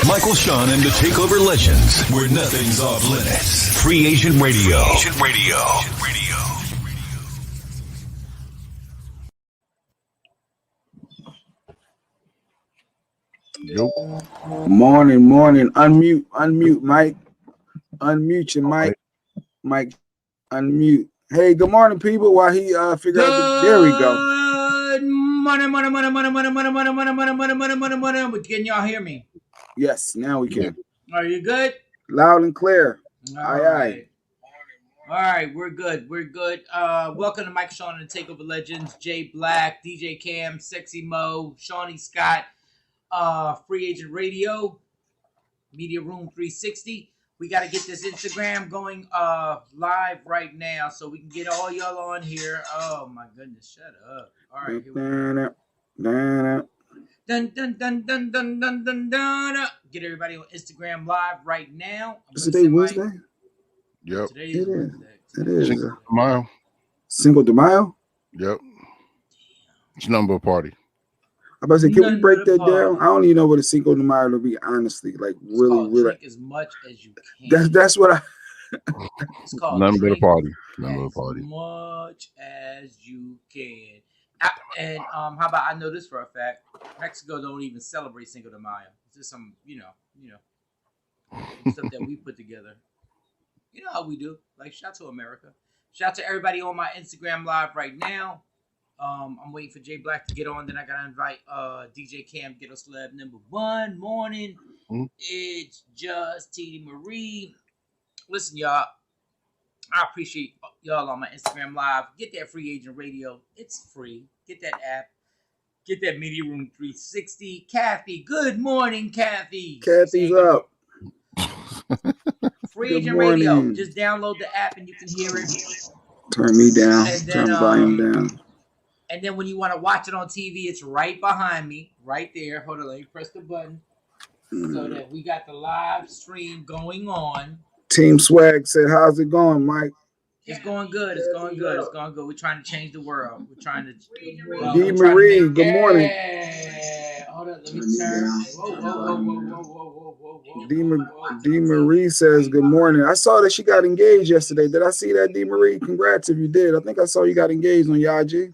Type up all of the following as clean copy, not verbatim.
Michael, Shawn, and the Takeover legends, where nothing's off limits. Free Agent Radio. Yep. Morning. Unmute, Mike. Unmute your mic. Mike, unmute. Hey, good morning, people. While he figure out there we go. Good morning. Can y'all hear me? Yes, now we can. Are you good? Loud and clear. Aye. All right, we're good. Welcome to Mike, Shawn, and the Takeover Legends. Jay Black, DJ Cam, Sexy Mo, Shawnee Scott, Free Agent Radio, Media Room 360. We got to get this Instagram going live right now so we can get all y'all on here. Oh, my goodness. Shut up. All right. Here we go. Dun, dun, dun, dun, dun, dun, dun, dun. Get everybody on Instagram live right now. Is today Wednesday? Yep. Today is Wednesday. It is. Cinco de Mayo. Cinco de Mayo? Yep. It's number party. I about to say, can we break that party. down? I don't even know what a Cinco de Mayo will be, honestly. Like, really. Drink as much as you can. That's what I. It's called Number drink party. as much as you can. And how about I know this for a fact? Mexico don't even celebrate Cinco de Mayo. It's just some, stuff that we put together. You know how we do. Like, shout to America. Shout to everybody on my Instagram live right now. I'm waiting for Jay Black to get on. Then I gotta invite DJ Cam, Ghetto Celeb #1. Morning. Mm-hmm. It's just T Marie. Listen, y'all. I appreciate y'all on my Instagram live. Get that Free Agent Radio. It's free. Get that app. Get that Media Room 360. Kathy, good morning, Kathy. Kathy's up. Free Good Agent morning. Radio. Just download the app and you can hear it. Turn me down. And then, Turn the volume down. And then when you want to watch it on TV, it's right behind me, right there. Hold on, let me press the button so that we got the live stream going on. Team Swag said, "How's it going, Mike?" It's going good. It's going good. We're trying to change the world. We're trying to. D. Marie, good morning. Hold on, let me turn. Whoa. D. Marie says, "Good morning." I saw that she got engaged yesterday. Did I see that, D. Marie? Congrats if you did. I think I saw you got engaged on your IG.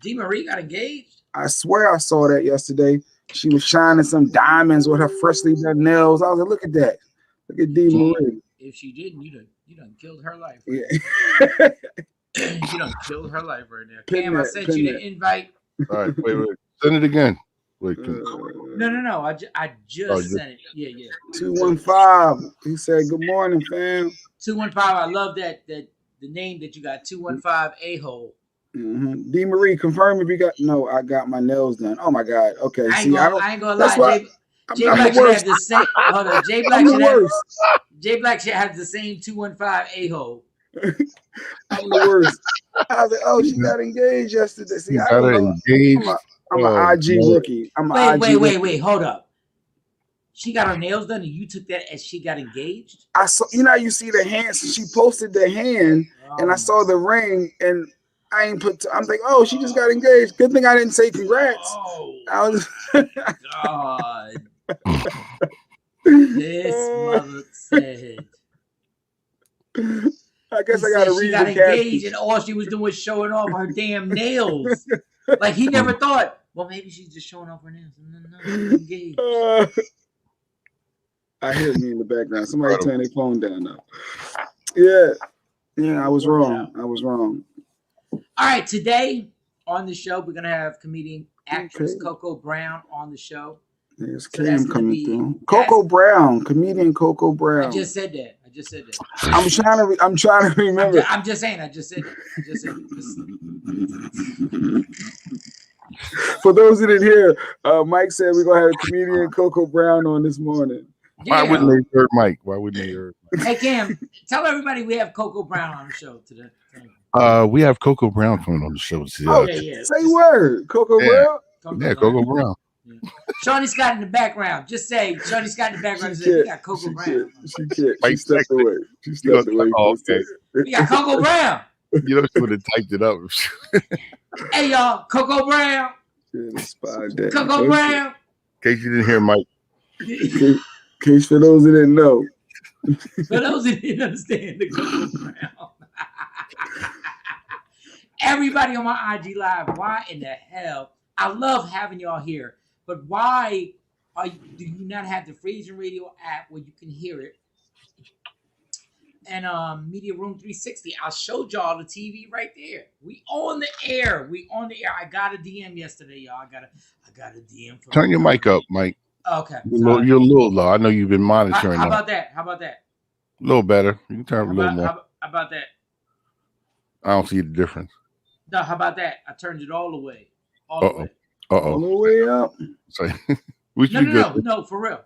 D. Marie got engaged? I swear I saw that yesterday. She was shining some diamonds with her freshly done nails. I was like, look at that. Look at D. Marie. If she didn't, you done killed her life. Yeah. You done killed her life right now. Cam, I sent you the invite. All right. Wait. Send it again. Wait. No. I just sent it. Yeah. 215. He said, "Good morning, fam." 215. I love that the name that you got. 215 a-hole. Mm-hmm. D. Marie, confirm if you got. No, I got my nails done. Oh my God. Okay. I ain't gonna that's lie. Jay Black should have the same. Hold on. Jay Black should have the same 215 a-hole. I'm the worst. I was like, oh, she got engaged yesterday. See, I got don't know. engaged. I'm an IG rookie. Wait. Hold up. She got her nails done, and you took that as she got engaged? I saw. How you see the hand. So she posted the hand, and I saw the ring, and I ain't put. I'm like, oh, she just got engaged. Good thing I didn't say congrats. Oh, I was. God. This mother said. I guess I gotta read. She got engaged, and all she was doing was showing off her damn nails. Like he never thought. Well, maybe she's just showing off her nails. No, she's engaged. I hear me in the background. Somebody turn their phone down now. Yeah. I was wrong. All right, today on the show we're gonna have comedian actress CoCoa Brown on the show. There's Cam coming through. CoCoa Brown, comedian CoCoa Brown. I just said that. I'm trying to remember. I'm just saying. I just said it. For those who didn't hear, Mike said we're gonna have a comedian CoCoa Brown on this morning. Yeah. Why wouldn't they hear Mike? Hey Cam, tell everybody we have CoCoa Brown on the show today. We have CoCoa Brown coming on the show today. Oh, yeah. Say word, CoCoa Brown. CoCoa Brown. Yeah. Shawnee Scott in the background. Just say Shawnee Scott in the background. We got CoCoa Brown. She can't. She stepped away. Oh, okay. We got CoCoa Brown. You know, she would have typed it up. Hey y'all, CoCoa Brown. CoCoa Brown. In case you didn't hear Mike. case for those that didn't know. For those that didn't understand the Cocoa Brown. Everybody on my IG Live, why in the hell? I love having y'all here, but why do you not have the Free Agent Radio app where you can hear it? And Media Room 360, I showed y'all the TV right there. We on the air. I got a DM yesterday, y'all. I got a DM. Turn your mic up, Mike. Okay. You're a little low. I know you've been monitoring. How about that? A little better. You can turn a little more. How about that? I don't see the difference. No, how about that? I turned it all the way. All the way. All the way up. Sorry. No, for real.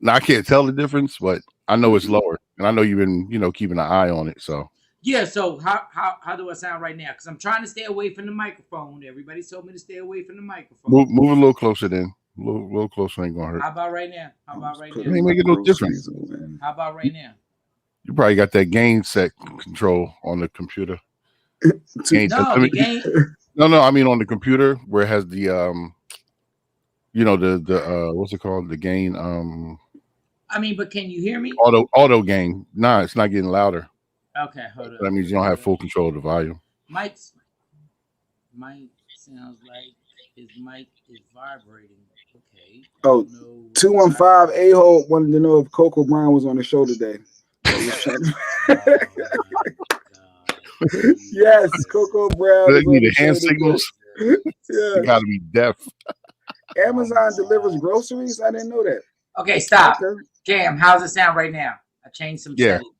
Now I can't tell the difference, but I know it's lower, and I know you've been, keeping an eye on it. So yeah. So how do I sound right now? Because I'm trying to stay away from the microphone. Everybody told me to stay away from the microphone. Move a little closer, then. A little closer ain't gonna hurt. How about right now? It ain't making no difference. How about right now? You probably got that gain set control on the computer. No, I mean on the computer where it has the the what's it called? The gain. But can you hear me? Auto gain. Nah, it's not getting louder. Okay, hold on. That means you don't have full control of the volume. Mike sounds like his mic is vibrating. Okay. Oh, 215 A-hole wanted to know if Cocoa Brown was on the show today. Yes, Cocoa Brown. They need hand signals. Yeah. You gotta be deaf. Amazon delivers groceries. I didn't know that. Okay, stop. Okay. Cam, how's it sound right now? I changed some settings.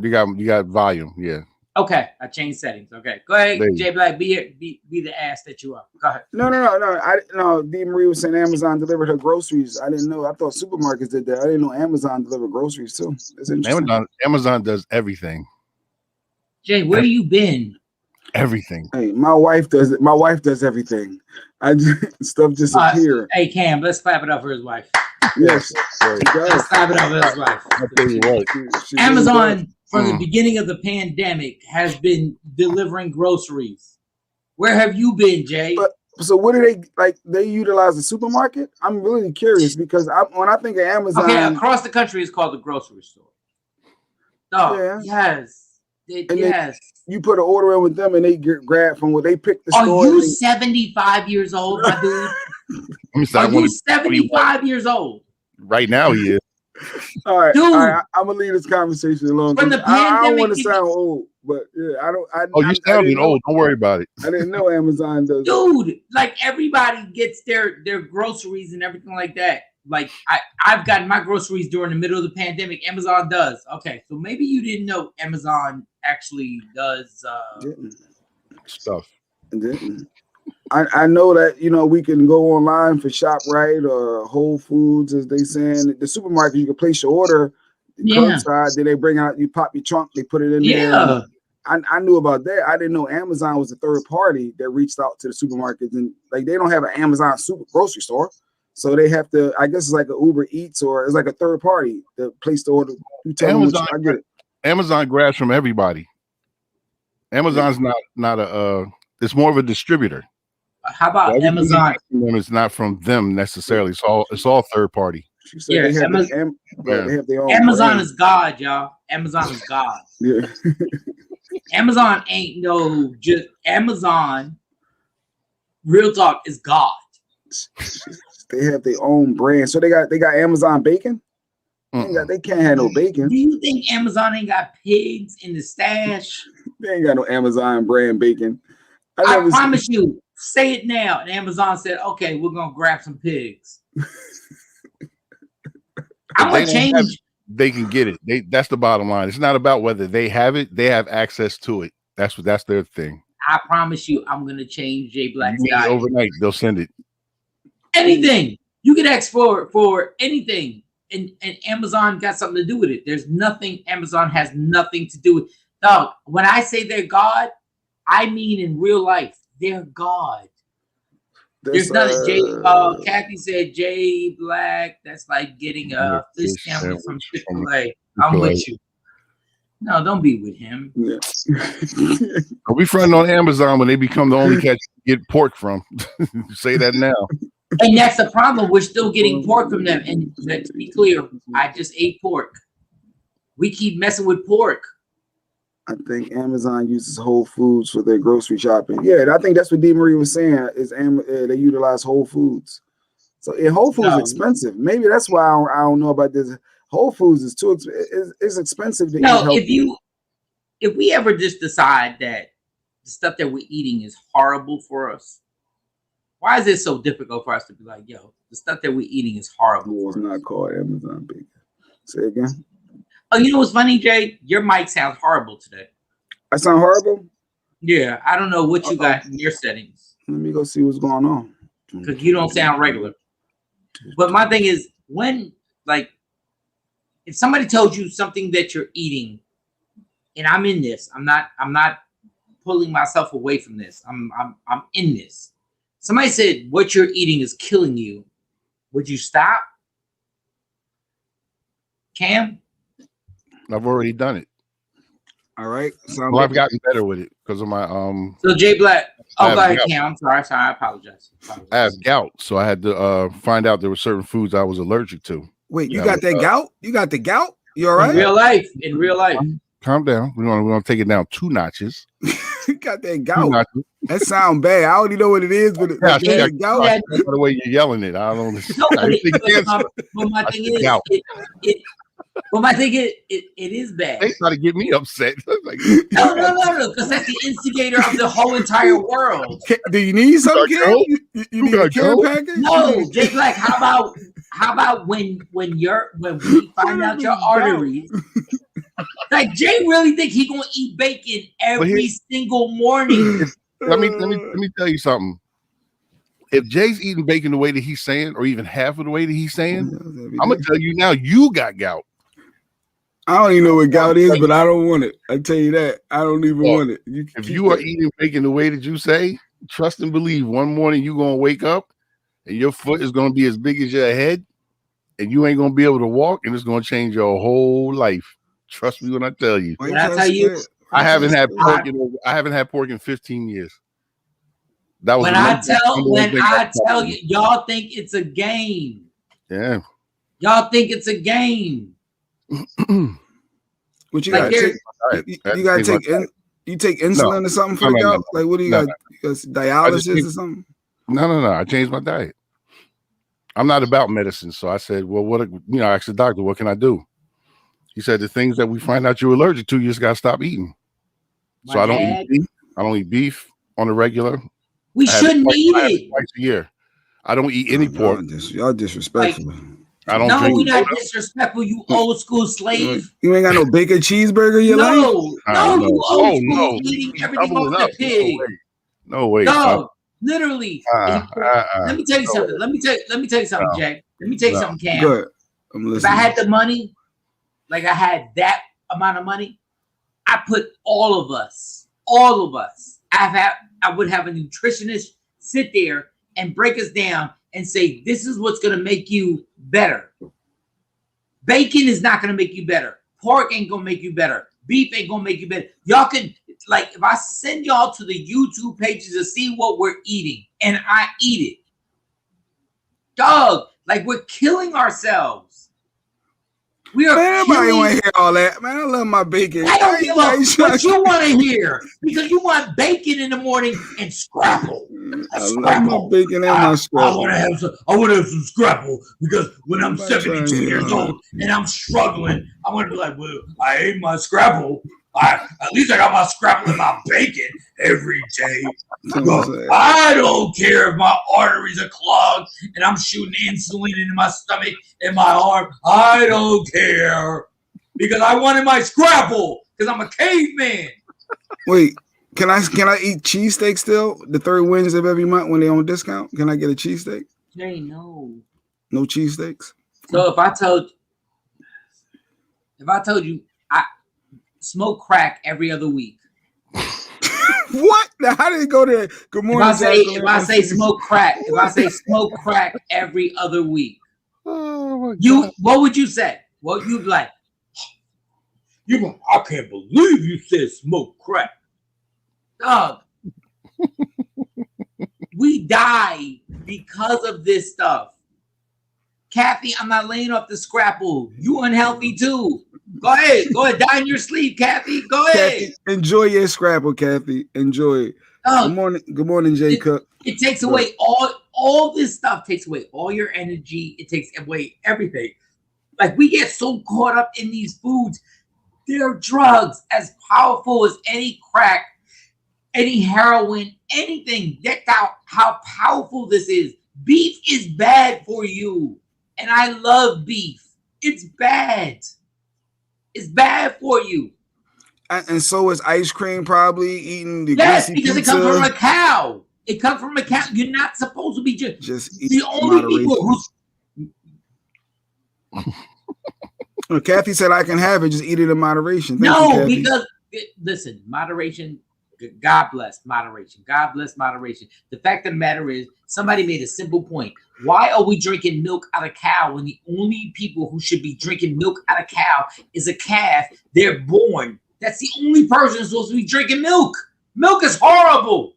You got volume. Yeah. Okay, I changed settings. Okay, go ahead, J Black. Be the ass that you are. Go ahead. No. D Marie was saying Amazon delivered her groceries. I didn't know. I thought supermarkets did that. I didn't know Amazon delivered groceries too. That's interesting. Amazon does everything. Jay, where you been? Everything. Hey, my wife does it. My wife does everything. Stuff disappear. Hey, Cam, let's clap it up for his wife. Yes, let's clap it up for his wife. I'll tell you what. Amazon, from the beginning of the pandemic, has been delivering groceries. Where have you been, Jay? So what do they like? They utilize the supermarket? I'm really curious because when I think of Amazon, across the country, it's called the grocery store. Oh, yes. Yes. You put an order in with them and they get grabbed from where they pick the store. Are you 75 years old, my dude? Are you 75 years old? Right now he is. All right, dude. I'm gonna leave this conversation alone. From the pandemic, I don't want to sound old, but yeah, I don't. You sounding old. Don't worry about it. I didn't know Amazon does. Dude, like everybody gets their groceries and everything like that. Like I've gotten my groceries during the middle of the pandemic. Amazon does. Okay, so maybe you didn't know Amazon actually does stuff. I know that we can go online for ShopRite or Whole Foods, as they saying. The supermarket, you can place your order. Curbside, then they bring out, you pop your trunk, they put it in there. I knew about that. I didn't know Amazon was a third party that reached out to the supermarkets, and like they don't have an Amazon grocery store. So they have to, I guess it's like an Uber Eats or it's like a third party that placed the order. You tell Amazon, I get it. Amazon grabs from everybody. Amazon's not it's more of a distributor. How about Amazon? It's not from them necessarily. It's all third party. They have their own Amazon brand. is God, y'all. Amazon is God. Yeah. Amazon ain't just Amazon. Real talk is God. They have their own brand. So they got Amazon bacon? They can't have no bacon. Do you think Amazon ain't got pigs in the stash? They ain't got no Amazon brand bacon. I promise you, say it now. And Amazon said, okay, we're going to grab some pigs. I'm going to change. They can get it. That's the bottom line. It's not about whether they have it. They have access to it. That's their thing. I promise you, I'm going to change J Black's diet. Overnight, they'll send it. Anything. You can ask for anything. And Amazon got something to do with it. There's nothing. Amazon has nothing to do with. Dog, when I say they're God, I mean in real life, they're God. There's nothing. Kathy said J Black. That's like getting a fish sandwich from Chick-fil-A. I'm with you. No, don't be with him. Yeah. Are we fronting on Amazon when they become the only catch you get pork from? Say that now. And that's the problem. We're still getting pork from them. And let's be clear, I just ate pork. We keep messing with pork. I think Amazon uses Whole Foods for their grocery shopping. Yeah, I think that's what D. Marie was saying. Is they utilize Whole Foods. So Whole Foods is expensive. Maybe that's why I don't know about this. Whole Foods is too it's expensive to eat healthy. If we ever just decide that the stuff that we're eating is horrible for us, why is it so difficult for us to be like, yo, the stuff that we're eating is horrible? It's not called Amazon bacon. Say again. Oh, you know what's funny, Jay? Your mic sounds horrible today. I sound horrible? Yeah, I don't know what you got in your settings. Let me go see what's going on. Because you don't sound regular. But my thing is, when, like, if somebody told you something that you're eating, and I'm in this, I'm not pulling myself away from this. I'm in this. Somebody said what you're eating is killing you. Would you stop? Cam? I've already done it. All right. Well, I've gotten better with it because of my So Jay Black. Oh, go ahead, Cam. I'm sorry. I apologize. I have gout, so I had to find out there were certain foods I was allergic to. Wait, you got that gout? You got the gout? You all right? In real life. Calm down. We're gonna take it down 2 notches. You got that gout. That sounds bad. I already know what it is, but gout. The way you're yelling it, I don't know. But my thing is, well, my thing is, it is bad. They try to get me upset. Like, no, because that's the instigator of the whole entire world. Do you need something? You need a care package? No, Jay Black. How about when we find out your arteries? Like Jay really think he gonna eat bacon every single morning. Let me tell you something. If Jay's eating bacon the way that he's saying, or even half of the way that he's saying, I'm gonna tell you now, you got gout. I don't even know what gout is, but I don't want it. I tell you that. I don't even want it. If you are eating bacon the way that you say, trust and believe, one morning you're gonna wake up and your foot is gonna be as big as your head, and you ain't gonna be able to walk, and it's gonna change your whole life. Trust me when I tell you. When I tell you, I haven't had pork. I haven't had pork in 15 years. That was when I tell you, y'all think it's a game. Yeah. Y'all think it's a game. What you got? You got to take you take insulin or something for the gout? Like what do you got? You got dialysis or something? No. I changed my diet. I'm not about medicine, so I said, well, I asked the doctor, what can I do? He said the things that we find out you're allergic to, you just gotta stop eating. So I don't eat beef. I don't eat beef on a regular. We shouldn't eat it twice a year. I don't eat any pork. Y'all disrespectful. I don't. No, we're not disrespectful. You old school slave. You ain't got no bacon cheeseburger in your life? No, you old school eating everything off the pig. No way. No, literally. Let me tell you something. Let me tell you something, Jack. Let me tell you something, Cam. Good. I'm listening. If I had the money, like I had that amount of money, I put all of us. I would have a nutritionist sit there and break us down and say, this is what's going to make you better. Bacon is not going to make you better. Pork ain't going to make you better. Beef ain't going to make you better. Y'all can, like, if I send y'all to the YouTube pages to see what we're eating, and I eat it, dog, like we're killing ourselves. Everybody want to hear all that, man. I love my bacon. I don't give a what you want to hear because you want bacon in the morning and scrapple. I love my bacon and my scrapple. I want to have some scrapple because when I'm 72 years old and I'm struggling, I want to be like, well, I ate my scrapple. At least I got my scrapple and my bacon every day. I don't care if my arteries are clogged and I'm shooting insulin into my stomach and my arm. I don't care because I wanted my scrapple because I'm a caveman. Wait, can I eat cheesesteak still? The third Wednesday of every month when they're on discount? Can I get a cheesesteak? Jay, no. No cheesesteaks? So if I told you I smoke crack every other week. What? Now, how did it go there? Good morning. If I say smoke crack every other week, what would you say? What you'd like? I can't believe you said smoke crack. Dog. We die because of this stuff. Kathy, I'm not laying off the Scrapple. You unhealthy too. Go ahead, die in your sleep, Kathy. Go ahead. Kathy, enjoy your Scrapple, Kathy. Enjoy it. Good morning, Jay Cook. It takes away all this stuff. Takes away all your energy. It takes away everything. Like we get so caught up in these foods. They're drugs as powerful as any crack, any heroin, anything. That's how powerful this is. Beef is bad for you. And I love beef. It's bad. It's bad for you. And so is ice cream probably eating the yes, greasy because pizza. it comes from a cow. It comes from a cow. You're not supposed to be just eat the only people who Kathy said I can have it, just eat it in moderation. Thank you, because listen, moderation. God bless moderation. God bless moderation. The fact of the matter is, somebody made a simple point. Why are we drinking milk out of cow when the only people who should be drinking milk out of cow is a calf? They're born. That's the only person who's supposed to be drinking milk. Milk is horrible.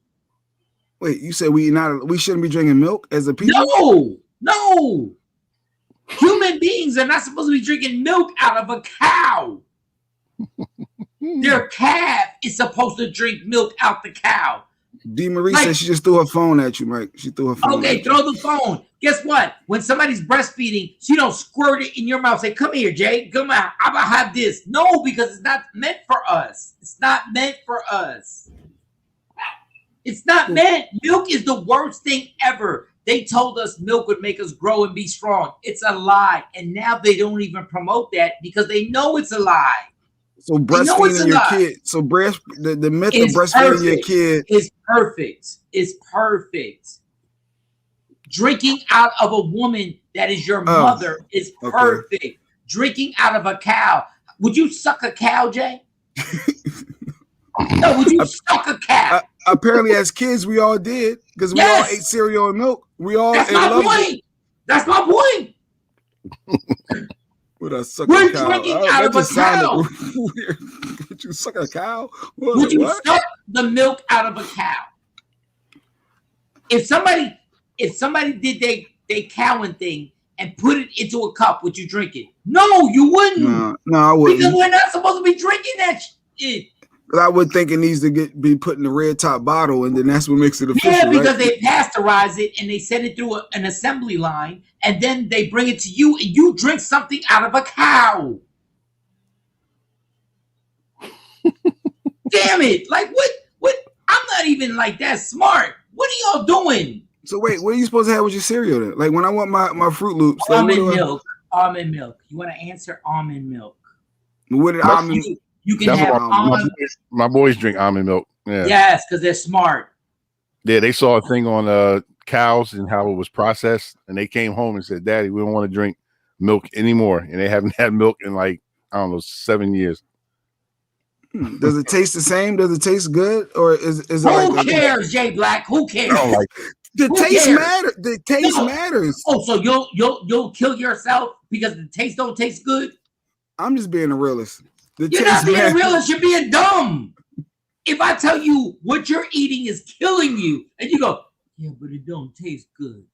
Wait, you said we shouldn't be drinking milk as a people? No. Human beings are not supposed to be drinking milk out of a cow. Their calf is supposed to drink milk out the cow. D. Marie said she just threw her phone at you, Mike. She threw her phone. Okay, throw the phone. Guess what? When somebody's breastfeeding, she don't squirt it in your mouth. Say, "Come here, Jay. Come on. I'm gonna have this." No, because it's not meant for us. It's not meant for us. It's not meant. Milk is the worst thing ever. They told us milk would make us grow and be strong. It's a lie, and now they don't even promote that because they know it's a lie. So breastfeeding your kid. So the myth of breastfeeding your kid is perfect. It's perfect. Drinking out of a woman that is your mother is perfect. Okay. Drinking out of a cow. Would you suck a cow, Jay? No, would you suck a cow? Apparently, as kids, we all did because we all ate cereal and milk. We all. That's my point. That's my point. We're drinking out of a cow. Would you suck a cow? Would you suck the milk out of a cow? If somebody did they cowing thing and put it into a cup, would you drink it? No, you wouldn't. No, I wouldn't. Because we're not supposed to be drinking that shit. I would think it needs to be put in the red top bottle, and then that's what makes it official. Yeah, because they pasteurize it and they send it through an assembly line, and then they bring it to you, and you drink something out of a cow. Damn it! Like what? I'm not even like that smart. What are y'all doing? So wait, what are you supposed to have with your cereal then? Like when I want my Fruit Loops, almond milk. Almond milk. You want to answer almond milk? What did almond? You can have my boys drink almond milk. Yeah. Yes, because they're smart. Yeah, they saw a thing on cows and how it was processed, and they came home and said, "Daddy, we don't want to drink milk anymore." And they haven't had milk in 7 years. Does it taste the same? Does it taste good, or is it? Who cares, Jay Black? Who cares? The taste matters. The taste matters. Oh, so you'll kill yourself because the taste don't taste good? I'm just being a realist. You're not being a realist. You're being dumb. If I tell you what you're eating is killing you, and you go, "Yeah, but it don't taste good."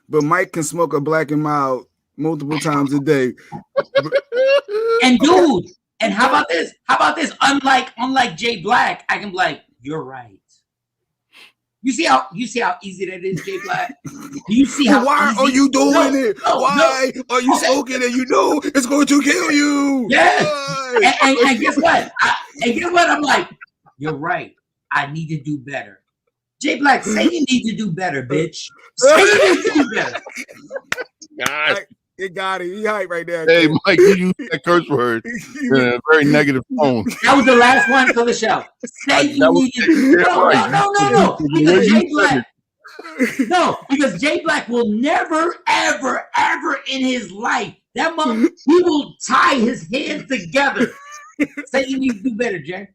But Mike can smoke a Black and Mild multiple times a day. And dude, and how about this? How about this? Unlike Jay Black, I can be like, "You're right." You see how easy that is, Jay Black? Do you see how? Why are you doing it? Why are you smoking it? You know it's going to kill you. Yeah. And guess what? I'm like, you're right. I need to do better. Jay Black, say you need to do better, bitch. Say you need to do better. God. It got it. He hype right there. Hey, Mike, you used that curse word in a very negative tone. That was the last one for the show. Say you need to. No. Because Jay Black. No, because Jay Black will never, ever, ever in his life, he will tie his hands together. Say you need to do better, Jay.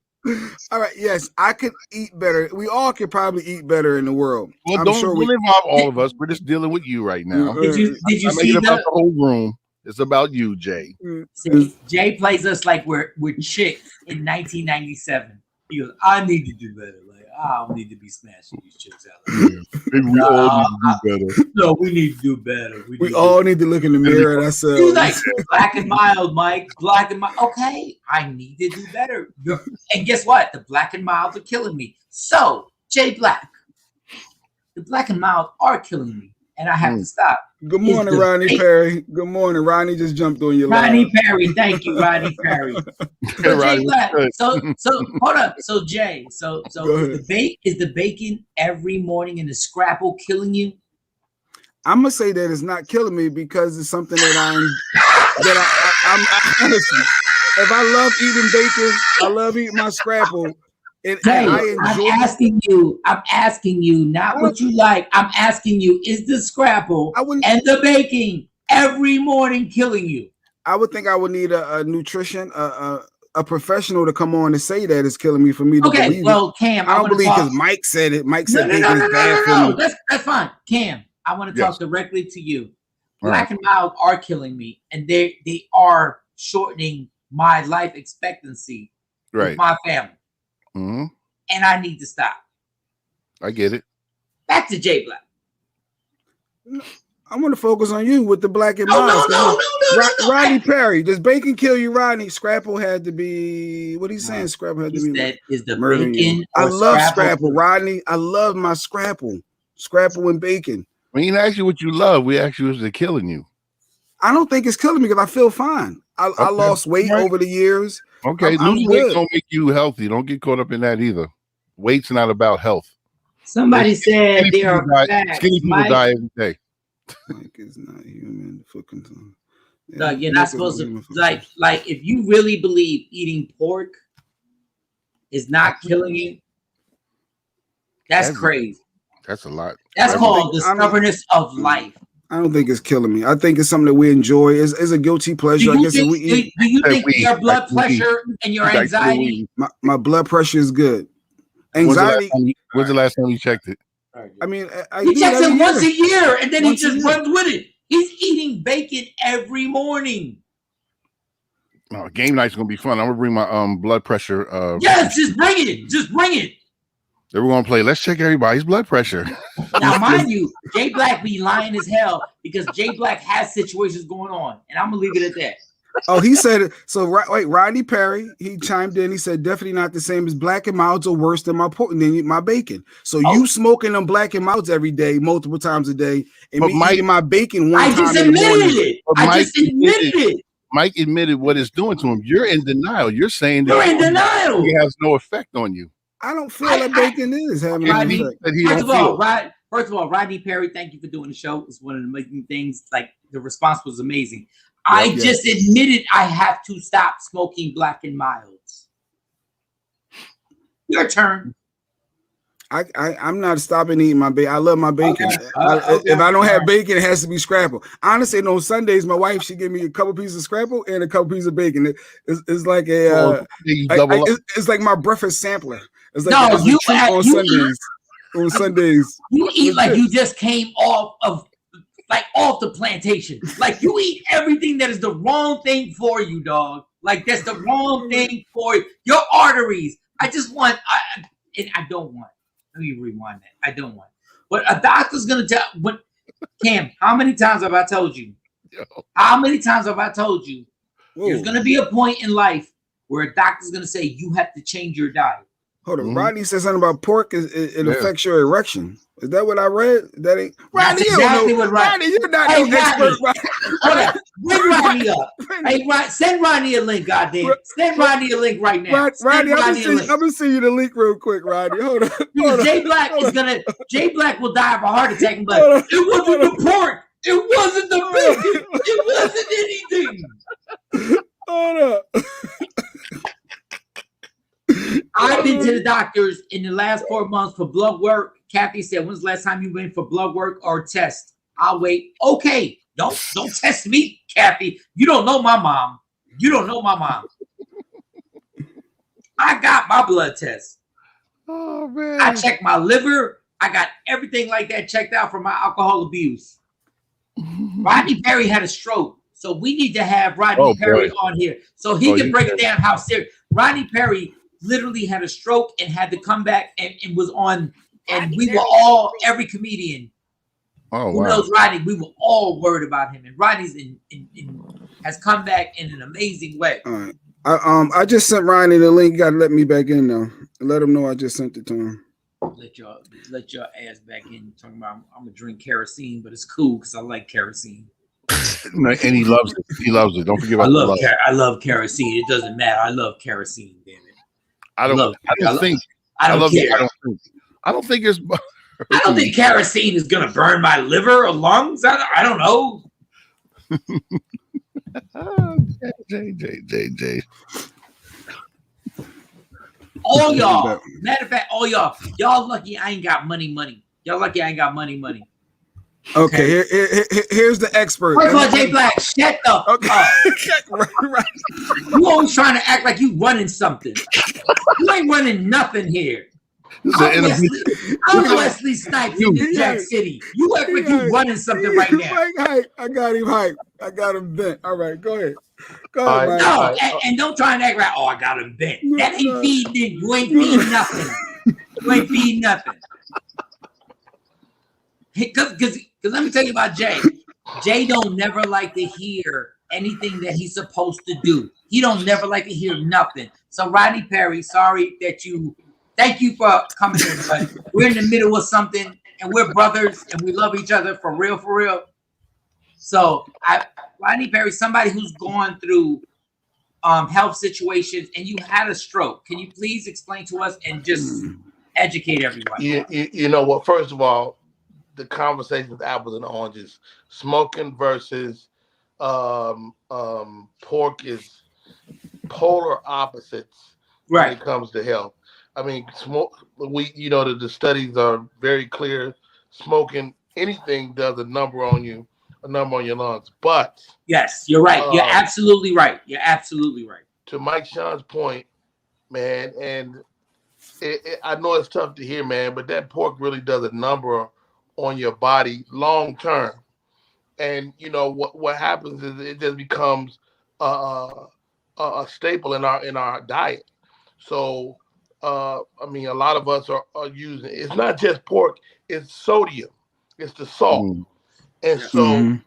All right. Yes, I could eat better. We all could probably eat better in the world. Well, don't involve all of us. We're just dealing with you right now. Did you see about the whole room? It's about you, Jay. See, Jay plays us like we're chicks in 1997. He goes, "I need to do better. Like I don't need to be smashing these chicks out. Maybe we all need to do better. No, we need to do better. We all need to look in the mirror at ourselves. He's like, black and mild, Mike. Black and mild. Okay, I need to do better. And guess what? The black and milds are killing me. So, Jay Black, the black and mild are killing me, and I have to stop. Good morning, Rodney Perry. Good morning. Rodney just jumped on your line. Rodney Perry, thank you, Rodney Perry. So, Jay Black, so hold up. So Jay, so is the bacon every morning in the scrapple killing you? I'm gonna say that it's not killing me because it's something that I'm honestly. If I love eating bacon, I love eating my scrapple. And Jay, I enjoy. I'm asking you, not what you like. I'm asking you, is the scrapple and the baking every morning killing you? I would think I would need a nutrition, a professional to come on and say that it's killing me for me to believe it. Cam, I don't believe because Mike said it. Mike said bacon is bad for me. That's fine. Cam, I want to talk directly to you. Black and mild are killing me, and they are shortening my life expectancy with my family. Mm-hmm. And I need to stop. I get it. Back to Jay Black. I want to focus on you with the black and mild. No. Rodney Perry, does bacon kill you, Rodney? Scrapple had to be. What he's saying? Scrapple had to be. That is the bacon. I love scrapple, Rodney. I love my scrapple and bacon. We didn't ask you what you love. We asked you, is it killing you? I don't think it's killing me because I feel fine. I lost weight over the years. Okay, losing weight don't make you healthy. Don't get caught up in that either. Weight's not about health. Somebody said there are facts. Skinny people die every day. Mike is not human. No, you're not supposed to like if you really believe eating pork is not killing you, that's crazy. That's a lot. That's called the stubbornness of life. I don't think it's killing me. I think it's something that we enjoy. It's a guilty pleasure. I guess if we eat. Do you think your blood pressure and your anxiety? My blood pressure is good. Anxiety. When's the last time you checked it? I mean, he checks it once a year, and then he just runs with it. He's eating bacon every morning. Oh, game night's gonna be fun. I'm gonna bring my blood pressure. Yes, just bring it. Just bring it. Then we're gonna play. Let's check everybody's blood pressure. Now, mind you, Jay Black be lying as hell because Jay Black has situations going on, and I'm gonna leave it at that. Oh, he said it. So wait, Rodney Perry, he chimed in. He said definitely not the same as black and milds are worse than my bacon. So you smoking them black and milds every day, multiple times a day, and me eating my bacon one time. I just admitted it. I just admitted it. Mike admitted what it's doing to him. You're in denial. You're saying that you're in denial. It has no effect on you. I don't feel that bacon is having an effect. First of all, Rodney Perry, thank you for doing the show. It's one of the amazing things. Like the response was amazing. I just admitted I have to stop smoking black and milds. Your turn. I'm not stopping eating my bacon. I love my bacon. Okay. If I don't have bacon, it has to be scrapple. Honestly, on Sundays, my wife, she give me a couple pieces of scrapple and a couple pieces of bacon. It's like it's like my breakfast sampler. It's like on Sundays. You eat like you just came off the plantation. Like you eat everything that is the wrong thing for you, dog. Like that's the wrong thing for you. Your arteries. I don't want. Let me rewind that. I don't want. But a doctor's gonna tell. But Cam, how many times have I told you? How many times have I told you? There's gonna be a point in life where a doctor's gonna say you have to change your diet. Hold on, Rodney said something about pork. It affects your erection. Is that what I read? That ain't Rodney. Exactly what Rodney, you're not no expert. Bring Rodney up. Hey, send Rodney a link. Goddamn, send Rodney a link right now. Rodney, I'm gonna send you the link real quick, Rodney. Hold on. Jay Black will die of a heart attack, but it wasn't the pork. It wasn't the bacon. It wasn't anything. Hold up. I've been to the doctors in the last 4 months for blood work. Kathy said, "When's the last time you went for blood work or test?" I'll wait. Okay, don't test me, Kathy. You don't know my mom. I got my blood test. Oh man! I checked my liver. I got everything like that checked out for my alcohol abuse. Rodney Perry had a stroke, so we need to have Rodney Perry on here so he can break it down how serious. Rodney Perry literally had a stroke and had to come back and was on. And we were all, every comedian who knows Rodney, we were all worried about him. And Rodney's has come back in an amazing way. All right. I just sent Rodney the link. You gotta let me back in now. Let him know I just sent it to him. Let your ass back in. Talking about I'm gonna drink kerosene, but it's cool because I like kerosene. And he loves it. He loves it. Don't forget about love. I love kerosene. It doesn't matter. I love kerosene. Damn it. I don't think it's. I don't think kerosene is gonna burn my liver or lungs. I don't know. J. All y'all, matter of fact, all y'all lucky I ain't got money. Y'all lucky I ain't got money. Okay, here's the expert. First of all, J Black, shut up. Right. You always trying to act like you running something. You ain't running nothing here. I'm Wesley Snipes in New Jack City. You act like you running something right now. I got him hyped. I got him bent. All right, go ahead. No, and don't try and act like, I got him bent. That ain't feeding. You ain't feeding nothing. You ain't feeding nothing. Because let me tell you about Jay. Jay don't never like to hear anything that he's supposed to do. He don't never like to hear nothing. So Rodney Perry, sorry that you. Thank you for coming in, but we're in the middle of something, and we're brothers, and we love each other for real. So, Rodney Perry, somebody who's gone through health situations, and you had a stroke. Can you please explain to us and just educate everyone? You know what? First of all, the conversation with apples and oranges, smoking versus pork is polar opposites when it comes to health. I mean, the studies are very clear. Smoking anything does a number on you, a number on your lungs. But yes, you're right. You're absolutely right. To Mike Shawn's point, man, and I know it's tough to hear, man, but that pork really does a number on your body long term. And you know what happens is it just becomes a staple in our diet. So. I mean, a lot of us are using. It's not just pork; it's sodium. It's the salt, and so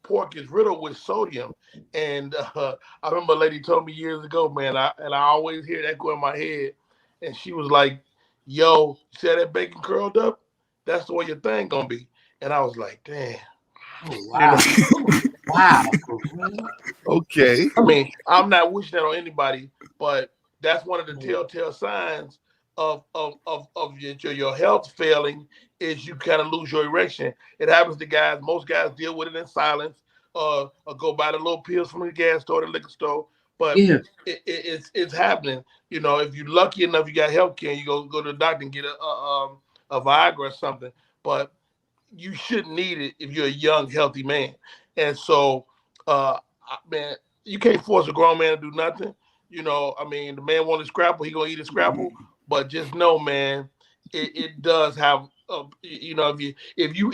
pork is riddled with sodium. And I remember a lady told me years ago, man, I always hear that go in my head, and she was like, "Yo, see how that bacon curled up? That's the way your thing gonna be." And I was like, "Damn." Oh, wow. Wow. Okay. I mean, I'm not wishing that on anybody, but. That's one of the telltale signs of your health failing is you kind of lose your erection. It happens to guys. Most guys deal with it in silence or go buy the little pills from the gas store, the liquor store. But it's happening. You know, if you're lucky enough, you got health care, you go to the doctor and get a Viagra or something. But you shouldn't need it if you're a young, healthy man. And so, man, you can't force a grown man to do nothing. You know, I mean, the man wants a scrapple, he gonna eat a scrapple. But just know, man, it does have, if you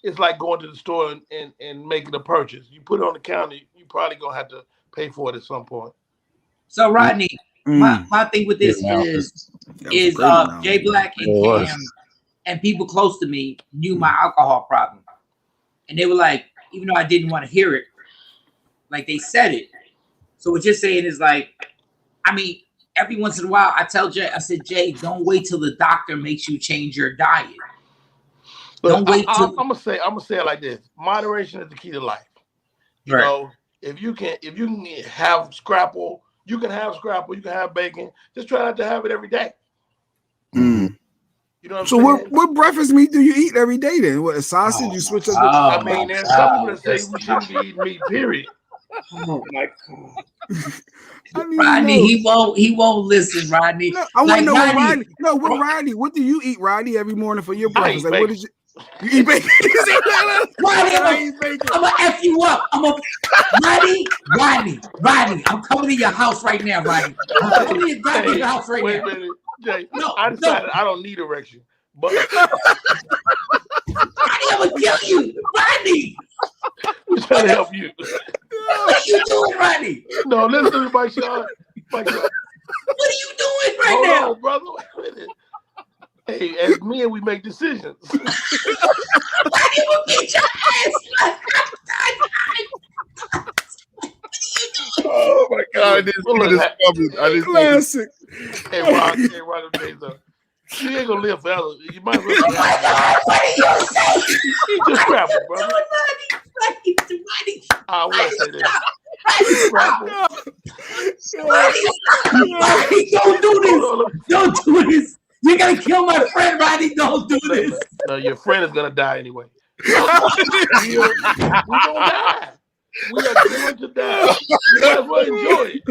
it's like going to the store and making a purchase. You put it on the counter, you probably gonna have to pay for it at some point. So Rodney, my thing with this is J Black and Cam and people close to me knew my alcohol problem, and they were like, even though I didn't want to hear it, like they said it. So what you're saying is like, I mean, every once in a while, I tell Jay, I said, Jay, don't wait till the doctor makes you change your diet. Don't wait till. I'm gonna say it like this: moderation is the key to life. You know, if you can have scrapple, you can have bacon. Just try not to have it every day. You know what I'm saying? What breakfast meat do you eat every day then? What, a sausage? You switch up? I mean, there's some people that say we shouldn't be eating meat. Period. Oh my God. Rodney, he won't listen, Rodney. No, I want to know Rodney. No, Rodney, what do you eat, Rodney, every morning for your breakfast? Like, what is you eat bacon? Rodney, I'm gonna F you up. Rodney, I'm coming to your house right now, Rodney. I'm coming to your house right now. Wait a minute, Jay. I decided I don't need erection. But Rodney, I'm gonna kill you, Rodney. We're trying to help you. What are you doing, Rodney? No, listen to me, Shawn. Mike, What are you doing right hold now? on, brother. Wait a minute. Hey, as men, we make decisions. Why do you beat your ass? Oh my God! I didn't see this coming. I didn't Classic. Hey, Rock, Taser. You ain't gonna live forever. You might as well. Oh my God! What are you saying? Eat your scrapple, brother. Rodney. I will say this. Scrapple. Rodney, don't do this. Don't do this. You're gonna kill my friend, Rodney. Don't do this. No, your friend is gonna die anyway. We're gonna die. We are going to die. You might as well enjoy it.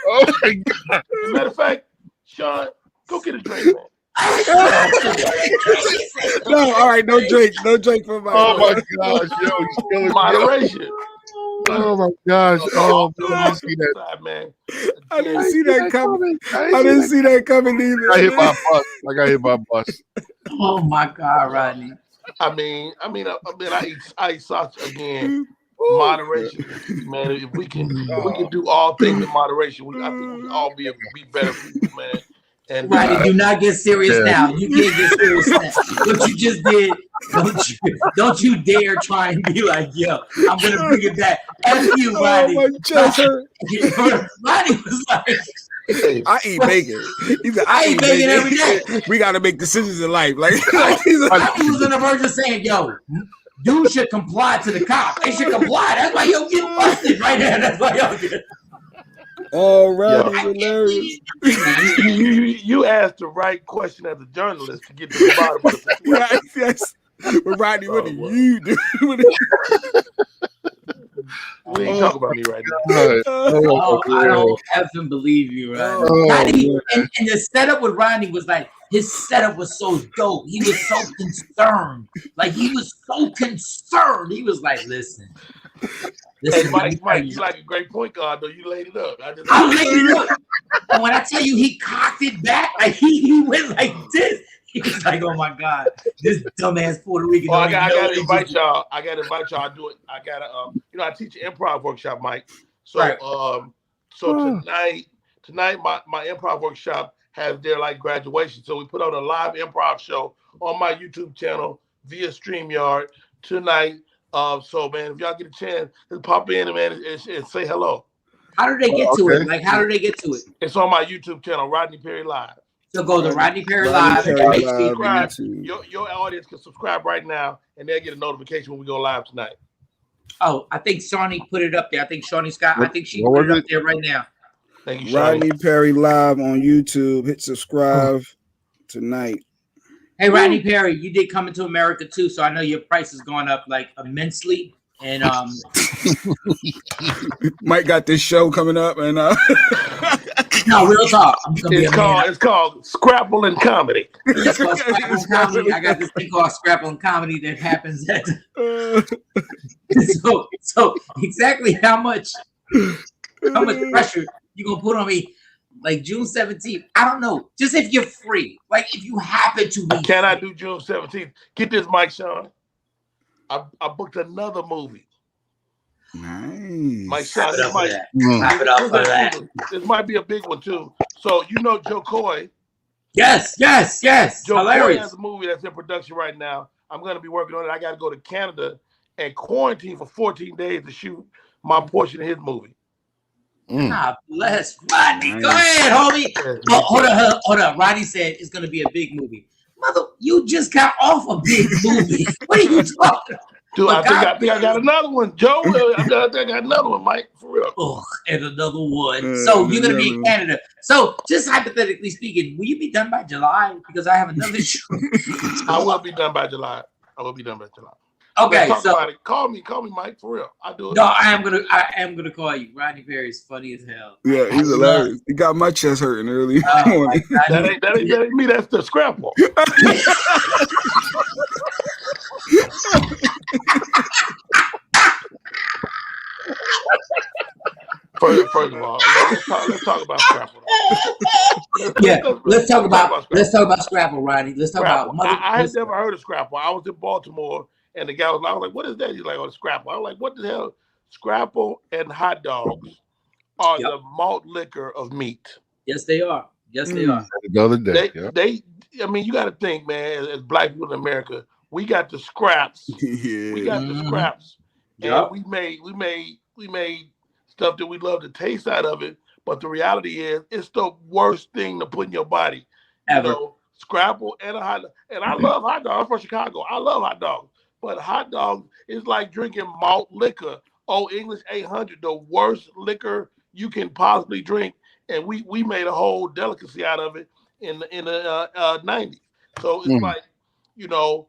Oh my God! As a matter of fact, Shawn, go get a drink, man. No, all right, no drink for my. Oh my gosh, yo, he's killing me. Moderation. Oh my gosh! Oh, I didn't see that. Side, man. I didn't see that coming. I didn't see that coming either. I hit my bus. I got hit by a bus. Oh my God, Rodney. I eat sausage again. Moderation, man. If we can do all things in moderation. I think we can all be better people, man. And Rodney, do not get serious now. You can't get serious now. What you just did, don't you dare try and be like, yo, I'm gonna bring it back. F you, Rodney. Oh, my chest hurt. Rodney was like, I eat bacon. He said, I eat bacon every day. We got to make decisions in life. Like, he was on the verge of saying, yo, dude should comply to the cop. They should comply. That's why you'll get busted right there. That's why y'all get. Oh, Rodney, hilarious. You asked the right question as a journalist to get to the bottom of the situation. Yes. But Rodney, what do you do? We ain't talking about me right now. I don't effing believe you, Rodney. Rodney and the setup with Rodney was like, his setup was so dope. He was so concerned. Like, he was so concerned. He was like, listen, Hey, Mike, you like a great point guard, though. You laid it up. I laid it up. And when I tell you he cocked it back, like he went like this. He was like, oh my God, this dumbass Puerto Rican. I gotta invite y'all. I do it. I gotta I teach an improv workshop, Mike. So right. Tonight my improv workshop has their like graduation. So we put on a live improv show on my YouTube channel via StreamYard tonight. So man, if y'all get a chance, just pop in and say hello. How do they get to it? Like, how do they get to it? It's on my YouTube channel, Rodney Perry Live. So go to Rodney Perry Live. Subscribe. Your audience can subscribe right now, and they'll get a notification when we go live tonight. Oh, I think Shawnee put it up there. I think Shawnee Scott. I think she put it up there right now. Thank you, Shawnee. Rodney Perry Live on YouTube. Hit subscribe tonight. Hey, Rodney Perry, you did Coming to America too, so I know your price has gone up like immensely. And Mike got this show coming up, and no, real talk. It's called Scrapple and Comedy. It's called Scrapple and Comedy. I got this thing called Scrapple and Comedy that happens at. So exactly how much pressure you gonna put on me? Like June 17th, I don't know. Just if you're free, like if you happen to be. Can I do June 17th? Get this, Mike, Shawn. I booked another movie. Nice. Mike, Shawn, this might be a big one too. So you know Joe Coy. Yes. Joe Hilarious. Coy has a movie that's in production right now. I'm going to be working on it. I got to go to Canada and quarantine for 14 days to shoot my portion of his movie. God bless Rodney. Go ahead, homie. Oh, hold up. Rodney said it's going to be a big movie. Mother, you just got off a big movie. What are you talking about? Dude, I think I got another one. Joe, I got another one, Mike, for real. Oh, and another one. So you're going to be in Canada. So just hypothetically speaking, will you be done by July? Because I have another show. I will be done by July. Okay, so call me, Mike, for real. I do it. No, I am gonna call you. Rodney Perry is funny as hell. Yeah, he's hilarious. He got my chest hurting early. That ain't me. That's the Scrapple. First of all, let's talk about Scrapple. Let's talk about Scrapple, Rodney. Let's talk about. I had never heard of Scrapple. I was in Baltimore. And the guy was like, what is that? He's like, oh, Scrapple. I was like, what the hell? Scrapple and hot dogs are the malt liquor of meat. Yes, they are. Yes, they are. The other day, I mean, you got to think, man. As black people in America, we got the scraps. We got the scraps, and we made stuff that we love to taste out of it. But the reality is, it's the worst thing to put in your body. Ever. You know, Scrapple and a hot dog. And I love hot dogs. I'm from Chicago. I love hot dogs. But hot dogs is like drinking malt liquor. Oh, English 800, the worst liquor you can possibly drink. And we made a whole delicacy out of it in the 90s. So it's like, you know,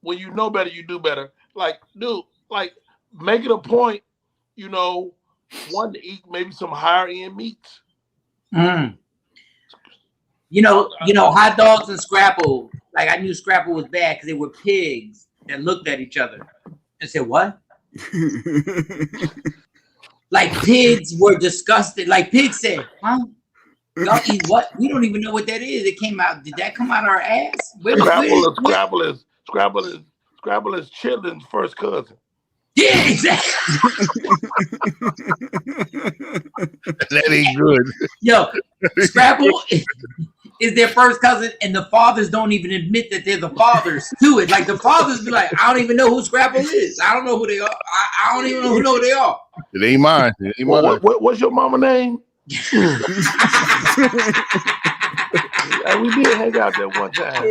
when you know better, you do better. Like, dude, like, make it a point, you know, one, to eat maybe some higher end meats. You know, hot dogs and Scrapple. Like, I knew Scrapple was bad because they were pigs that looked at each other and said, "What?" Like, pigs were disgusted. Like, pigs said, "Huh? Y'all eat what? We don't even know what that is. It came out. Did that come out our ass?" Scrapple is children's first cousin. Yeah, exactly. That ain't good. Yo, Scrapple is their first cousin, and the fathers don't even admit that they're the fathers to it. Like, the fathers be like, "I don't even know who Scrapple is. I don't know who they are. I don't even know who they are." It ain't mine. It ain't mine. What's your mama name? We did hang out there one time.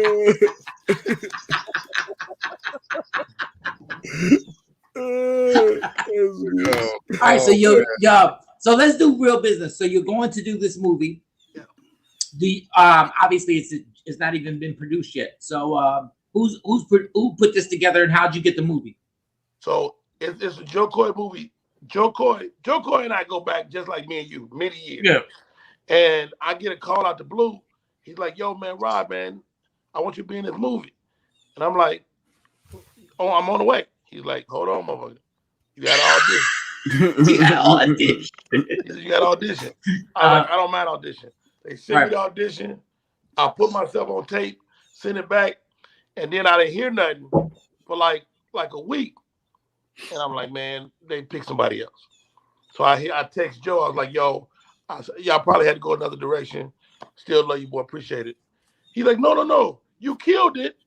All right, so so let's do real business. So you're going to do this movie. Obviously it's not even been produced yet. So who put this together, and how'd you get the movie? So it's a Joe Coy movie. Joe Coy and I go back just like me and you, many years. Yeah. And I get a call out the blue. He's like, "Yo, man, Rod, man, I want you to be in this movie." And I'm like, "Oh, I'm on the way." He's like, "Hold on, motherfucker. You got audition." You got audition. You got audition. I was like, "I don't mind audition." They sent me the audition. I put myself on tape, send it back, and then I didn't hear nothing for like a week. And I'm like, man, they picked somebody else. So I text Joe. I was like, "Yo, y'all probably had to go another direction. Still love you, boy. Appreciate it." He's like, no. You killed it,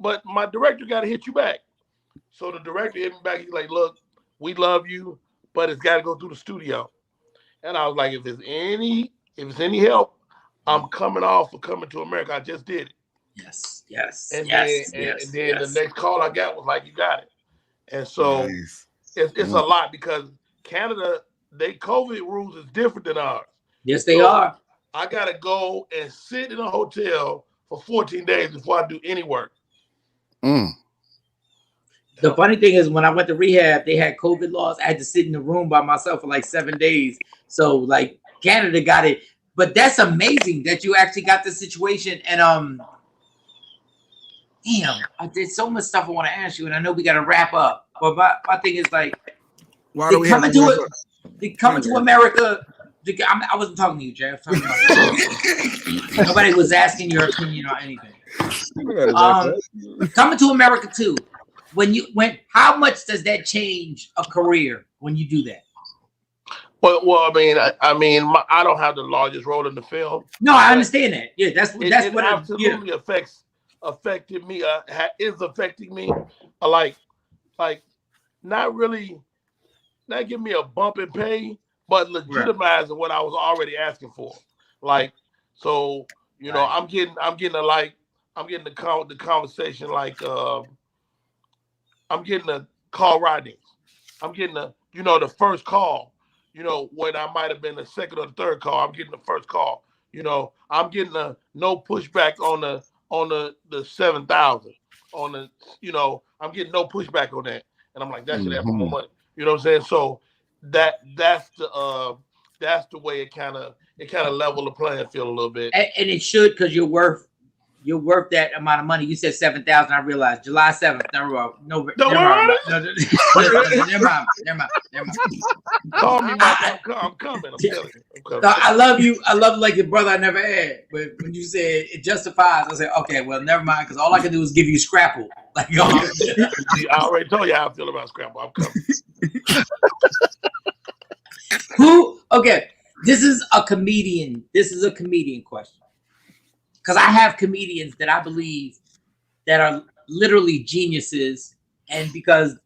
but my director got to hit you back. So the director hit me back. He's like, "Look, we love you, but it's got to go through the studio." And I was like, if it's any help, I'm coming to America. I just did it. Yes. And then the next call I got was like, "You got it." And so it's a lot because Canada, they COVID rules is different than ours. Yes, they are. I got to go and sit in a hotel for 14 days before I do any work. The funny thing is, when I went to rehab, they had COVID laws. I had to sit in the room by myself for like 7 days. So, like, Canada got it. But that's amazing that you actually got this situation. And damn, there's so much stuff I want to ask you, and I know we got to wrap up. But my thing is, like, coming to America. I wasn't talking to you, Jay. I was talking about nobody was asking your opinion on anything. Coming to America too. How much does that change a career when you do that? Well, I mean, I don't have the largest role in the film. No, I understand that. Yeah, that's what absolutely affected me. Is affecting me. Like, not really, not giving me a bump in pay, but legitimizing what I was already asking for. Like, so you know, I'm getting the conversation like. I'm getting a call Rodney. I'm getting the first call, when I might have been the second or the third call. I'm getting the first call. I'm getting no pushback on the 7,000 on the, I'm getting no pushback on that. And I'm like, that should have more money. You know what I'm saying? So that's the way it kind of leveled the playing field a little bit. And it should, because you're worth that amount of money. You said 7,000. I realized July 7th. Never mind. Call me, Mike. I'm coming. I'm telling you. I love you. I love like your brother I never had. But when you said it justifies, I said, okay, well, never mind, because all I can do is give you Scrapple. Like, I already told you how I feel about Scrapple. I'm coming. Okay, this is a comedian question. Because I have comedians that I believe that are literally geniuses, and because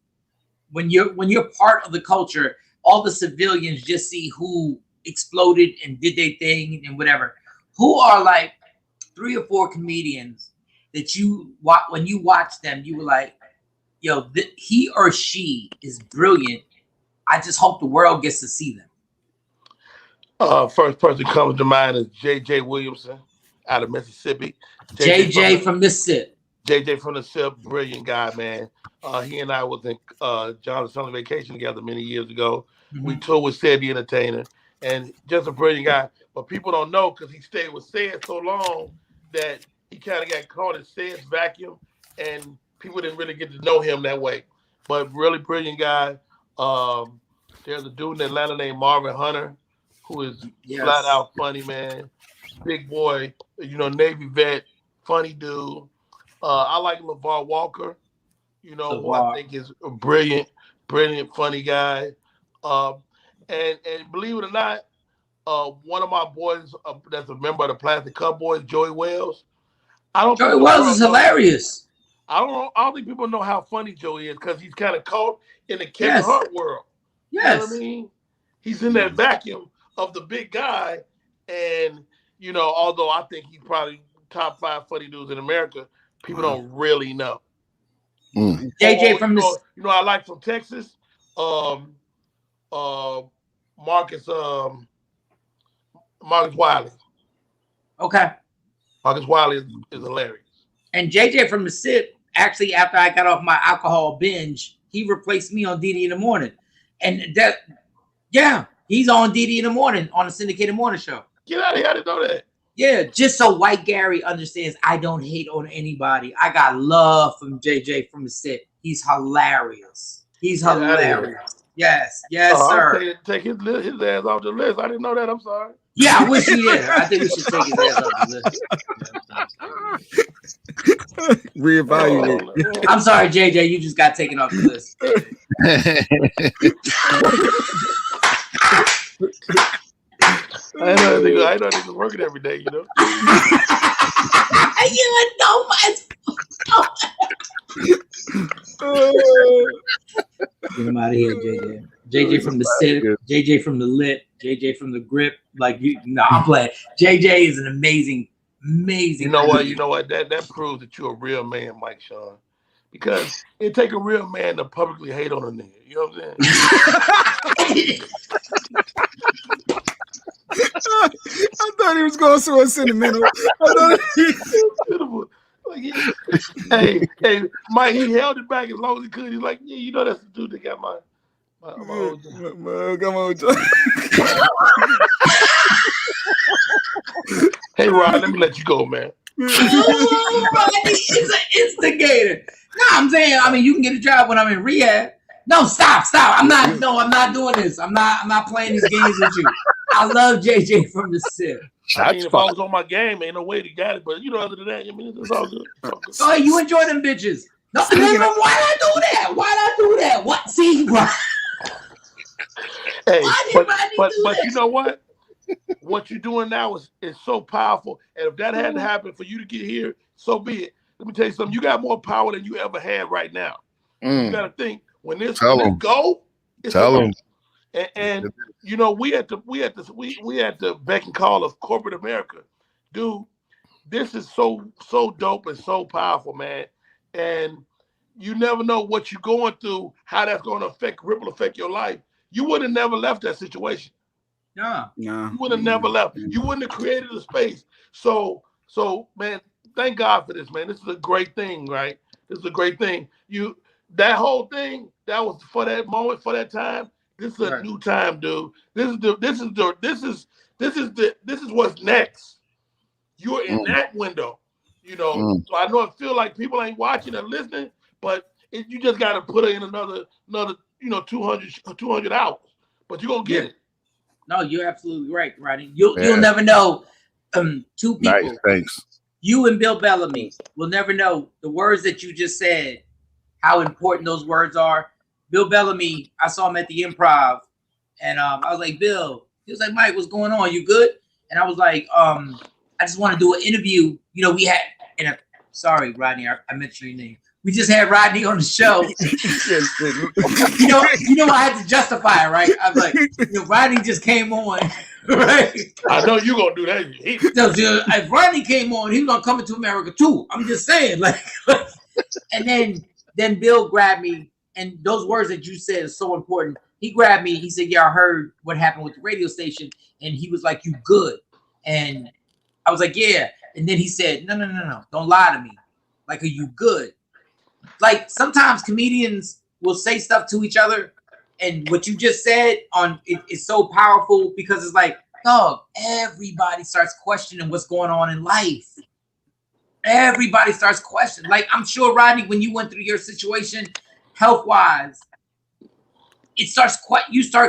when you're part of the culture, all the civilians just see who exploded and did their thing and whatever. Who are like 3 or 4 comedians that you when you watch them, you were like, yo, he or she is brilliant. I just hope the world gets to see them. First person comes to mind is J.J. Williamson out of Mississippi. JJ from Mississippi. JJ from the SIP, brilliant guy, man. He and I was in John's Summer Vacation together many years ago. Mm-hmm. We toured with Sid the Entertainer, and just a brilliant guy. But people don't know because he stayed with Sid so long that he kind of got caught in Sid's vacuum, and people didn't really get to know him that way. But really brilliant guy. There's a dude in Atlanta named Marvin Hunter who is flat out funny, man. Big boy, Navy vet, funny dude. I like LeVar Walker, who I think is a brilliant, funny guy. And believe it or not, one of my boys that's a member of the Plastic Cup Boys, Joey Wells. Joey Wells is hilarious. I don't think people know how funny Joey is because he's kind of caught in the Kevin Hart world. Yes. You know what I mean? He's in that vacuum of the big guy. And, although I think he's probably top 5 funny dudes in America, people don't really know. JJ from I like from Texas, Marcus Wiley. Okay. Marcus Wiley is hilarious. And JJ from the SIP, actually, after I got off my alcohol binge, he replaced me on DD in the Morning. And he's on DD in the Morning on the syndicated morning show. Get out of here, I didn't know that. Yeah, just so White Gary understands, I don't hate on anybody. I got love from JJ from the SIP. He's hilarious. He's hilarious. Yes, sir. Take his ass off the list. I didn't know that. I'm sorry. Yeah, I wish he did. I think we should take his ass off the list. Reevaluate. I'm sorry, JJ. You just got taken off the list. I know they was working every day, You know much. Get him out of here, JJ. JJ from the SIP, JJ from the Lit, JJ from the Grip. I'm playing. JJ is an amazing. You know what? That proves that you're a real man, Mike Shawn. Because it take a real man to publicly hate on a nigga. You know what I'm saying? I thought he was going so sentimental. Hey, Mike, he held it back as long as he could. He's like, yeah, that's the dude that got my old job. Hey, Rod, let me let you go, man. Rodney is an instigator. No, I'm saying, you can get a job when I'm in rehab. No, stop. I'm not doing this. I'm not playing these games with you. I love JJ from the SIP. If I was on my game, ain't no way to get it. But other than that, it's all good. Oh, you enjoy them bitches. No, why'd I do that? What? See, why? Hey, but you know what? What you're doing now is so powerful. And if that hadn't happened for you to get here, so be it. Let me tell you something. You got more power than you ever had right now. You got to think when this go, it's tell them. And we at the beck and call of corporate America, dude. This is so dope and so powerful, man. And you never know what you're going through, how that's going to ripple affect your life. You would have never left that situation. No. You would have never left. You wouldn't have created a space. So man, thank God for this, man. This is a great thing, right? This is a great thing. That whole thing, that was for that moment, for that time. This is a new time, dude. This is what's next. You're in that window, So I know it feel like people ain't watching and listening, but you just got to put in another 200 hours. But you're gonna get it. No, you're absolutely right, Rodney. You'll never know. Two people. Nice, thanks. You and Bill Bellamy will never know the words that you just said, how important those words are. Bill Bellamy, I saw him at the Improv, and I was like, Bill, He was like, Mike, what's going on? You good? And I was like, I just want to do an interview. You know, we had, sorry, Rodney, I mentioned your name. We just had Rodney on the show. you know, I had to justify it, right? I was like, you know, Rodney just came on, right? I know you're gonna do that. If Rodney came on, he was gonna come into America too. I'm just saying, like, and then Bill grabbed me, and those words that you said are so important. He grabbed me. He said, "Yeah, I heard what happened with the radio station," and he was like, "You good?" And I was like, "Yeah." And then he said, "No, don't lie to me. Like, are you good?" Like sometimes comedians will say stuff to each other, and what you just said is so powerful because it's like, dog, everybody starts questioning what's going on in life. Everybody starts questioning. Like, I'm sure, Rodney, when you went through your situation, health-wise, you start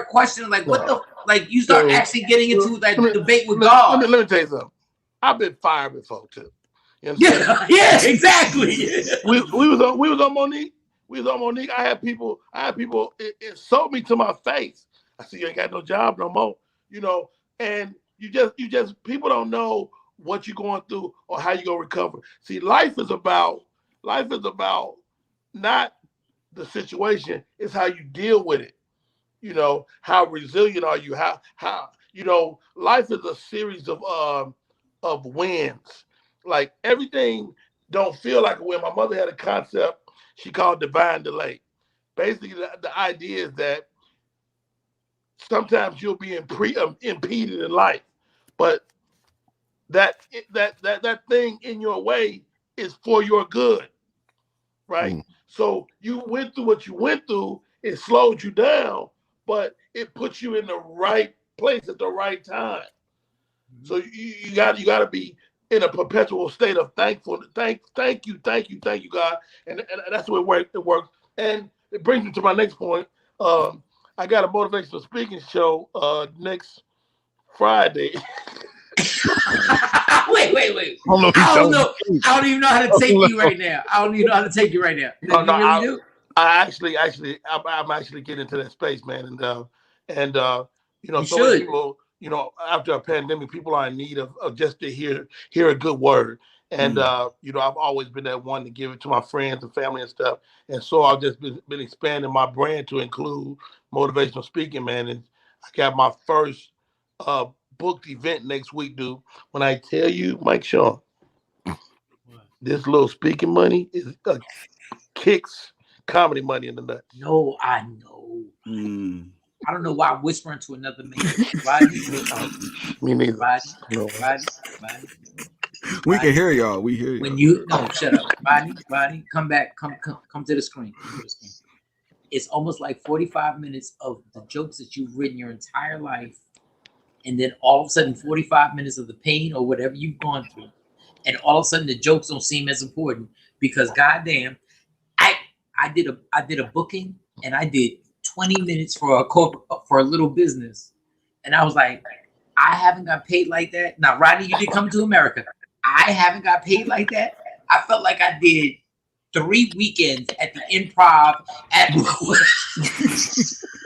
questioning, like, what the, like, you start actually getting into that debate with God. Let me tell you something. I've been fired before too. You know yeah, exactly. We was on Monique. We was on Monique. I had people it sold me to my face. I said, you ain't got no job no more. You know, and you just people don't know what you're going through or how you're gonna recover. See, life is about not the situation, it's how you deal with it. You know, how resilient are you? How you know, life is a series of wins. Like everything don't feel like a win. My mother had a concept she called divine delay. Basically, the idea is that sometimes you'll be impeded in life, but that thing in your way is for your good, right? So you went through what you went through. It slowed you down, but it puts you in the right place at the right time. So you got to be in a perpetual state of thankfulness. Thank you, God. And that's the way it works. And it brings me to my next point. I got a motivational speaking show next Friday. Wait. I don't know. I don't even know how to take you right now. No, I'm actually getting into that space, man. And you know, so many people, you know, after a pandemic, people are in need of just to hear a good word. And you know, I've always been that one to give it to my friends and family and stuff. And so I've just been expanding my brand to include motivational speaking, man. And I got my first booked event next week, dude. When I tell you, Mike Shawn, this little speaking money is kicks comedy money in the nuts. No, I know. I don't know why I'm whispering to another man. Rodney, me neither. Rodney. We can hear y'all. We hear you. When you shut up, Rodney, come back, come to the screen. It's almost like 45 minutes of the jokes that you've written your entire life, and then all of a sudden 45 minutes of the pain or whatever you've gone through, and all of a sudden the jokes don't seem as important because goddamn, I did a booking and I did 20 minutes for a little business, and I was like, I haven't got paid like that. Now, Rodney, you did come to America. I haven't got paid like that. I felt like I did 3 weekends at the Improv at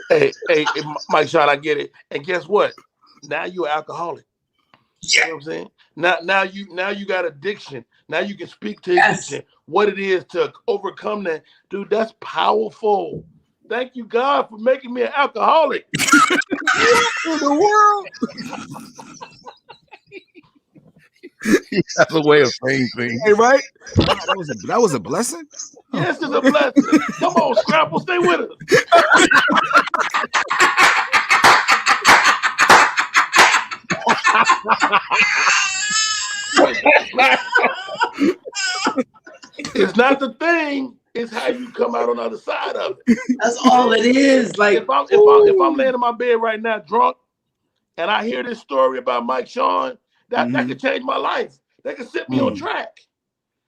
Hey, Mike Shawn, I get it. And guess what? Now you're alcoholic. Yeah. You know what I'm saying? Now you got addiction. Now you can speak to addiction. What it is to overcome that. Dude, that's powerful. Thank you, God, for making me an alcoholic. In the world. That's a way of saying things. Hey, right? That was a blessing? Yes, it's a blessing. Come on, Scrapple, stay with us. It's not the thing, it's how you come out on the other side of it. That's all it is. Like if I'm laying in my bed right now drunk and I hear this story about Mike Shawn, that could change my life. That could set me on track.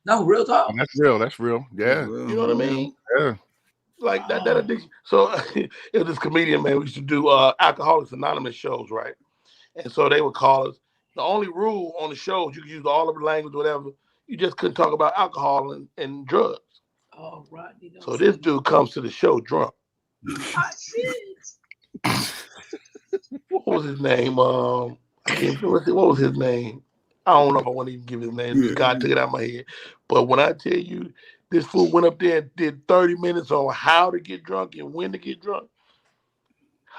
No, real talk. That's real. Yeah. You know what I mean? Yeah. Like that addiction. So it was this comedian, man, we used to do Alcoholics Anonymous shows, right? And so they would call us. The only rule on the shows, you could use all of the language, whatever. You just couldn't talk about alcohol and drugs. Oh, Rodney. So this dude comes to the show drunk. I did. What was his name? I can't remember what was his name. I don't know if I want to even give his name. God took it out of my head. But when I tell you, this fool went up there and did 30 minutes on how to get drunk and when to get drunk.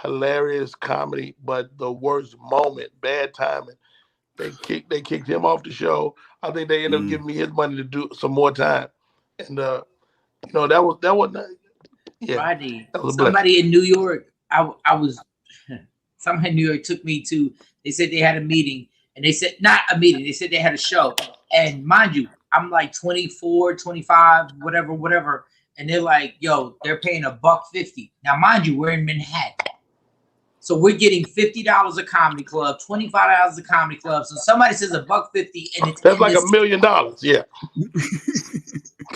Hilarious comedy, but the worst moment, bad timing. They kicked him off the show. I think they ended up giving me his money to do some more time. And that was Rodney, that was somebody in New York, somebody in New York took me to, they said they had a meeting, and they said, not a meeting, they said they had a show. And mind you, I'm like 24, 25, whatever. And they're like, yo, they're paying $150. Now, mind you, we're in Manhattan. So we're getting $50 a comedy club, $25 a comedy club. So somebody says $150, and that's like $1 million. Yeah.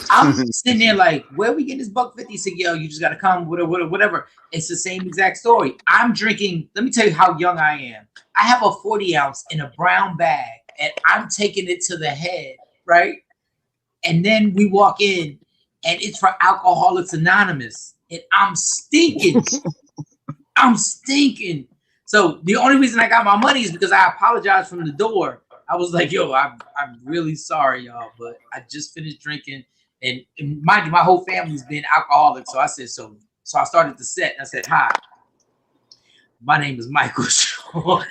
I'm sitting there like, where we get this $150? He said, yo, you just gotta come, whatever. It's the same exact story. I'm drinking. Let me tell you how young I am. I have a 40 ounce in a brown bag, and I'm taking it to the head, right? And then we walk in, and it's for Alcoholics Anonymous, and I'm stinking. I'm stinking. So the only reason I got my money is because I apologized from the door. I was like, yo, I'm really sorry, y'all, but I just finished drinking. And mind you, my whole family's been alcoholic. So I said, so I started the set, and I said, hi, my name is Michael Shawn.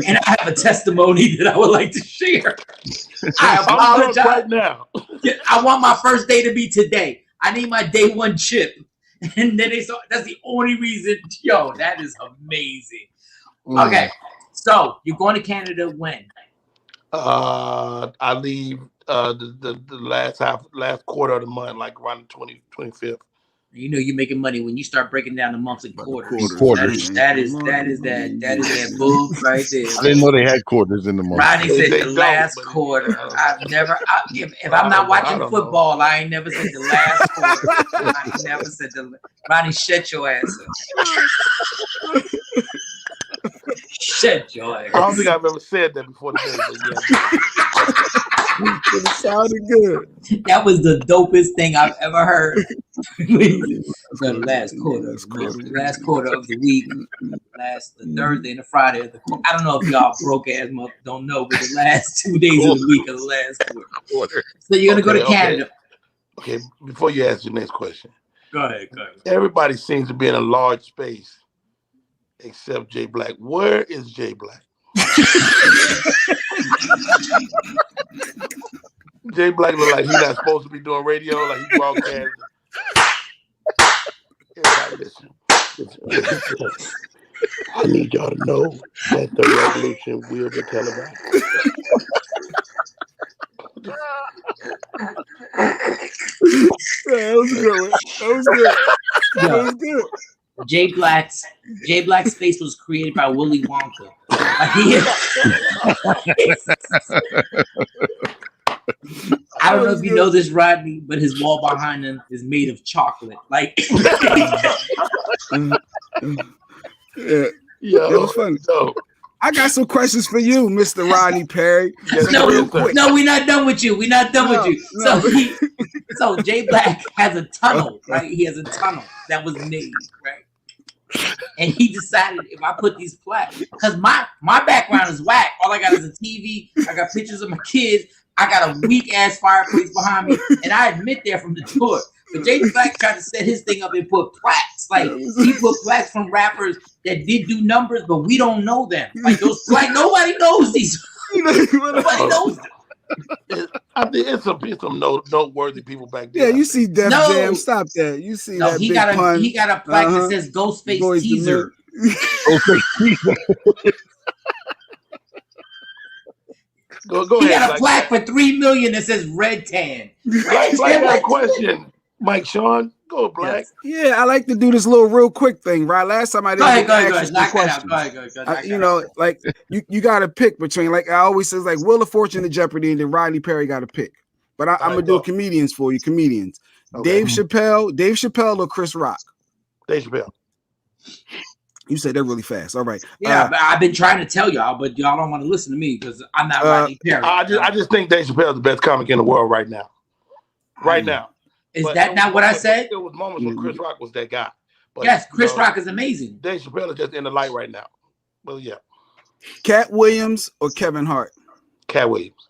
And I have a testimony that I would like to share. I apologize. Right now. I want my first day to be today. I need my day one chip. And then they saw, that's the only reason. Yo, that is amazing. Okay, so you're going to Canada when? I leave the last quarter of the month, like around the 25th. You know you're making money when you start breaking down the months and quarters. Quarters. That is that bull right there. I didn't know they had quarters in the month. Rodney said the last quarter. I've never. If I'm not watching football, I ain't never said the last quarter. I ain't never said the. Rodney, shut your ass up. Shut your ass. I don't think I've ever said that before today. It sounded good. That was the dopest thing I've ever heard. The last quarter of the week, the Thursday and the Friday. I don't know if y'all broke ass don't know, but the last 2 days of the week of the last quarter. So you're gonna go to Canada. Okay, before you ask your next question. Go ahead. Everybody seems to be in a large space except Jay Black. Where is Jay Black? Jay Black look like he's not supposed to be doing radio, like he broadcasting. Everybody listen. I need y'all to know that the revolution will be televised. That was good. That was good. Jay Black's face was created by Willy Wonka. I don't know if you know this, Rodney, but his wall behind him is made of chocolate. Like, yeah, it was funny. So, I got some questions for you, Mr. Rodney Perry. No, we're not done with you. No. So Jay Black has a tunnel, right? He has a tunnel that was made, right? And he decided, if I put these plaques, because my background is whack. All I got is a TV. I got pictures of my kids. I got a weak ass fireplace behind me, and I admit there from the tour. But Jay Black tried to set his thing up and put plaques. Like, he put plaques from rappers that did do numbers, but we don't know them. Like, those plaques, nobody knows these. Nobody knows them. I think it's some noteworthy people back there. Yeah, you see Def Jam. Stop that. You see that he big got pun. He got a plaque that says Ghostface Teaser. Go he ahead. Got a plaque for $3 million that says Red Tan. Black question, Mike Shawn. Go Black. Yeah, I like to do this little real quick thing, right? Last time I did go ahead. You know, like you got to pick between, like I always says, like Wheel of Fortune and Jeopardy, and then Rodney Perry got to pick. But I'm gonna do comedians for you. Comedians. Okay. Dave Chappelle or Chris Rock? Dave Chappelle. You said that really fast. All right. Yeah, I've been trying to tell y'all, but y'all don't want to listen to me because I'm not Rodney Perry. I just think Dave Chappelle is the best comic in the world right now. Right now. Is that not what I said? There was moments when Chris Rock was that guy. But yes, Chris Rock is amazing. Dave Chappelle is just in the light right now. Well, yeah. Cat Williams or Kevin Hart? Cat Williams.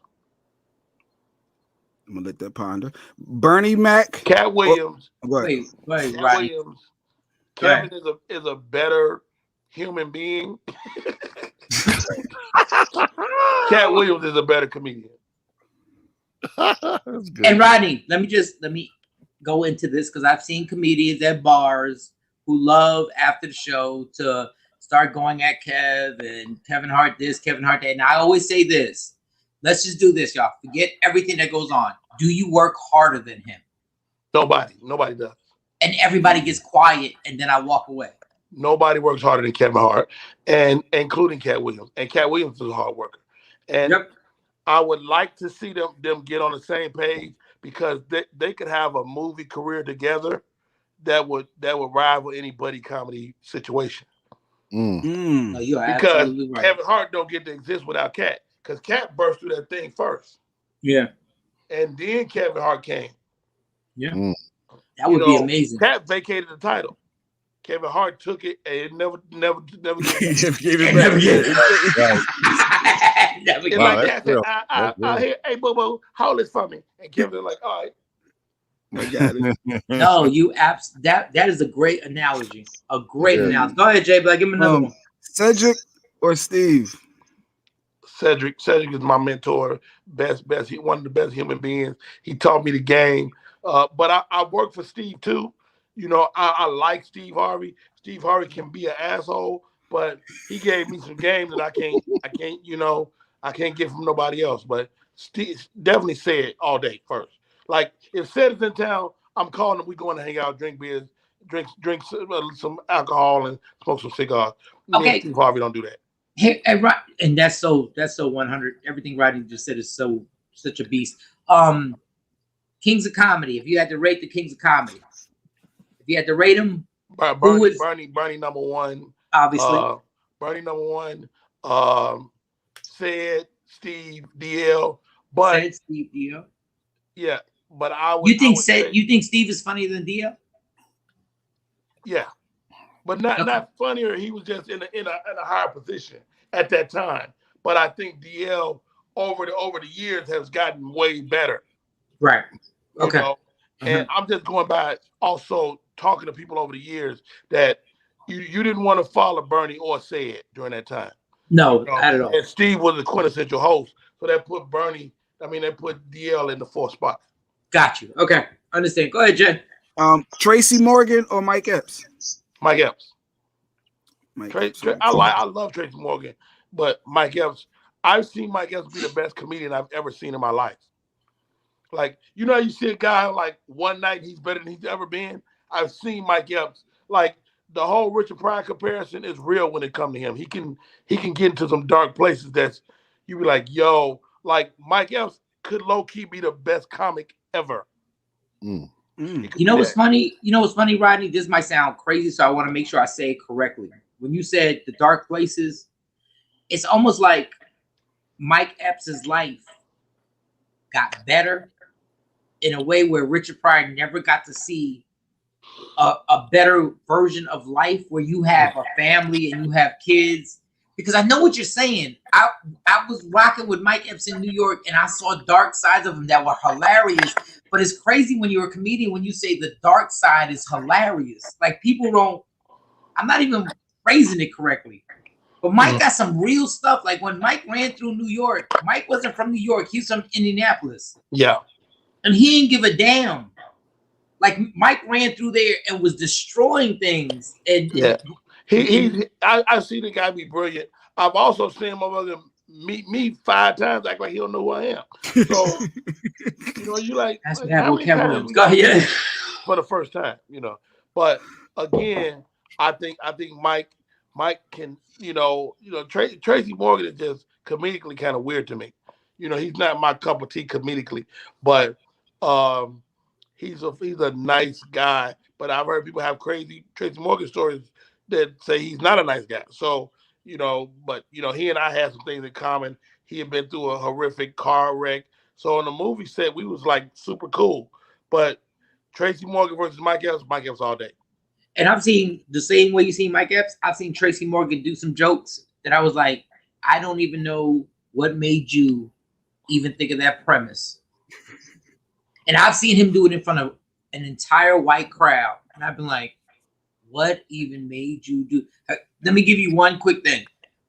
I'm gonna let that ponder. Bernie Mac. Cat Williams. Wait, Cat Rodney. Williams. Kevin is a better human being. Cat Williams is a better comedian. That's good. And Rodney, let me go into this because I've seen comedians at bars who love after the show to start going at Kevin Hart this, Kevin Hart that. And I always say this. Let's just do this, y'all. Forget everything that goes on. Do you work harder than him? Nobody does. And everybody gets quiet, and then I walk away. Nobody works harder than Kevin Hart, and including Cat Williams. And Cat Williams is a hard worker. And I would like to see them get on the same page because they could have a movie career together that would rival any buddy comedy situation. No, you are because absolutely right. Kevin Hart don't get to exist without Cat. Because Cat burst through that thing first. Yeah. And then Kevin Hart came. Yeah. That would be amazing. Cat vacated the title. Kevin Hart took it and it never gave it back. It's like Cat said, hey, boo-boo, hold this for me. And Kevin was like, all right. I got it. No, that is a great analogy. A great analogy. Go ahead, Jay Black. Give me another one. Cedric or Steve? Cedric is my mentor, one of the best human beings. He taught me the game. But I work for Steve too. You know, I like Steve Harvey. Steve Harvey can be an asshole, but he gave me some game that I can't get from nobody else. But Steve definitely said all day first. Like if Cedric's in town, I'm calling him. We going to hang out, drink beers, drink some alcohol, and smoke some cigars. Okay, Steve Harvey don't do that. Hey, and that's so 100. Everything Rodney just said is such a beast. Kings of Comedy. If you had to rate the Kings of Comedy, if you had to rate them, Bernie number one, obviously. Bernie number one. Said Steve DL, but Steve DL. Yeah, but I would. You think Steve is funnier than DL? Yeah, but not funnier. He was just in a higher position at that time. But I think DL over the years has gotten way better. Right. Okay. You know? And I'm just going by also talking to people over the years that you didn't want to follow Bernie or say it during that time. No, not at all. And Steve was the quintessential host, so that put they put DL in the fourth spot. Got you. Okay, understand. Go ahead, Jay. Tracy Morgan or Mike Epps? Mike Epps. I love Tracy Morgan, but Mike Epps. I've seen Mike Epps be the best comedian I've ever seen in my life. Like, you know, you see a guy like one night he's better than he's ever been. I've seen Mike Epps. Like the whole Richard Pryor comparison is real when it comes to him. He can get into some dark places that's you be like, yo, like Mike Epps could low key be the best comic ever. You know what's funny? You know what's funny, Rodney? This might sound crazy, so I want to make sure I say it correctly. When you said the dark places, it's almost like Mike Epps' life got better in a way where Richard Pryor never got to see a better version of life where you have a family and you have kids. Because I know what you're saying. I was rocking with Mike Epps in New York and I saw dark sides of him that were hilarious. But it's crazy when you're a comedian when you say the dark side is hilarious. Like people don't, I'm not even phrasing it correctly. But Mike got some real stuff. Like when Mike ran through New York, Mike wasn't from New York. He's from Indianapolis. Yeah. And he didn't give a damn. Like Mike ran through there and was destroying things. And yeah. I see the guy be brilliant. I've also seen my brother meet me 5 times, act like he don't know who I am. So, you know, you like that's how go ahead. For the first time, you know. But again, I think Mike can, Tracy Morgan is just comedically kind of weird to me. You know, he's not my cup of tea comedically, but he's a nice guy. But I've heard people have crazy Tracy Morgan stories that say he's not a nice guy. So, but he and I had some things in common. He had been through a horrific car wreck. So on the movie set, we was like super cool. But Tracy Morgan versus Mike Epps all day. And I've seen the same way you seen Mike Epps. I've seen Tracy Morgan do some jokes that I was like, I don't even know what made you even think of that premise. And I've seen him do it in front of an entire white crowd. And I've been like, what even made you do? Let me give you one quick thing.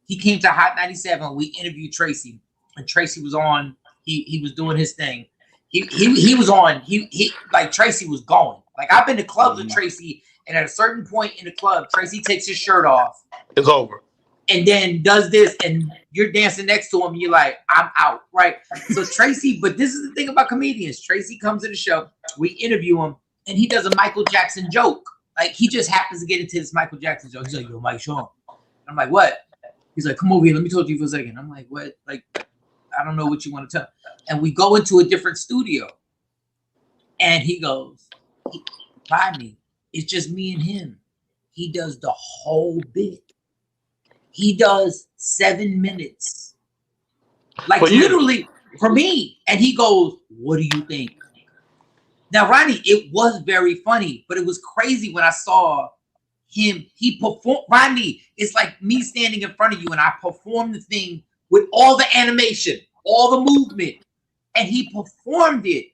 He came to Hot 97. We interviewed Tracy, and Tracy was on. He was doing his thing. He was on. He like Tracy was going. Like I've been to clubs with Tracy, and at a certain point in the club, Tracy takes his shirt off. It's over. And then does this, and you're dancing next to him, and you're like, I'm out, right? So Tracy, but this is the thing about comedians. Tracy comes to the show, we interview him, and he does a Michael Jackson joke. Like he just happens to get into this Michael Jackson joke. He's like, yo, Mike Shawn. I'm like, what? He's like, come over here, let me talk to you for a second. I'm like, what? Like, I don't know what you want to tell. And we go into a different studio, and he goes, Rodney, it's just me and him. He does the whole bit. He does 7 minutes. Like literally for me. And he goes, what do you think? Now, Rodney, it was very funny, but it was crazy when I saw him. He performed. Rodney, it's like me standing in front of you and I performed the thing with all the animation, all the movement, and he performed it.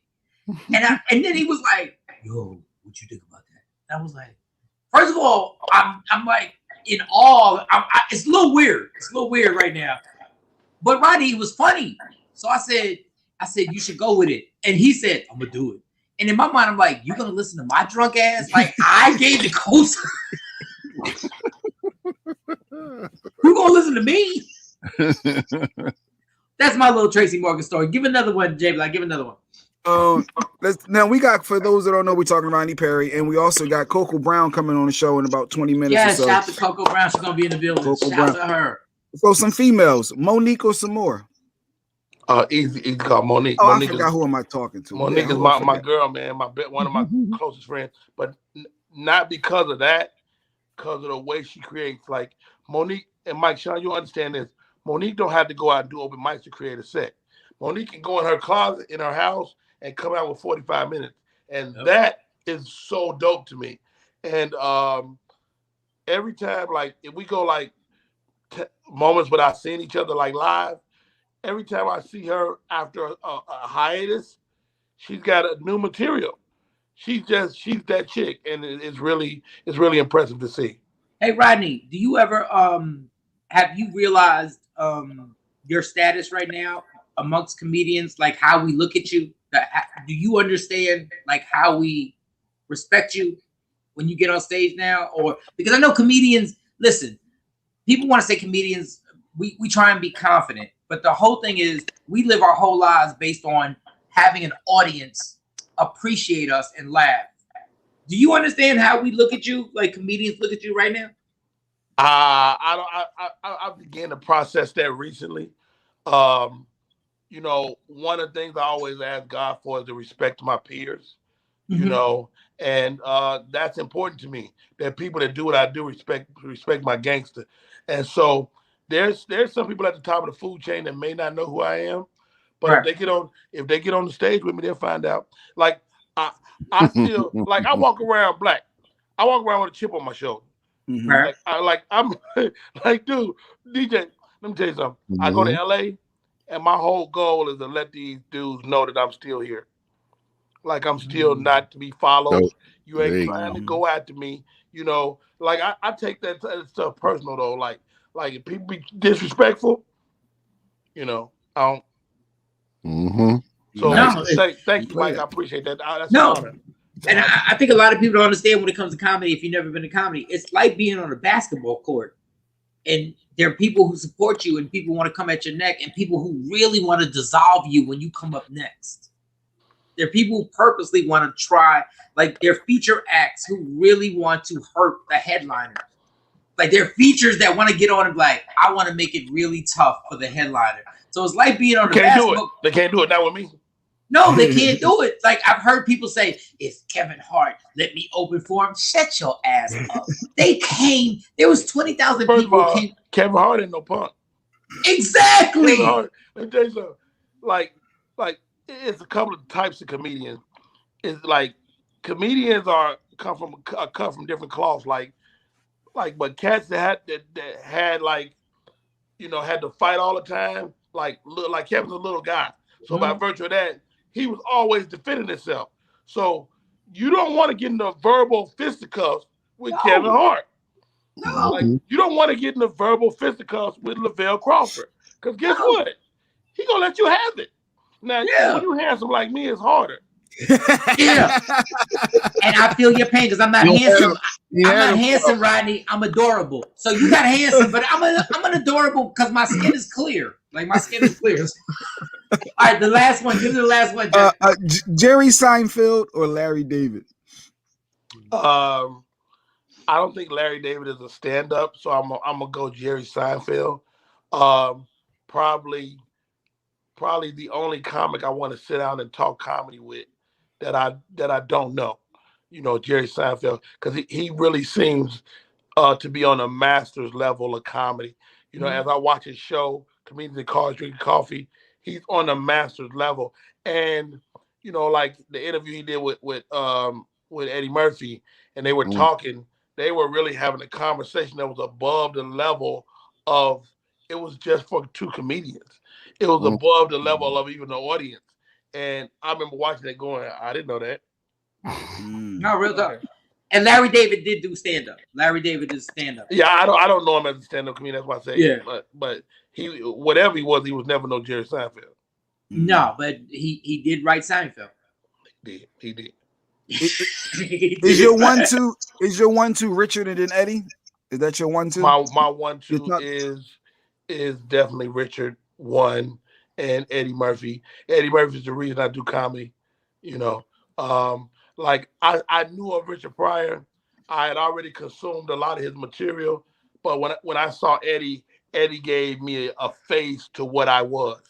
And then he was like, yo, what you think about that? And I was like, first of all, I'm like, in awe. It's a little weird. It's a little weird right now. But Rodney, it was funny. So I said, you should go with it. And he said, I'm gonna do it. And in my mind, I'm like, you're gonna listen to my drunk ass? Like I gave the coast. Who gonna listen to me? That's my little Tracy Morgan story. Give another one, Jay Black. Give another one. Now we got, for those that don't know, we're talking about Rodney Perry, and we also got CoCoa Brown coming on the show in about 20 minutes. Yeah, or so. shout out to CoCoa Brown. She's gonna be in the building. CoCoa Shout Brown. to her. So some females, Monique or some more? Easy called Monique. Oh, Monique I forgot who am I talking to. Monique is my girl, man. One of my closest friends, but not because of that, because of the way she creates. Like Monique and Mike Shawn, you understand this. Monique don't have to go out and do open mics to create a set. Monique can go in her closet in her house and come out with 45 minutes. And that is so dope to me. And every time, like, if we go, like, moments without seeing each other, like, live, every time I see her after a hiatus, she's got a new material. She's that chick. And it's really impressive to see. Hey, Rodney, do you ever, have you realized your status right now amongst comedians, like how we look at you? Do you understand like how we respect you when you get on stage now? Or because I know comedians, listen, people want to say comedians, we try and be confident, but the whole thing is we live our whole lives based on having an audience appreciate us and laugh. Do you understand how we look at you, like comedians look at you right now? I began to process that recently. You know, one of the things I always ask God for is to respect my peers, you know, and that's important to me, that people that do what I do respect my gangster. And so there's some people at the top of the food chain that may not know who I am, but if they get on the stage with me, they'll find out. Like I still like I walk around black. I walk around with a chip on my shoulder. I'm like, dude, DJ, let me tell you something. I go to LA and my whole goal is to let these dudes know that I'm still here. Like I'm still not to be followed. You ain't trying to go after me. You know, like I take that stuff personal though. Like if people be disrespectful, you know, I don't. So thank you, Mike. I appreciate that. That's an honor. And I think a lot of people don't understand when it comes to comedy. If you've never been to comedy, it's like being on a basketball court, and there are people who support you, and people want to come at your neck, and people who really want to dissolve you when you come up next. There are people who purposely want to try, like they're feature acts who really want to hurt the headliner. Like they're features that want to get on and be like, I want to make it really tough for the headliner. So it's like being on the basketball. They can't do it. Not with me. No, they can't do it. Like I've heard people say, if Kevin Hart let me open for him, shut your ass up. They came. There was 20,000 people. All, Kevin Hart ain't no punk. Exactly. Kevin Hart, let me tell you something. Like it's a couple of types of comedians. It's like comedians are come from cut from different cloths, but cats that had like, had to fight all the time, like Kevin's a little guy. So by virtue of that, he was always defending himself. So you don't want to get into verbal fisticuffs with Kevin Hart. No. Like, you don't want to get into verbal fisticuffs with Lavelle Crawford. Because guess what? He gonna let you have it. Now, when you handsome like me, it's harder. Yeah. And I feel your pain because I'm not handsome. I'm not handsome, Rodney. I'm adorable. So you got handsome, but I'm an adorable because my skin is clear. Like, my skin is clear. All right, the last one. Give me the last one, Jerry Seinfeld or Larry David? I don't think Larry David is a stand-up, so I'm gonna go Jerry Seinfeld. Probably the only comic I want to sit down and talk comedy with that I don't know. Jerry Seinfeld, because he really seems to be on a master's level of comedy. As I watch his show, Comedians in Cars Drinking Coffee, he's on a master's level. And like the interview he did with Eddie Murphy, and they were talking, they were really having a conversation that was above the level of, it was just for two comedians. It was above the level of even the audience. And I remember watching it going, I didn't know that. No, real talk. And Larry David did do stand-up. Larry David is stand-up. Yeah, I don't know him as a stand-up comedian. That's why I say it. But he, whatever he was never Jerry Seinfeld. No, but he did write Seinfeld. He did. Is your 1-2? Is your 1-2 Richard and then Eddie? Is that your 1-2? My 1-2 is definitely Richard 1 and Eddie Murphy. Eddie Murphy is the reason I do comedy. Like I knew of Richard Pryor. I had already consumed a lot of his material, but when I saw Eddie gave me a face to what I was.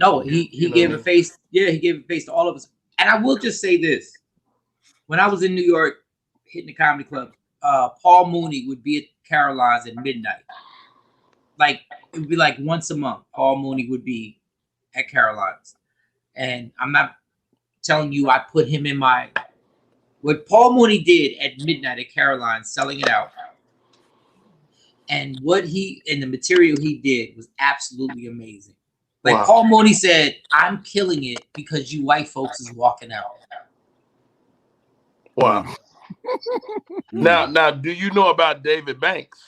No, he gave a face. Yeah, he gave a face to all of us. And I will just say this: when I was in New York, hitting the comedy club, Paul Mooney would be at Caroline's at midnight. Like, it would be like once a month. Paul Mooney would be at Caroline's, and I'm not telling you I put him in my. What Paul Mooney did at midnight at Caroline's, selling it out, and the material he did was absolutely amazing. Like, wow. Paul Mooney said, "I'm killing it because you white folks is walking out." Wow. Now, do you know about David Banks?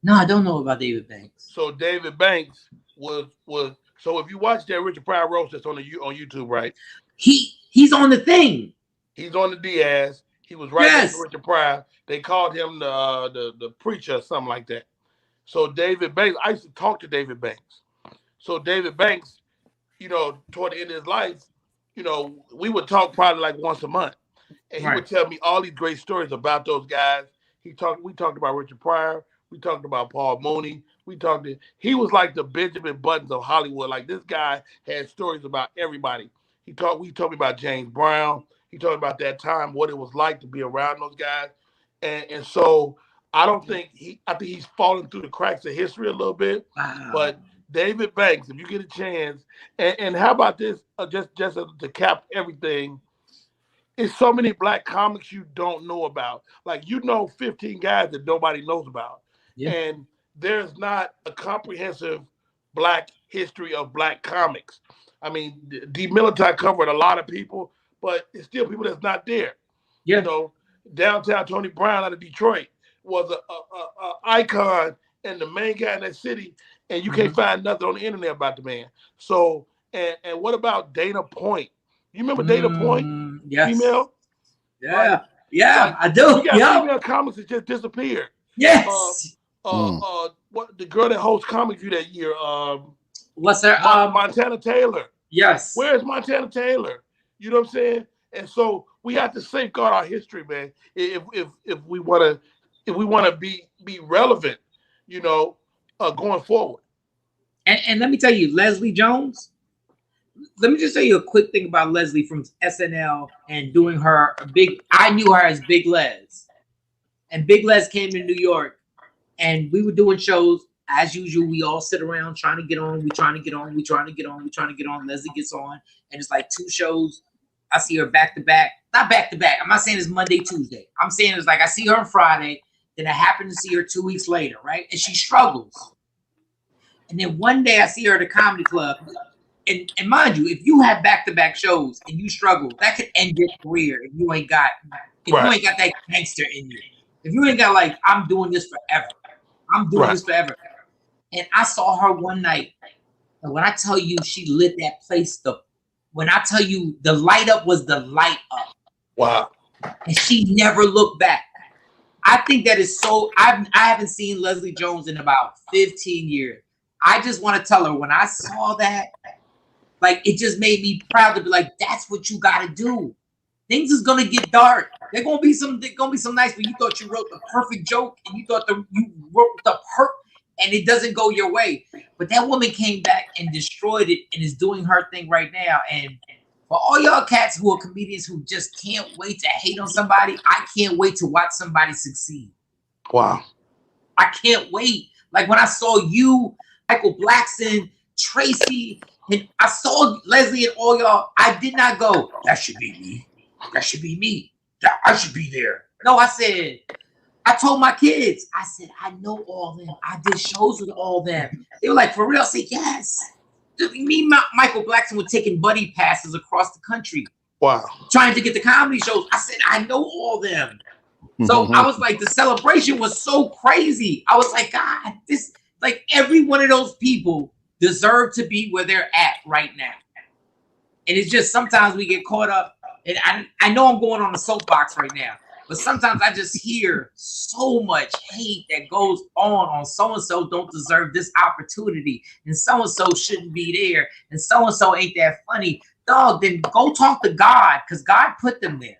No, I don't know about David Banks. So David Banks was so if you watch that Richard Pryor roast that's on YouTube, right? He's on the thing. He's on the Diaz. He was right next to Richard Pryor. They called him the preacher or something like that. So David Banks, I used to talk to David Banks. So David Banks, toward the end of his life, we would talk probably like once a month. And he would tell me all these great stories about those guys. We talked about Richard Pryor. We talked about Paul Mooney. He was like the Benjamin Buttons of Hollywood. Like, this guy had stories about everybody. He told me about James Brown. He told me about that time, what it was like to be around those guys. And so I think he's fallen through the cracks of history a little bit. Wow. But David Banks, if you get a chance, and how about this, just to cap everything, it's so many black comics you don't know about. Like, 15 guys that nobody knows about. Yeah. And there's not a comprehensive black history of black comics. I mean, D. Militant covered a lot of people, but it's still people that's not there. Yeah. Downtown Tony Brown out of Detroit was a icon and the main guy in that city, and you can't find nothing on the internet about the man. So, and what about Dana Point? You remember Dana Point? Yes. Female? Yeah. Like, I do. We got female comics that just disappeared. Yes. What the girl that hosts Comic View that year? What's her? Montana Taylor. Yes. Where's Montana Taylor? You know what I'm saying? And so we have to safeguard our history, man. If we want to be relevant, going forward. And let me tell you, Leslie Jones. Let me just tell you a quick thing about Leslie from SNL and doing her I knew her as Big Les. And Big Les came to New York and we were doing shows. As usual, we all sit around trying to get on. We trying to get on. Leslie gets on. And it's like 2 shows. I see her back to back. not back to back. I'm not saying it's Monday, Tuesday. I'm saying it's like I see her on Friday, then I happen to see her 2 weeks later, right? And she struggles. And then one day I see her at a comedy club. And mind you, if you have back-to-back shows and you struggle, that could end your career if you ain't got you ain't got that gangster in you. If you ain't got like, I'm doing this forever. I'm doing this forever. And I saw her one night. And when I tell you she lit that place, when I tell you the light up was the light up. Wow. And she never looked back. I think that is so, I haven't seen Leslie Jones in about 15 years. I just want to tell her, when I saw that, like, it just made me proud to be like, that's what you got to do. Things is gonna get dark. There's gonna be some nights where you thought you wrote the perfect joke and you thought you wrote the and it doesn't go your way. But that woman came back and destroyed it and is doing her thing right now. And for all y'all cats who are comedians who just can't wait to hate on somebody, I can't wait to watch somebody succeed. Wow. I can't wait. Like when I saw you, Michael Blackson, Tracy, and I saw Leslie and all y'all, I did not go, that should be me. That should be me. I should be there. No, I told my kids, I said, I know all them. I did shows with all them. They were like, for real? I said, yes. Me and Michael Blackson were taking buddy passes across the country. Wow. Trying to get the comedy shows. I said, I know all them. So I was like, the celebration was so crazy. I was like, God, this, like every one of those people deserve to be where they're at right now. And it's just sometimes we get caught up. And I know I'm going on a soapbox right now, but sometimes I just hear so much hate that goes on so-and-so don't deserve this opportunity, and so-and-so shouldn't be there, and so-and-so ain't that funny. Dog, then go talk to God, because God put them there.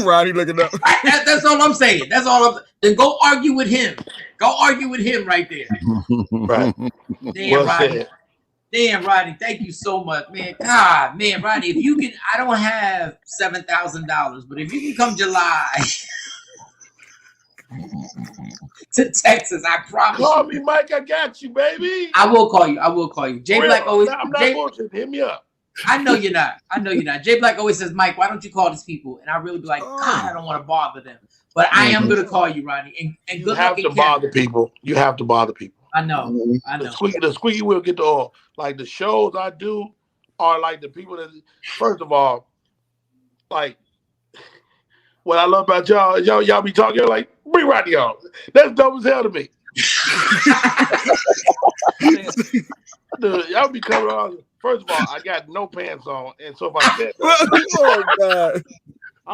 Rodney looking up. That's all I'm saying. Then go argue with him. Go argue with him right there. Right. Damn, Well Rodney. said. Damn, Rodney, thank you so much, man. God, man, Rodney, if you can, I don't have $7,000, but if you can come July to Texas, I promise. Call me, Mike. I got you, baby. I will call you. Jay Black always. I'm not bullshitting. Hit me up. I know you're not. Jay Black always says, Mike, why don't you call these people? And I really be like, God, I don't want to bother them. But I am going to call you, Rodney. And good luck. You have to bother people. You have to bother people. I know. The squeaky wheel get the oil. Like the shows I do are like the people that, first of all, like what I love about y'all be talking, you're like, bring Rodney on. That's dope as hell to me. Dude, y'all be coming on. First of all, I got no pants on, and so if I said that, oh God.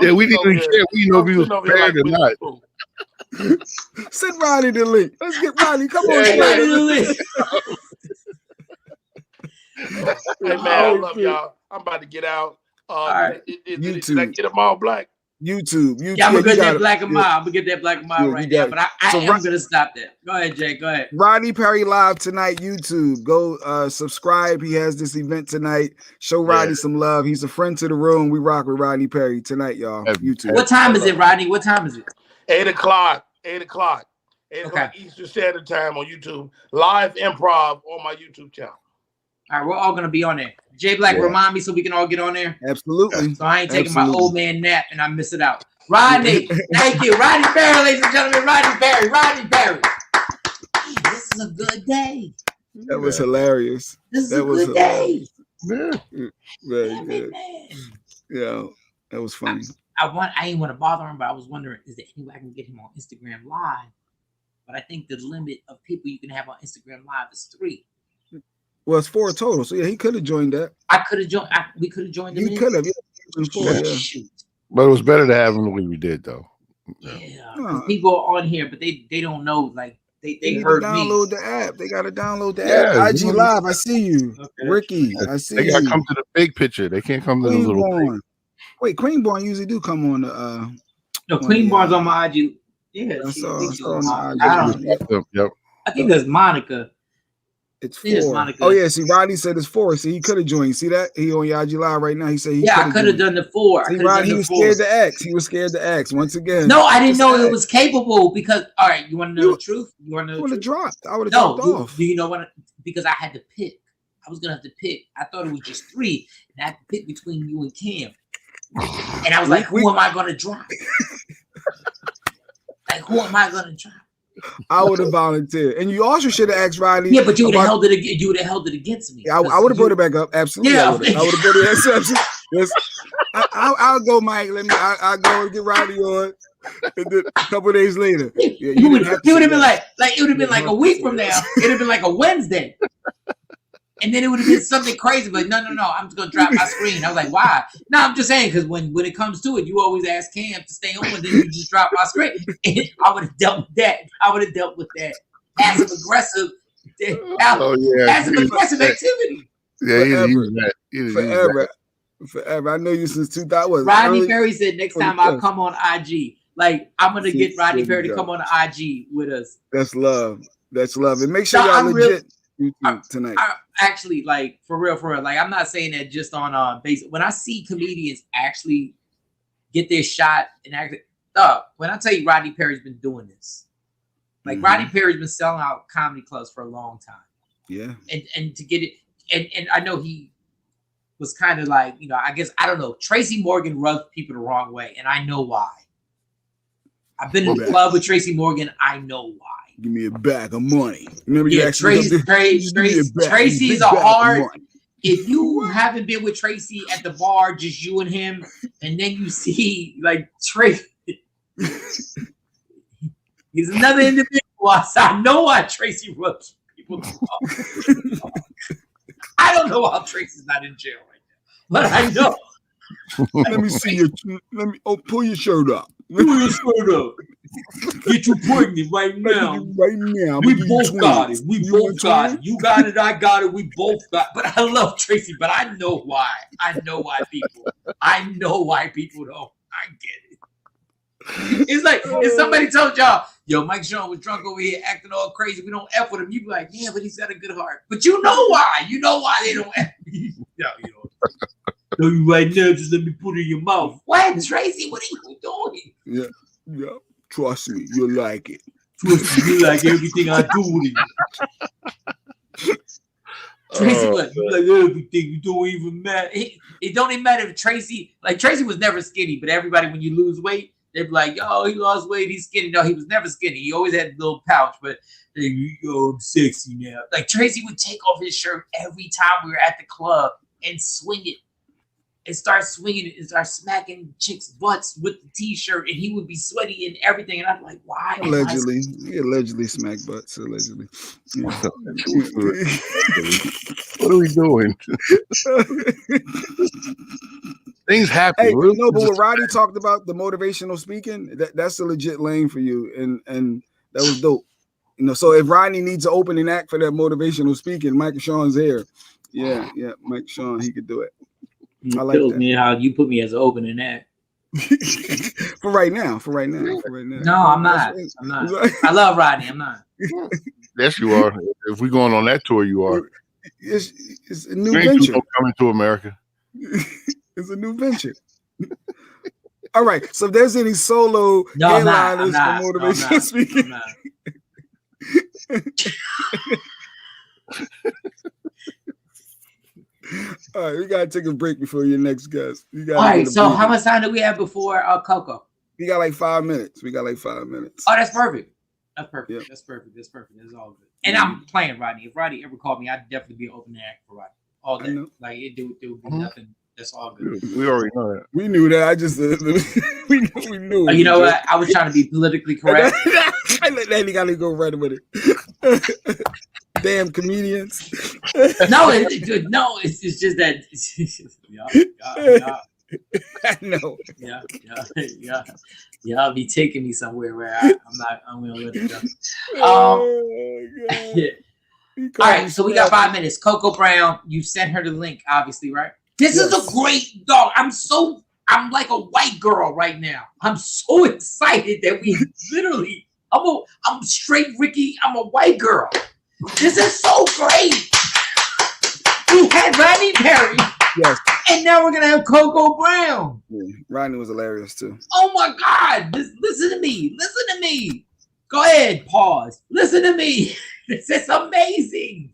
Yeah, we didn't even care. We know if he was prepared or not. Send Rodney the link. Let's get Rodney. Come on, Rodney the link. Hey man, I love y'all. I'm about to get out. Right. Did I get them all black? YouTube. Yeah, I'm gonna get that black and mild. I'm gonna get that black and mild right now. But I am gonna stop that. Go ahead, Jay. Go ahead. Rodney Perry live tonight, YouTube. Go subscribe. He has this event tonight. Show Rodney some love. He's a friend to the room. We rock with Rodney Perry tonight, y'all. YouTube. What time is it, Rodney? What time is it? 8 o'clock. 8 o'clock Eastern Standard Time on YouTube. Live improv on my YouTube channel. All right, we're all gonna be on there. Jay Black, remind me so we can all get on there. Absolutely. So I ain't taking my old man nap and I miss it out. Rodney, thank you. Rodney Perry, ladies and gentlemen. Rodney Perry. Hey, this is a good day. That was hilarious. This is a good day. Very good. Yeah, that was funny. I ain't want to bother him, but I was wondering, is there any way I can get him on Instagram Live? But I think the limit of people you can have on Instagram Live is 3. Well, it's 4 total. So yeah, he could have joined that. I could have joined. We could have joined him. He could have. Shoot. But it was better to have him the way we did, though. Yeah. People are on here, but they don't know. Like they heard me. Download the app. They got to download the app. IG Live. I see you, Ricky. I see you. They got to come to the big picture. They can't come to the little thing. Wait, Queenborn usually do come on the. No, Queenborn's on my IG. Yeah, I think that's Monica. It's 4. Oh yeah, see, Rodney said it's 4. See, he could have joined. See that? He on your IG Live right now. He said I could have done the 4. See, Rodney, he was scared to ask. He was scared to ask once again. No, I didn't know it was capable because. All right, you want to know the truth? You want to know? I would have dropped. I would have dropped off. Do you know what? Because I had to pick. I was gonna have to pick. I thought it was just 3, and I had to pick between you and Cam. And I was like, who am I going to drop? Like, who am I going to drop? I would have volunteered. And you also should have asked Rodney. Yeah, but you would have held it against me. Yeah, I would have brought it back up. Absolutely. Yeah, I would have brought it up. Yes. I'll go, Mike. I'll go and get Rodney on. And then a couple of days later. Yeah, he would have been like it would have been like a week from now. It would have been like a Wednesday. And then it would have been something crazy, but no, I'm just gonna drop my screen. I was like, why? No, I'm just saying, because when it comes to it, you always ask Cam to stay on, and then you just drop my screen. And I would have dealt with that. I would have dealt with that passive aggressive activity. Yeah, forever. I know you since 2000. Rodney Perry said next time I'll come on IG. Like, I'm gonna get Rodney Perry to come on IG with us. That's love. And make sure y'all legit tonight. Actually, like, for real. Like, I'm not saying that just on base. When I see comedians actually get their shot and actually, when I tell you Rodney Perry's been doing this, like Rodney Perry's been selling out comedy clubs for a long time. Yeah. And to get it, and I know he was kind of like, I guess, I don't know, Tracy Morgan rubs people the wrong way, and I know why. I've been in the club with Tracy Morgan. I know why. Give me a bag of money. Remember, Tracy's a hard. If you haven't been with Tracy at the bar, just you and him, and then you see like Tracy, he's another individual. I know why Tracy rubs people. I don't know how Tracy's not in jail right now, but I know. Let me see your. Pull your shirt up. Pull your shirt up. Get you pregnant right now. We both got it. You got it. I got it. We both got it. But I love Tracy, but I know why. I know why people don't. I get it. It's like if somebody told y'all, yo, Mike Shawn was drunk over here acting all crazy. We don't F with him. You be like, yeah, but he's got a good heart. But you know why. You know why they don't F. No, you right now, just let me put it in your mouth. What, Tracy? What are you doing? Yeah. Trust me, you'll like it. Trust me, you like everything I do with it. Tracy, what? You like everything. You don't even matter. It don't even matter if Tracy was never skinny, but everybody, when you lose weight, they'd be like, yo, he lost weight, he's skinny. No, he was never skinny. He always had a little pouch, but yo, I'm sexy now. Like, Tracy would take off his shirt every time we were at the club and swing it. And start swinging it and start smacking chicks' butts with the t-shirt, and he would be sweaty and everything. And I'm like, why? Allegedly. He allegedly smacked butts, allegedly. Yeah. What are we doing? Things happen. Hey, but when Rodney talked about the motivational speaking, that's a legit lane for you. And that was dope. So if Rodney needs to open an act for that motivational speaking, Mike Shawn's there. Yeah, Mike Shawn, he could do it. I like that. Me how you put me as an opening act. for right now. No, I'm not. I love Rodney. I'm not. Yes, you are. If we're going on that tour, you are. It's a new venture. Coming to America. It's a new venture. All right. So if there's any solo headliners for motivational speaking. All right, we gotta take a break before your next guest. All right, so how much time do we have before CoCoa? We got like 5 minutes. Oh, that's perfect. Yep. That's perfect. That's all good. And I'm playing Rodney. If Rodney ever called me, I'd definitely be open to act for Rodney all day. Like it would be nothing. That's all good. We already know that. We knew that. I just we knew. You know what? I was trying to be politically correct. I let that gotta go right with it. Damn comedians. It's just that. I know. Y'all be taking me somewhere where I'm gonna let it go. All right, so we got 5 minutes. Coco Brown, you sent her the link, obviously, right? This is a great dog. I'm like a white girl right now. I'm so excited that we literally. I'm straight Ricky. I'm a white girl. This is so great. We had Rodney Perry. Yes. And now we're going to have Coco Brown. Yeah, Rodney was hilarious too. Oh my God. Listen to me. Go ahead. Pause. Listen to me. This is amazing.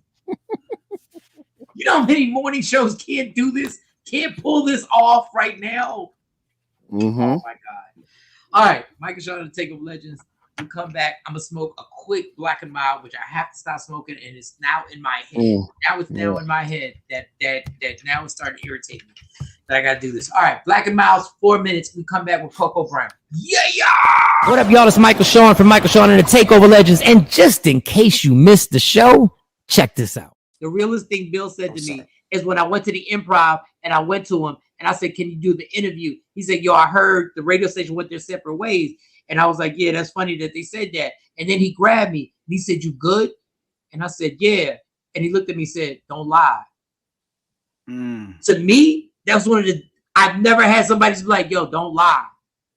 You know how many morning shows can't do this? Can't pull this off right now? Mm-hmm. Oh my God. All right, Mike and Shawn on the Takeover Legends. We come back. I'm gonna smoke a quick Black and Mild, which I have to stop smoking, and it's now in my head. Now it's now in my head that now it's starting to irritate me. That I gotta do this. All right, Black and Mild, 4 minutes. We come back with CoCoa Brown. Yeah. What up, y'all? It's Michael Shawn from Michael Shawn and the Takeover Legends. And just in case you missed the show, check this out. The realest thing Bill said to me is when I went to the Improv and I went to him and I said, "Can you do the interview?" He said, "Yo, I heard the radio station went their separate ways." And I was like, "Yeah, that's funny that they said that." And then he grabbed me and he said, "You good?" And I said, "Yeah." And he looked at me and said, "Don't lie." To me, that was one of the, I've never had somebody just be like, "Yo, don't lie.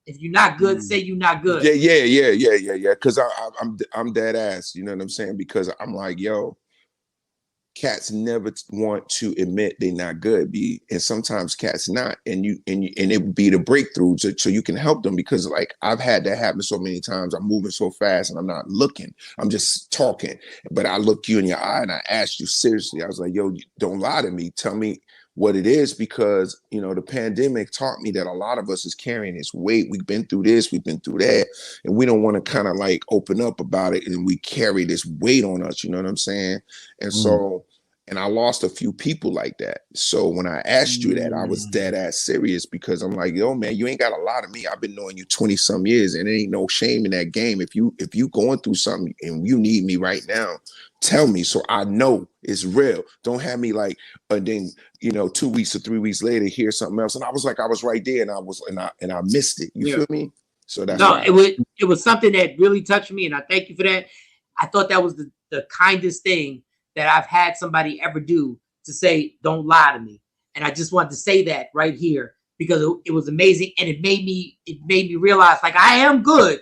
If you're not good, say you're not good." Yeah. Because I'm dead ass. You know what I'm saying? Because I'm like, yo, cats never want to admit they're not good, and sometimes cats not, and it would be the breakthrough so you can help them, because like I've had that happen so many times. I'm moving so fast and I'm not looking, I'm just talking, but I look you in your eye and I asked you seriously. I was like, yo, don't lie to me, tell me what it is, because you know the pandemic taught me that a lot of us is carrying this weight. We've been through this, we've been through that, and we don't want to kind of like open up about it, and we carry this weight on us, you know what I'm saying? And so, and I lost a few people like that. So when I asked you that, I was dead ass serious, because I'm like, yo, man, you ain't got a lot of me. I've been knowing you 20 some years, and there ain't no shame in that game. If you going through something and you need me right now, tell me so I know it's real. Don't have me like, and then 2 weeks or 3 weeks later hear something else. And I was like, I was right there, and I missed it. You feel me? So that's it was something that really touched me, and I thank you for that. I thought that was the kindest thing that I've had somebody ever do, to say, "Don't lie to me." And I just wanted to say that right here, because it was amazing, and it made me realize, like, I am good.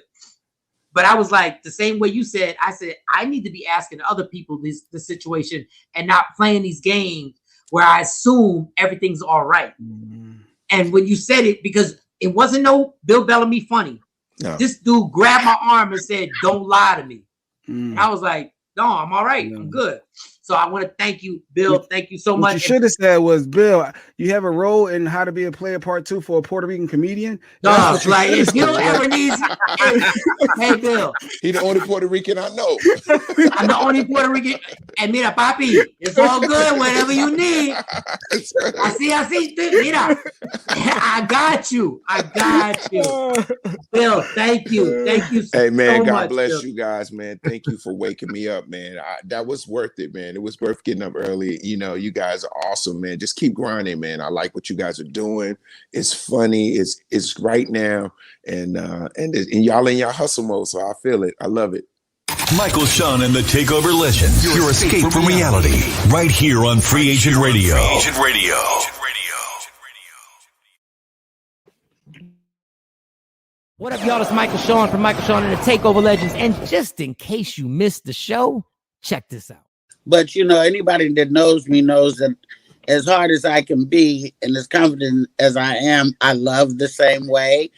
But I was like, the same way you said, I said, I need to be asking other people the situation and not playing these games where I assume everything's all right. And when you said it, because it wasn't no Bill Bellamy funny. No. This dude grabbed my arm and said, "Don't lie to me." And I was like, "No, I'm all right. I'm good." So I want to thank you, Bill. Thank you so much. What you should have said was, "Bill, you have a role in How to Be a Player Part 2 for a Puerto Rican comedian." No, like if Gill ever needs, hey Bill, he the only Puerto Rican I know. I'm the only Puerto Rican. And mira, papi, it's all good. Whatever you need. Así, mira, I got you. Bill, thank you. Hey man, so God much, bless Bill. you guys, man. Thank you for waking me up, man. That was worth it, man. It was worth getting up early. You guys are awesome, man. Just keep grinding, man. I like what you guys are doing. It's funny. It's right now, and y'all in your hustle mode, so I feel it. I love it. Michael Shawn and the Takeover Legends. Your escape from reality. Right here on Free Agent Radio. What up, y'all? It's Michael Shawn from Michael Shawn and the Takeover Legends. And just in case you missed the show, check this out. But, anybody that knows me knows that as hard as I can be and as confident as I am, I love the same way.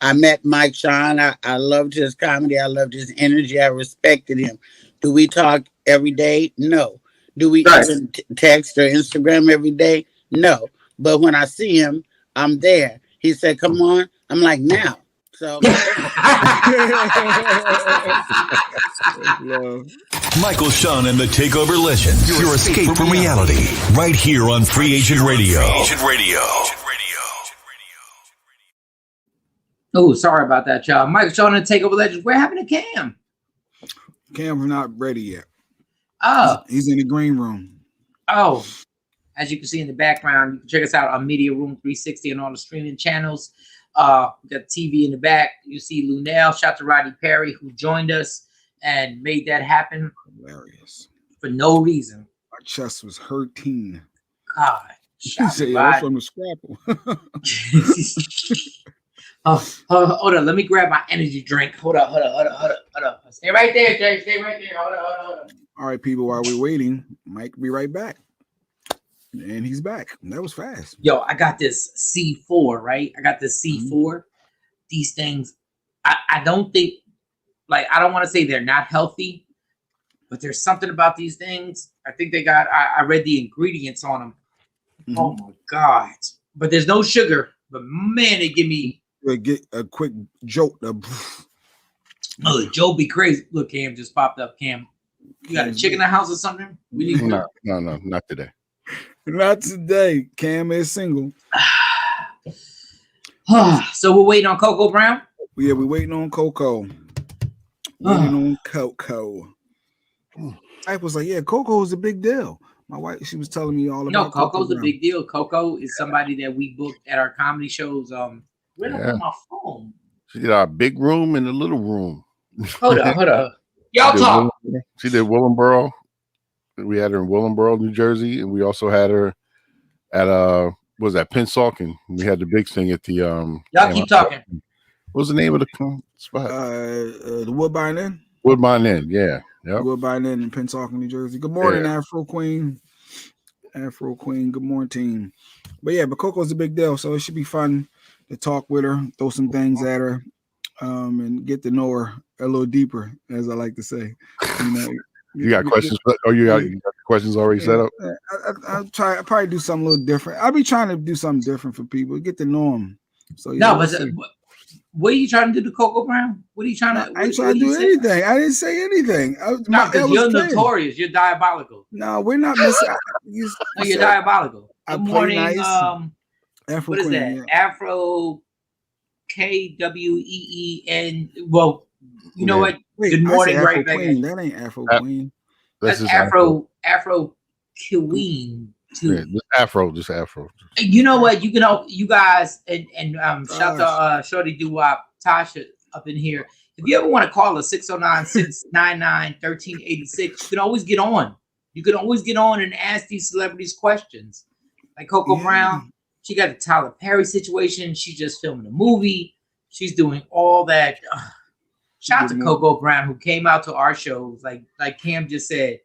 I met Mike Shawn. I loved his comedy. I loved his energy. I respected him. Do we talk every day? No. Do we even text or Instagram every day? No. But when I see him, I'm there. He said, "Come on." I'm like, "Now." So Michael Shawn and the Takeover Legends. Your escape from reality. Right here on Free Agent Radio. Oh, sorry about that, y'all. Michael Shawn and the Takeover Legends. We're having a Cam. Cam's not ready yet. Oh. He's in the green room. Oh. As you can see in the background, you can check us out on Media Room 360 and all the streaming channels. We got TV in the back. You see Lunel. Shout out to Rodney Perry, who joined us and made that happen. Hilarious. For no reason. My chest was hurting. God. She said, "Yeah, from the Scrapple." Hold on. Let me grab my energy drink. Hold up. Stay right there, Jay. Stay right there. Hold on. All right, people, while we're waiting, Mike will be right back. And he's back. That was fast. Yo, I got this C4, right? I got this C4. These things, I don't think, like, I don't want to say they're not healthy, but there's something about these things. I think I read the ingredients on them. Oh my God. But there's no sugar. But man, they give me get a quick joke. Oh, the Joe be crazy. Look, Cam just popped up. Cam, you got a chick in the house or something? We need no, not today. Not today. Cam is single. So we're waiting on CoCoa Brown? Yeah, we're waiting on CoCoa. Waiting on CoCoa. I was like, yeah, CoCoa is a big deal. My wife, she was telling me all about CoCoa's a big deal. CoCoa is somebody that we booked at our comedy shows. Where did I put my phone? She did our big room and the little room. Hold up. Y'all talk. She did Willingboro. We had her in Willingboro, New Jersey, and we also had her at what was that, Pennsauken. We had the big thing at the Y'all keep talking. What was the name of the spot? The Woodbine Inn. Woodbine Inn, yeah. Yep. Woodbine Inn in Pennsauken, New Jersey. Good morning, Afro Queen. Afro Queen. Good morning, team. But yeah, but CoCoa's a big deal, so it should be fun to talk with her, throw some things at her, and get to know her a little deeper, as I like to say. You know, you got questions? You got questions already set up? I'll probably do something a little different. I'll be trying to do something different for people, get to know them. So yeah, no, but what are you trying to do to CoCoa Brown? What are you trying to? I ain't trying to do anything. I didn't say anything. Because you're notorious. You're diabolical. No, we're not missing. You're diabolical. Good morning. Nice. Afro what is Queen, that? Yeah. Afro KWEEN. Well, you know what? Wait, good morning, Afro right back. Queen. That ain't Afro Queen. That's Afro Queen. Yeah, just Afro. You know what? You can, you guys, and shout out to Shorty Doo-Wop, Tasha up in here. If you ever want to call us 609-699-1386, you can always get on. You can always get on and ask these celebrities questions. Like CoCoa Brown, she got the Tyler Perry situation. She's just filming a movie. She's doing all that. Shout out to CoCoa Brown, who came out to our shows, like Cam just said,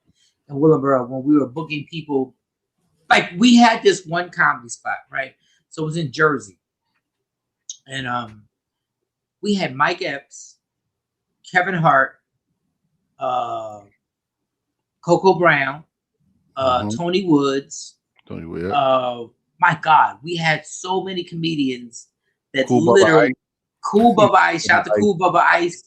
in Willingboro, when we were booking people. Like, we had this one comedy spot, right? So it was in Jersey. And we had Mike Epps, Kevin Hart, CoCoa Brown, Tony Woods. My God, we had so many comedians that literally Cool Bubba Ice. Shout out to Cool Bubba Ice.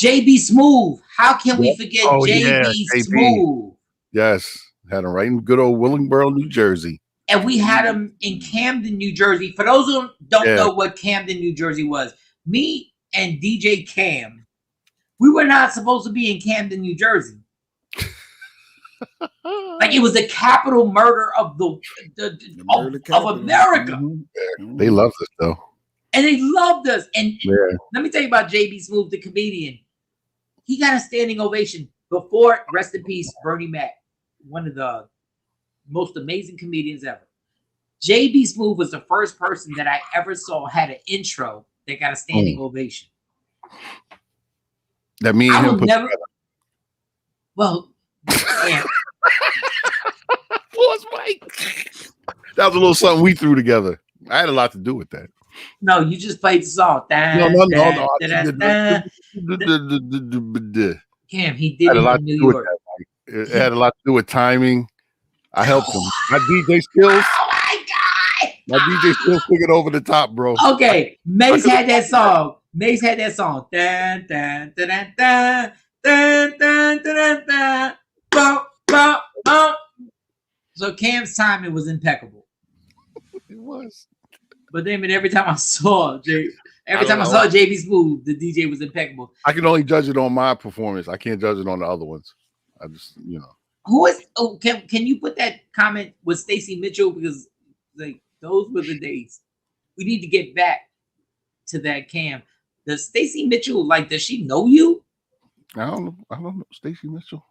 JB Smooth. How can we forget JB Smooth? Yes. Had him right in good old Willingboro, New Jersey. And we had him in Camden, New Jersey. For those who don't know what Camden, New Jersey was, me and DJ Cam, we were not supposed to be in Camden, New Jersey. Like, it was the capital murder of of America. Mm-hmm. They loved us though. And they loved us. And let me tell you about JB Smooth, the comedian. He got a standing ovation before, rest in peace, Bernie Mac. One of the most amazing comedians ever. JB Smooth was the first person that I ever saw had an intro that got a standing ovation. That me and him put together. Well, yeah. Mike. That was a little something we threw together. I had a lot to do with that. No, you just played the song. No. Cam, he did it in New York. It had a lot to do with timing. I helped him. My DJ skills. Oh my God. My DJ skills took it over the top, bro. Okay. Mace had that song. Dun, dun, dun, dun, dun, dun, dun, dun, dun, dun, dun, dun. So Cam's timing was impeccable. It was. But then every time I saw JB Smooth, the DJ was impeccable. I can only judge it on my performance. I can't judge it on the other ones. I just, Who is? Oh, can you put that comment with Stacey Mitchell, because like those were the days. We need to get back to that, Cam. Does Stacey Mitchell, like, does she know you? I don't know. Stacey Mitchell.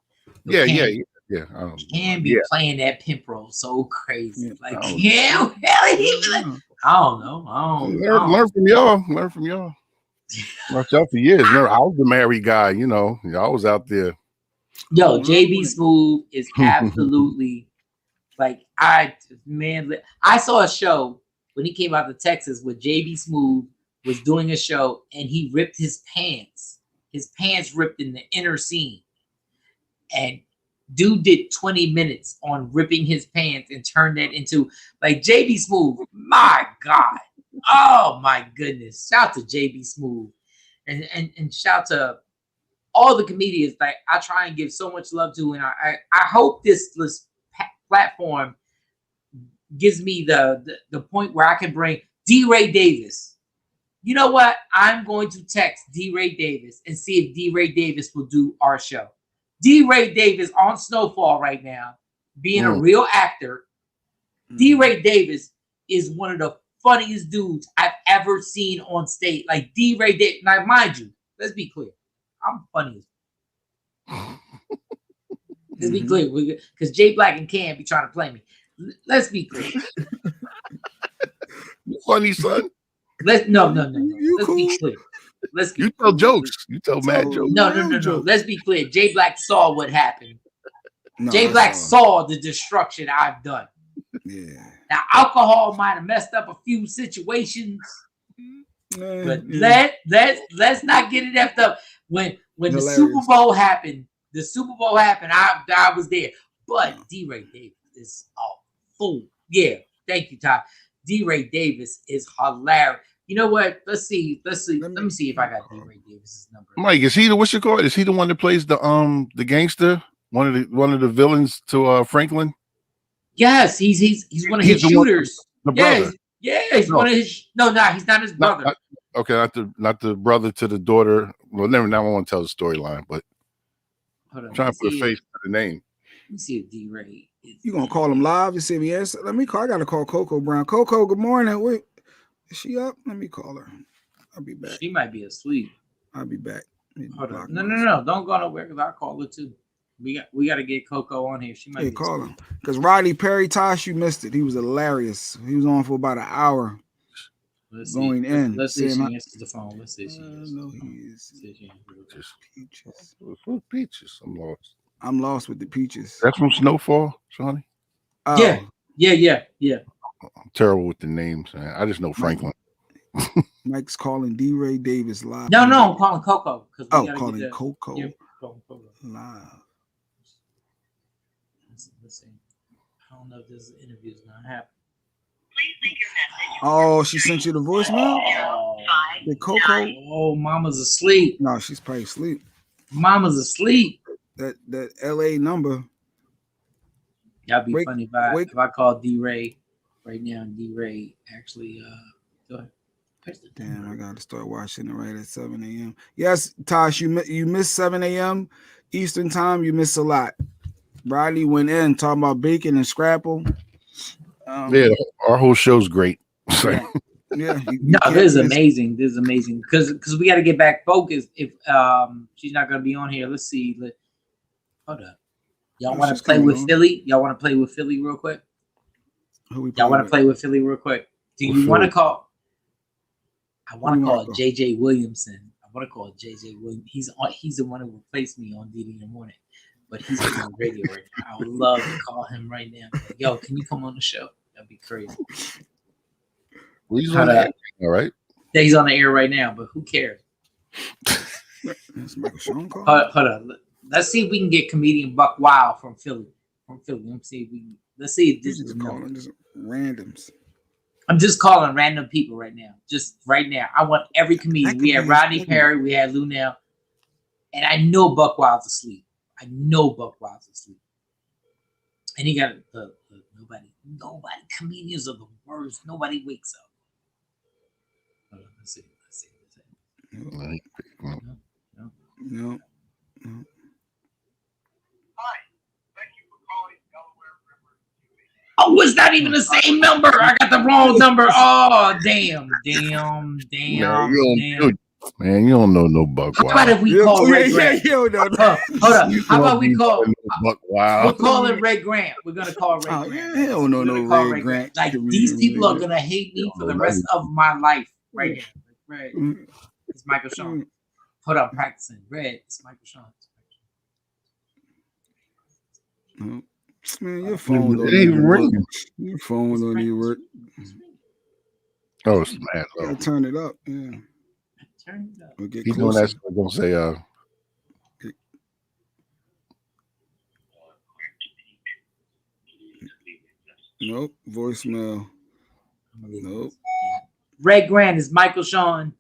Yeah. Can be playing that pimp role so crazy. Like, hell, I don't know. Learn from y'all. Watch out for years. Remember, I was the married guy. I was out there. Yo, JB Smooth is absolutely like, I saw a show when he came out to Texas where JB Smooth was doing a show and he ripped his pants. His pants ripped in the inner seam. And dude did 20 minutes on ripping his pants and turned that into, like, JB Smooth. My God. Oh my goodness! Shout to JB Smooth, and shout to all the comedians that I try and give so much love to, and I hope this platform gives me the point where I can bring D. Ray Davis. You know what? I'm going to text D. Ray Davis and see if D. Ray Davis will do our show. D. Ray Davis on Snowfall right now, being a real actor. D. Ray Davis is one of the funniest dudes I've ever seen on stage. Like D. Ray Davis. Now, mind you, let's be clear. I'm funny as let's be clear, because Jay Black and Cam be trying to play me. Let's be clear. Funny, son. No. Let's be clear. You tell jokes. You tell mad jokes. No. Let's be clear. Jay Black saw what happened. Jay Black saw the destruction I've done. Yeah. Now, alcohol might have messed up a few situations, but let's not get it effed up. When the Super Bowl happened, I was there. But D. Ray Davis is a fool. Yeah, thank you, Todd. D. Ray Davis is hilarious. You know what? Let's see. Let me see if I got D. Ray Davis's number. Mike, is he what's your call? Is he the one that plays the gangster? One of the villains to Franklin? Yes, he's one of his shooters. The brother. He's one of his. No, he's not his brother. Not the brother to the daughter. Well, never. Now I want to tell the storyline, but hold on, I'm trying to put a face to the name. Let me see if D. Ray. You gonna call him live? You see me answer? Let me call. I gotta call Coco Brown. Coco, good morning. Wait, is she up? Let me call her. I'll be back. She might be asleep. I'll be back. Hold on. No. Don't go nowhere because I'll call her too. We got to get Coco on here. She might be call him because Rodney Perry, Tosh, you missed it. He was hilarious. He was on for about an hour. Let's see if she answers the phone. Let's see if she answers. No, he is. Peaches. Peaches. I'm lost. I'm lost with the peaches. That's from Snowfall, Shawnee? Yeah. I'm terrible with the names, man. I just know Franklin. Mike's calling D. Ray Davis live. No, I'm calling Coco. Calling Coco live. Let's see. I don't know if this interview is not happening. Oh, she sent you the voicemail? The Coco? Oh, mama's asleep. No, she's probably asleep. Mama's asleep. That LA number. That'd be funny if I call D. Ray right now. And D. Ray actually go ahead. Damn, I gotta start watching it right at 7 a.m. Yes, Tosh, you missed 7 a.m. Eastern time. You missed a lot. Rodney went in talking about bacon and scrapple. Our whole show's great. Yeah. This is amazing. This is amazing because we got to get back focused. If she's not gonna be on here, let's see. Hold up. Y'all want to play with Philly? Y'all want to play with Philly real quick? Y'all want to play with Philly real quick? Do you want to call? I want to call JJ Williamson. I want to call JJ Williams. He's the one who replaced me on DD in the morning, but he's on the radio right now. I would love to call him right now. Like, yo, can you come on the show? That'd be crazy. Well, he's on the air, all right? Yeah, he's on the air right now, but who cares? That's Michael Shawn call. Hold on. Let's see if we can get comedian Buck Wild from Philly. Let's see if this is calling just randoms. I'm just calling random people right now. Just right now. I want every comedian. We had Rodney Perry, we had Lunel, and I know Buck Wild's asleep. And he got nobody. Comedians are the worst. Nobody wakes up. Hold on, let's see. No. Oh, it's not even the same number. I got the wrong number. Oh, damn. Man, you don't know no Buck Wild. How about if we call Ray Grant? Hold up. How about we call Buck Wild? We're calling Ray Grant. We're gonna call Ray Grant. He don't know no Ray Grant. Like these people are gonna hate me for the rest of my life. Right here. Red. It's Michael Shawn. Hold on, practicing. Red. It's Michael Shawn. Man, your phone don't even work. Your phone don't even work. Oh, it's mad low. Gotta turn it up. Yeah. Turn it up. We'll get He's doing that. I'm gonna say Nope. Voicemail. Nope. Red Grand is Michael Shawn.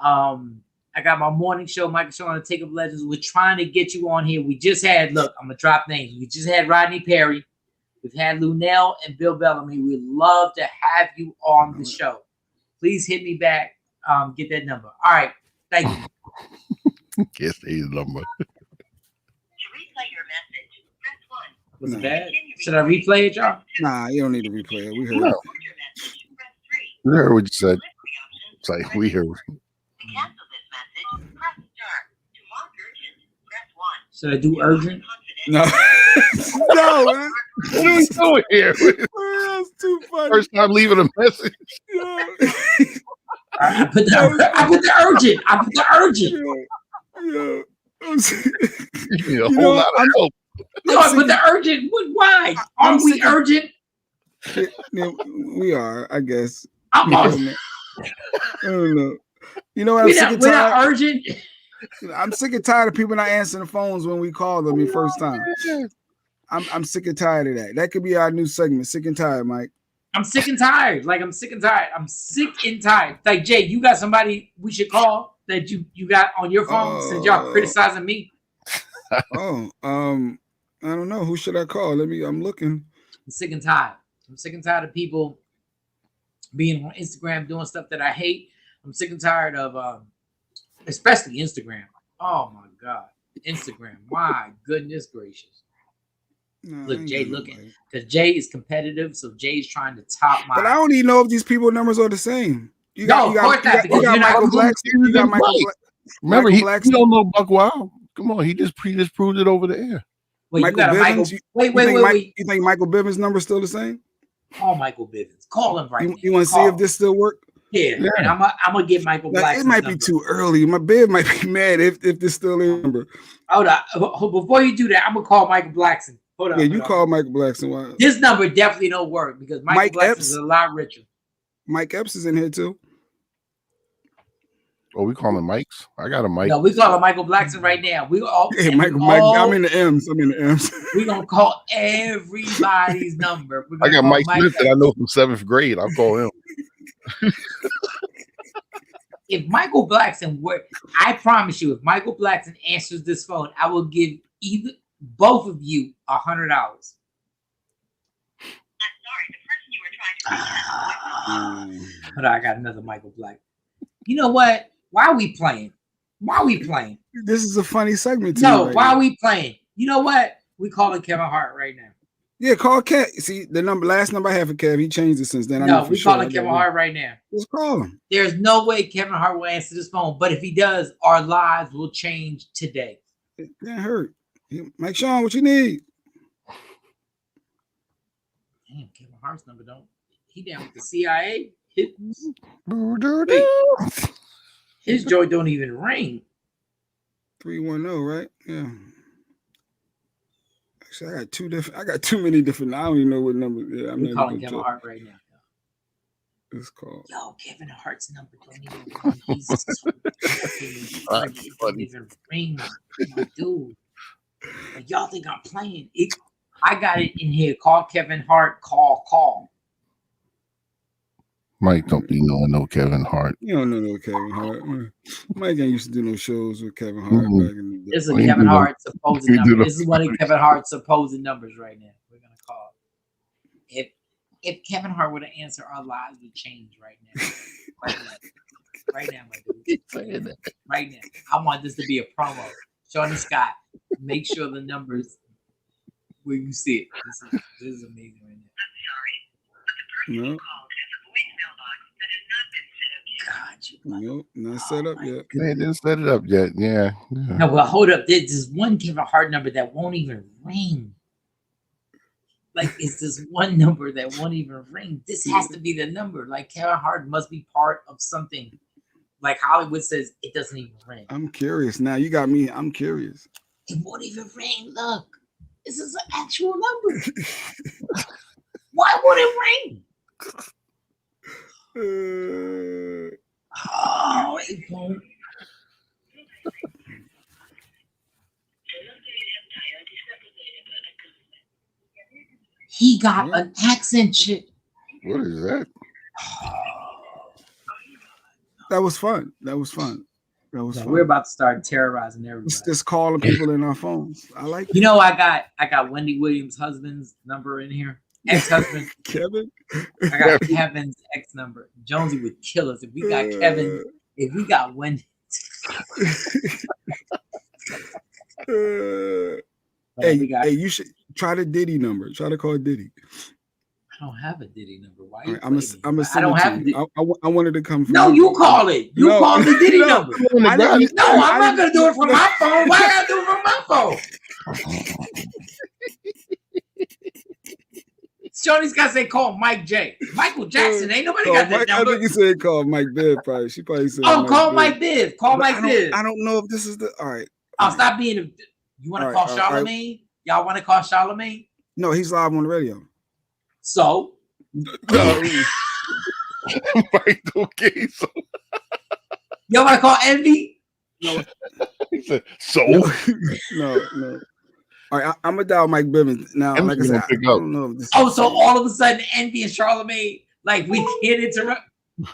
I got my morning show, Michael Shawn on the Takeover Legends. We're trying to get you on here. We just had, look, I'm going to drop names. We just had Rodney Perry. We've had Lunell and Bill Bellamy. We'd love to have you on the show. Please hit me back. Get that number. All right. Thank you. Can't say his number. To replay your message, press 1. Was it bad? Should I replay it, y'all? Nah, you don't need to replay it. We heard No. it. We heard what you said. It's like we heard. To cancel this message, press star. To mark urgent, press 1. Should I do urgent? No. No. Man. What are we doing here? That's too funny. First time leaving a message. Yeah. I put the urgent. I put the urgent. Yeah. You know, a whole lot of hope. No, I put the urgent. Why? Aren't we urgent? Yeah, we are, I guess. I'm I urgent. don't know. You know what? We're not urgent. I'm sick and tired of people not answering the phones when we call them the first time. I'm sick and tired of that. That could be our new segment. Sick and tired, Mike. I'm sick and tired. Like, I'm sick and tired. I'm sick and tired. Like, Jay, you got somebody we should call that you got on your phone since y'all criticizing me? I don't know. Who should I call? I'm looking. I'm sick and tired. I'm sick and tired of people being on Instagram doing stuff that I hate. I'm sick and tired of, especially Instagram. Oh, my God. Instagram. My goodness gracious. No, Look, Jay looking. Because Jay is competitive, so Jay's trying to top my... But I don't even know if these people numbers are the same. You got Michael Blackson. You got Michael Blackson. Remember, he don't know Buck Wild. Come on, he just proved it over the air. Wait, Michael Bivens. Wait. You think Michael Bivens' number is still the same? Call Michael Bivens. Call him right now. You want to see if this still works? Yeah. And I'm gonna get Michael Blackson. It might be too early. My Biv might be mad if this still is number. Hold on. Before you do that, I'm gonna call Michael Blackson. Hold on. Yeah, you call Michael Blackson. Why? This number definitely don't work because Mike Blackson is a lot richer. Mike Epps is in here too. Oh, we call him Mike's? I got a Mike. No, we call him Michael Blackson right now. We all Mike. I'm in the M's. We're gonna call everybody's number. I got Mike Smith that I know from 7th grade. I'll call him. If Michael Blackson were, I promise you, if Michael Blackson answers this phone, I will give both of you $100. I'm sorry, the person you were trying to reach. But I got another Michael Black. You know what? Why are we playing? This is a funny segment. Why are we playing? You know what? We calling Kevin Hart right now. Yeah, call Kev. See, the last number I have for Kev, he changed it since then. No, we calling Kevin Hart right now. Let's call him. There's no way Kevin Hart will answer this phone, but if he does, our lives will change today. It can't hurt. Mike Shawn, what you need? Damn, Kevin Hart's number don't. He down with the CIA. His joint don't even ring. 310, right? Yeah. Actually, I got too many different. I don't even know what number. Yeah, I'm calling Kevin Hart right now. It's called. Yo, Kevin Hart's number don't even ring. He's so it don't even ring, my dude. Like, y'all think I'm playing? I got it in here. Call Kevin Hart. Call. Mike don't be knowing no Kevin Hart. You don't know no Kevin Hart. Mike ain't used to do no shows with Kevin Hart back in the day. This is Kevin Hart's supposed number. This is one of Kevin Hart's supposed numbers right now. We're gonna call. If Kevin Hart would have answered, our lives would change right now. Right now, my dude. Right now. I want this to be a promo. Shawn Scott, make sure the numbers where you see it. This is amazing right now. I'm sorry, but the person you called has a voicemail box that has not been set up yet. Nope, not set up yet. They didn't set it up yet. Yeah. No, well, hold up. There's one Kevin Hart number that won't even ring. Like, it's this one number that won't even ring. This has to be the number. Like, Kevin Hart must be part of something. Like Hollywood says, it doesn't even ring. I'm curious. Now you got me. I'm curious. It won't even ring. Look, this is an actual number. Why would it ring? Oh, it won't. He got an accent chip. What is that? That was fun. That was fun. No, we're about to start terrorizing everybody. Just calling people in our phones. I like it. You know, I got Wendy Williams' husband's number in here. Ex-husband. Kevin. I got Kevin's ex number. Jonesy would kill us if we got Kevin. If we got Wendy. Hey, you should try the Diddy number. Try to call Diddy. I don't have a Diddy number. Why? Right, I'm a I don't have it. I wanted to come from. No, you call it. You call the Diddy number. I'm not gonna do it from my phone. Why I gotta do it from my phone? Shawnee's got to say call Mike J. Michael Jackson. Ain't nobody got that number. I think you said call Mike Biv. Probably she probably said. Oh, call Mike Biv. Call Mike Biv. I don't know if this is the. All right. I'll stop being. You want to call Charlemagne? Right. Y'all want to call Charlemagne? No, he's live on the radio. So. Right, okay, so. Y'all want to call Envy? No. He said, so. No. All right, I'm gonna dial Mike Bivens now. Like I said, I don't know if this so all of a sudden, Envy and Charlemagne, like we can't interrupt.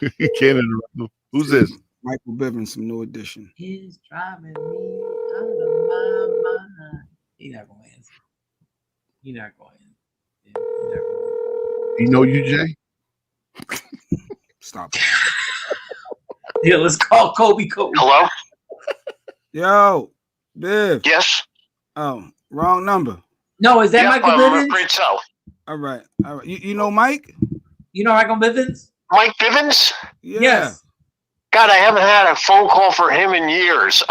You can't interrupt. Who's this? Michael Bivens from New Edition. He's driving me out of my mind. He's not gonna answer. He's not going. You know you, Jay? Stop. Yeah, let's call Kobe. Hello? Yo, Biv. Yes? Oh, wrong number. No, is that Michael Bivens? Afraid so. All right. You know Mike? You know Michael Bivens? Mike Bivens? Yeah. Yes. God, I haven't had a phone call for him in years.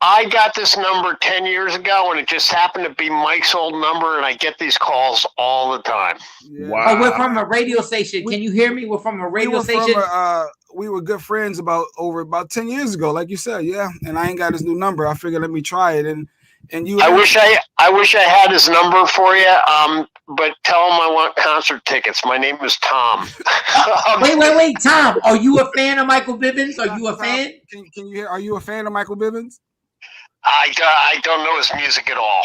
I got this number 10 years ago, and it just happened to be Mike's old number, and I get these calls all the time. Yeah. Wow. Oh, we're from a radio station. Can you hear me? We're from a radio station. We were good friends about 10 years ago, like you said, yeah. And I ain't got his new number. I figured let me try it. And you. I wish I had his number for you. But tell him I want concert tickets. My name is Tom. Wait, Tom. Are you a fan of Michael Bivens? Are you a fan? Can you hear? Are you a fan of Michael Bivens? I don't know his music at all.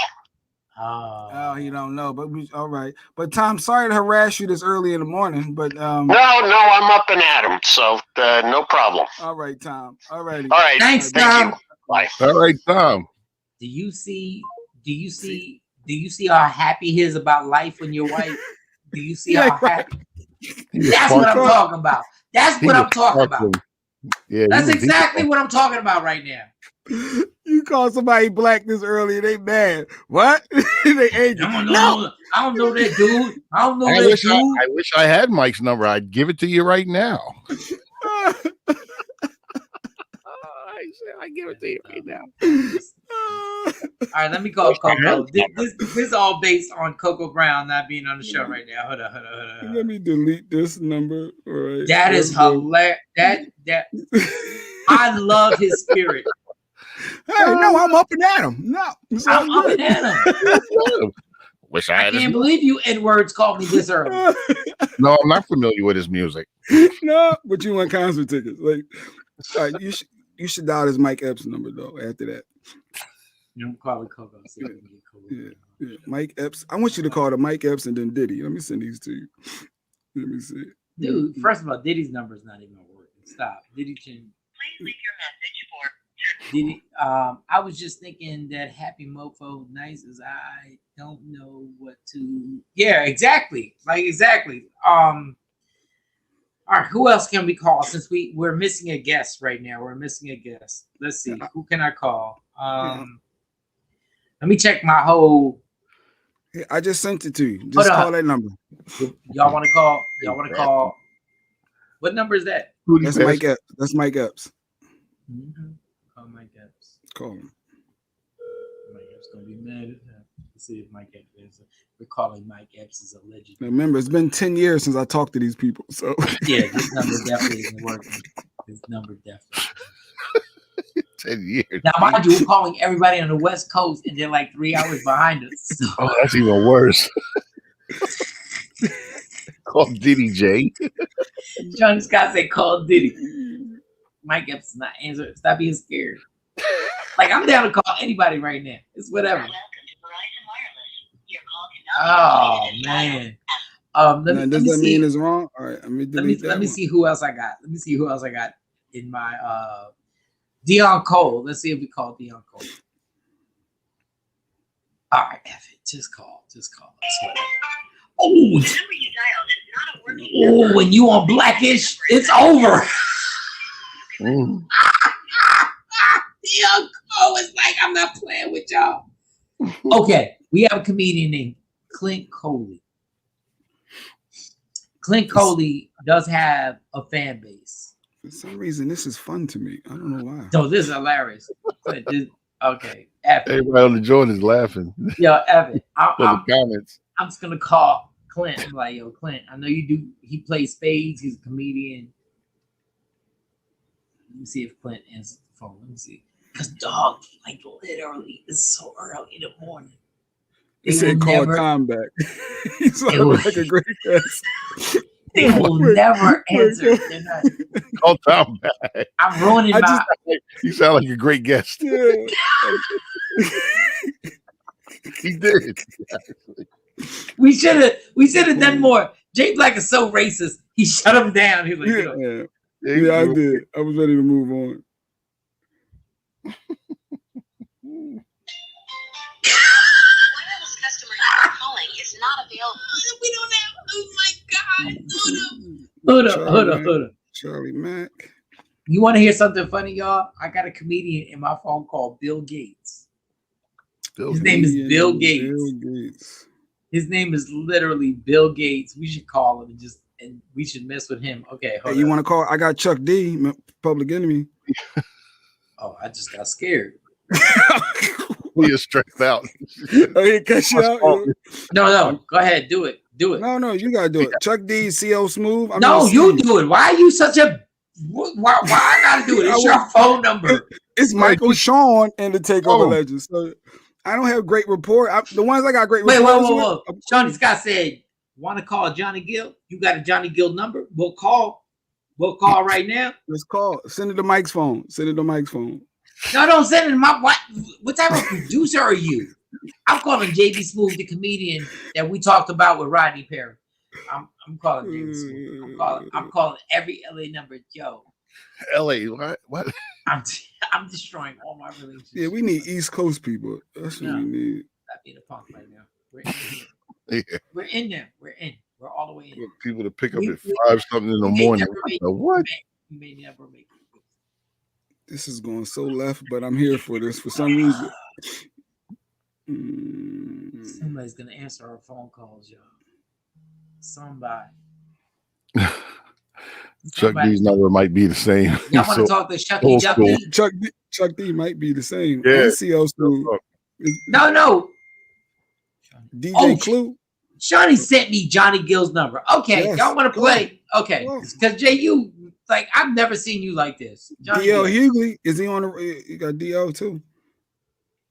Oh, you don't know, but all right. But Tom, sorry to harass you this early in the morning, but no, I'm up and at him, so no problem. All right, Tom. All right. All right. Thanks, Thank Tom. you. Bye. All right, Tom. Do you see how happy he is about life when you're white? Do you see how happy? That's what I'm talking about. That's what I'm talking about. Yeah, that's exactly what I'm talking about right now. You call somebody black this early and they mad. What? They angry. I don't know that dude. I wish I had Mike's number. I'd give it to you right now. I give it to you right now. All right, let me call Coco. This is all based on Coco Brown not being on the show right now. Hold on. Let me delete this number. All right. That is hilarious. That I love his spirit. Hey, no, I'm up and at him. No, I'm up and at him. I can't believe you N-words called me this early. No, I'm not familiar with his music. No, but you want concert tickets. Like, all right, you should dial his Mike Epps number though. After that, you don't call it Coco. Yeah, Mike Epps. I want you to call the Mike Epps and then Diddy. Let me send these to you. Let me see. Dude, first of all, Diddy's number is not even working. Stop. Diddy Chin. Please leave your message for Diddy. I was just thinking that happy mofo, nice as I don't know what to. Yeah, exactly. Like exactly. All right, who else can we call? Since we're missing a guest right now. We're missing a guest. Let's see. Who can I call? Let me check my whole. Yeah, I just sent it to you. Just call that number. Y'all want to call? Y'all want to call? What number is that? That's Mike Epps. That's Mike Epps. Mm-hmm. Call Mike Epps. Call him. Mike Epps gonna be mad. Let's see if Mike Epps is. We're calling Mike Epps as a legend. Now remember, it's been 10 years since I talked to these people. So yeah, this number definitely isn't working. This number definitely. 10 years. Now, mind you, we're calling everybody on the West Coast, and they're like 3 hours behind us. So. Oh, that's even worse. Call Diddy J. John Scott said, "Call Diddy." Mike Epps is not answering. Stop being scared. Like I'm down to call anybody right now. It's whatever. Oh man. Does that mean it's wrong? All right, let me see who else I got. in my Dion Cole. Let's see if we call Dion Cole. All right, F it. Just call. Oh, when you on Blackish, it's over. Dion Cole is like, I'm not playing with y'all. Okay, we have a comedian named Clint Coley. Clint Coley does have a fan base. For some reason, this is fun to me. I don't know why. No, this is hilarious. Okay, Evan. Everybody on the joint is laughing. Yo, Evan. The comments. I'm just gonna call Clint. I'm like, yo, Clint, I know you do. He plays spades. He's a comedian. Let me see if Clint answers the phone. Let me see. Because dog, like literally, it's so early in the morning. He said call Tom back. He's like a great guest. They will never answer. Call Tom back. I'm ruining my. You sound like a great guest. Yeah. He did. We should have done more. Jay Black is so racist. He shut him down. He's like, yeah, I did. I was ready to move on. Calling is not available. We don't have. Oh my God! Hold up. Charlie Mack. You want to hear something funny, y'all? I got a comedian in my phone called Bill Gates. His name is Bill Gates. His name is literally Bill Gates. We should call him and we should mess with him. Okay, hold you want to call? I got Chuck D, Public Enemy. Oh, I just got scared. You're stressed out. Oh, he cut you out. No. Go ahead, do it. No, you gotta do it. Chuck D, CL Smooth. You do it. Why are you such a? Why I gotta do it? It's your phone number. It's Michael Shawn and the Takeover Legends. So I don't have great rapport. The ones I got great rapport. Wait. Johnny Scott said, "Want to call Johnny Gill? You got a Johnny Gill number? We'll call right now. Let's call. Send it to Mike's phone. No, don't send it to my what type of producer are you? I'm calling JB Smooth, the comedian that we talked about with Rodney Perry. I'm calling JB Smooth. I'm calling every LA number. Yo, LA, what? I'm destroying all my relationships. Yeah, we need East Coast people. That's what we need. Not being a punk right now. We're in here. Yeah. We're in there. We're all the way in. People to pick up at 5 something in the morning. What? You may never make it. This is going so left, but I'm here for this for some reason. Somebody's gonna answer our phone calls, y'all. Somebody. Chuck D's number might be the same. Y'all want to talk to Chucky Ducky? Chuck D might be the same. Yeah. No. DJ Clue. Shawnee sent me Johnny Gill's number. Okay, yes. Y'all want to play? Okay, because Jay, you like I've never seen you like this. DL Hughley, is he on the? You got DL too.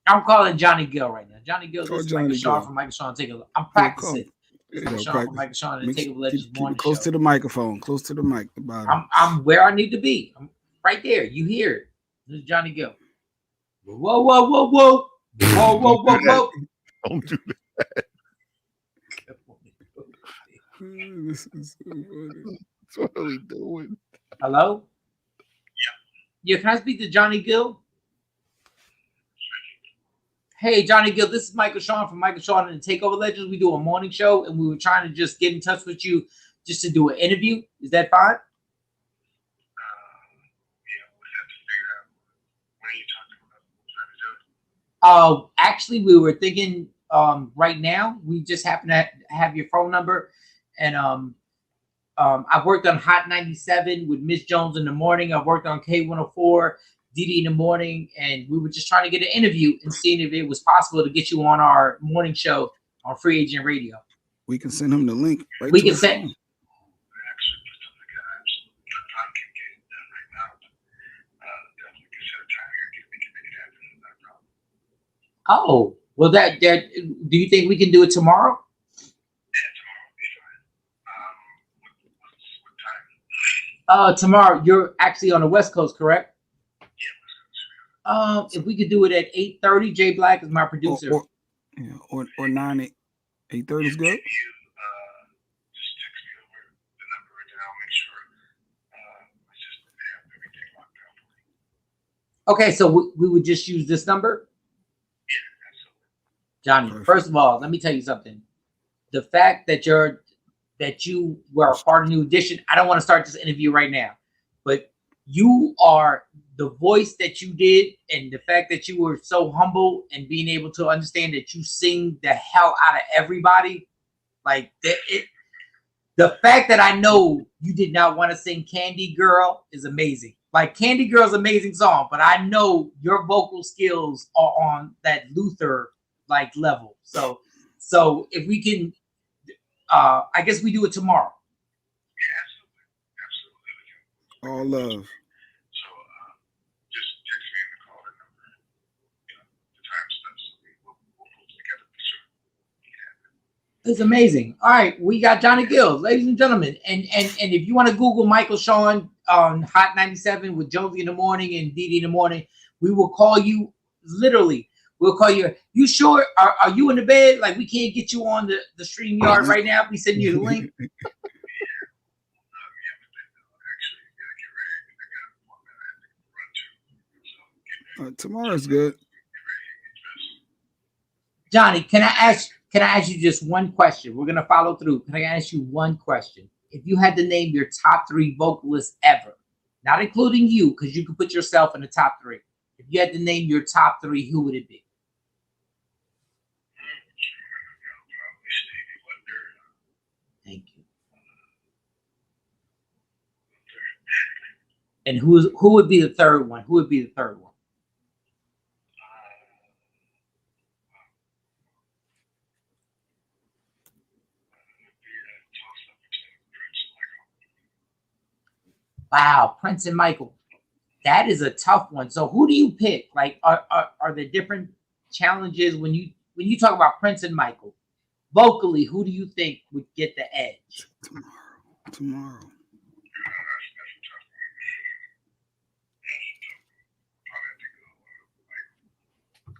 I'm calling Johnny Gill right now. Johnny Gill, this is Michael Shawn from Michael Shawn Takeover. I'm practicing. Michael Shawn and Takeover Legends morning close show. To the microphone, close to the mic. The bottom. I'm where I need to be. I'm right there. You hear it. This is Johnny Gill. Whoa. Don't do that. This is so funny. What are we doing? Hello? Yeah, can I speak to Johnny Gill? Hey, Johnny Gill, this is Michael Shawn from Michael Shawn and the Takeover Legends. We do a morning show, and we were trying to just get in touch with you just to do an interview. Is that fine? Actually, we were thinking right now. We just happen to have your phone number, and I've worked on Hot 97 with Miss Jones in the morning. I've worked on K104, DD in the morning, and we were just trying to get an interview and seeing if it was possible to get you on our morning show on Free Agent Radio. We can send him the link. Right we can send. Oh, well, that do you think we can do it tomorrow? Tomorrow, you're actually on the West Coast, correct? If we could do it at 8:30, Jay Black is my producer. Or 9, 8:30 is good. Okay, so we would just use this number? Johnny, first of all, let me tell you something. The fact that you were a part of New Edition, I don't want to start this interview right now, but you are the voice that you did, and the fact that you were so humble and being able to understand that you sing the hell out of everybody, like the fact that I know you did not want to sing Candy Girl is amazing. Like, Candy Girl's an amazing song, but I know your vocal skills are on that Luther like level. So if we can, I guess we do it tomorrow. Yeah, absolutely. All love. So just text me in the call number. The time stuff. We'll pull together for sure. It's amazing. All right, we got Johnny Gill, ladies and gentlemen. And if you want to Google Michael Shawn on Hot 97 with Jonesy in the morning and Dee Dee in the morning, we will call you literally. We'll call you. You sure? Are you in the bed? Like, we can't get you on the StreamYard right now. We send you the link. Tomorrow's good. Johnny, can I ask you just one question? We're gonna follow through. Can I ask you one question? If you had to name your top 3 vocalists ever, not including you, because you can put yourself in the top 3. If you had to name your top 3, who would it be? Thank you. And who would be the third one? Who would be the third one? Wow, Prince and Michael. That is a tough one. So who do you pick? Like, are there different challenges when you talk about Prince and Michael? Vocally, who do you think would get the edge? Tomorrow.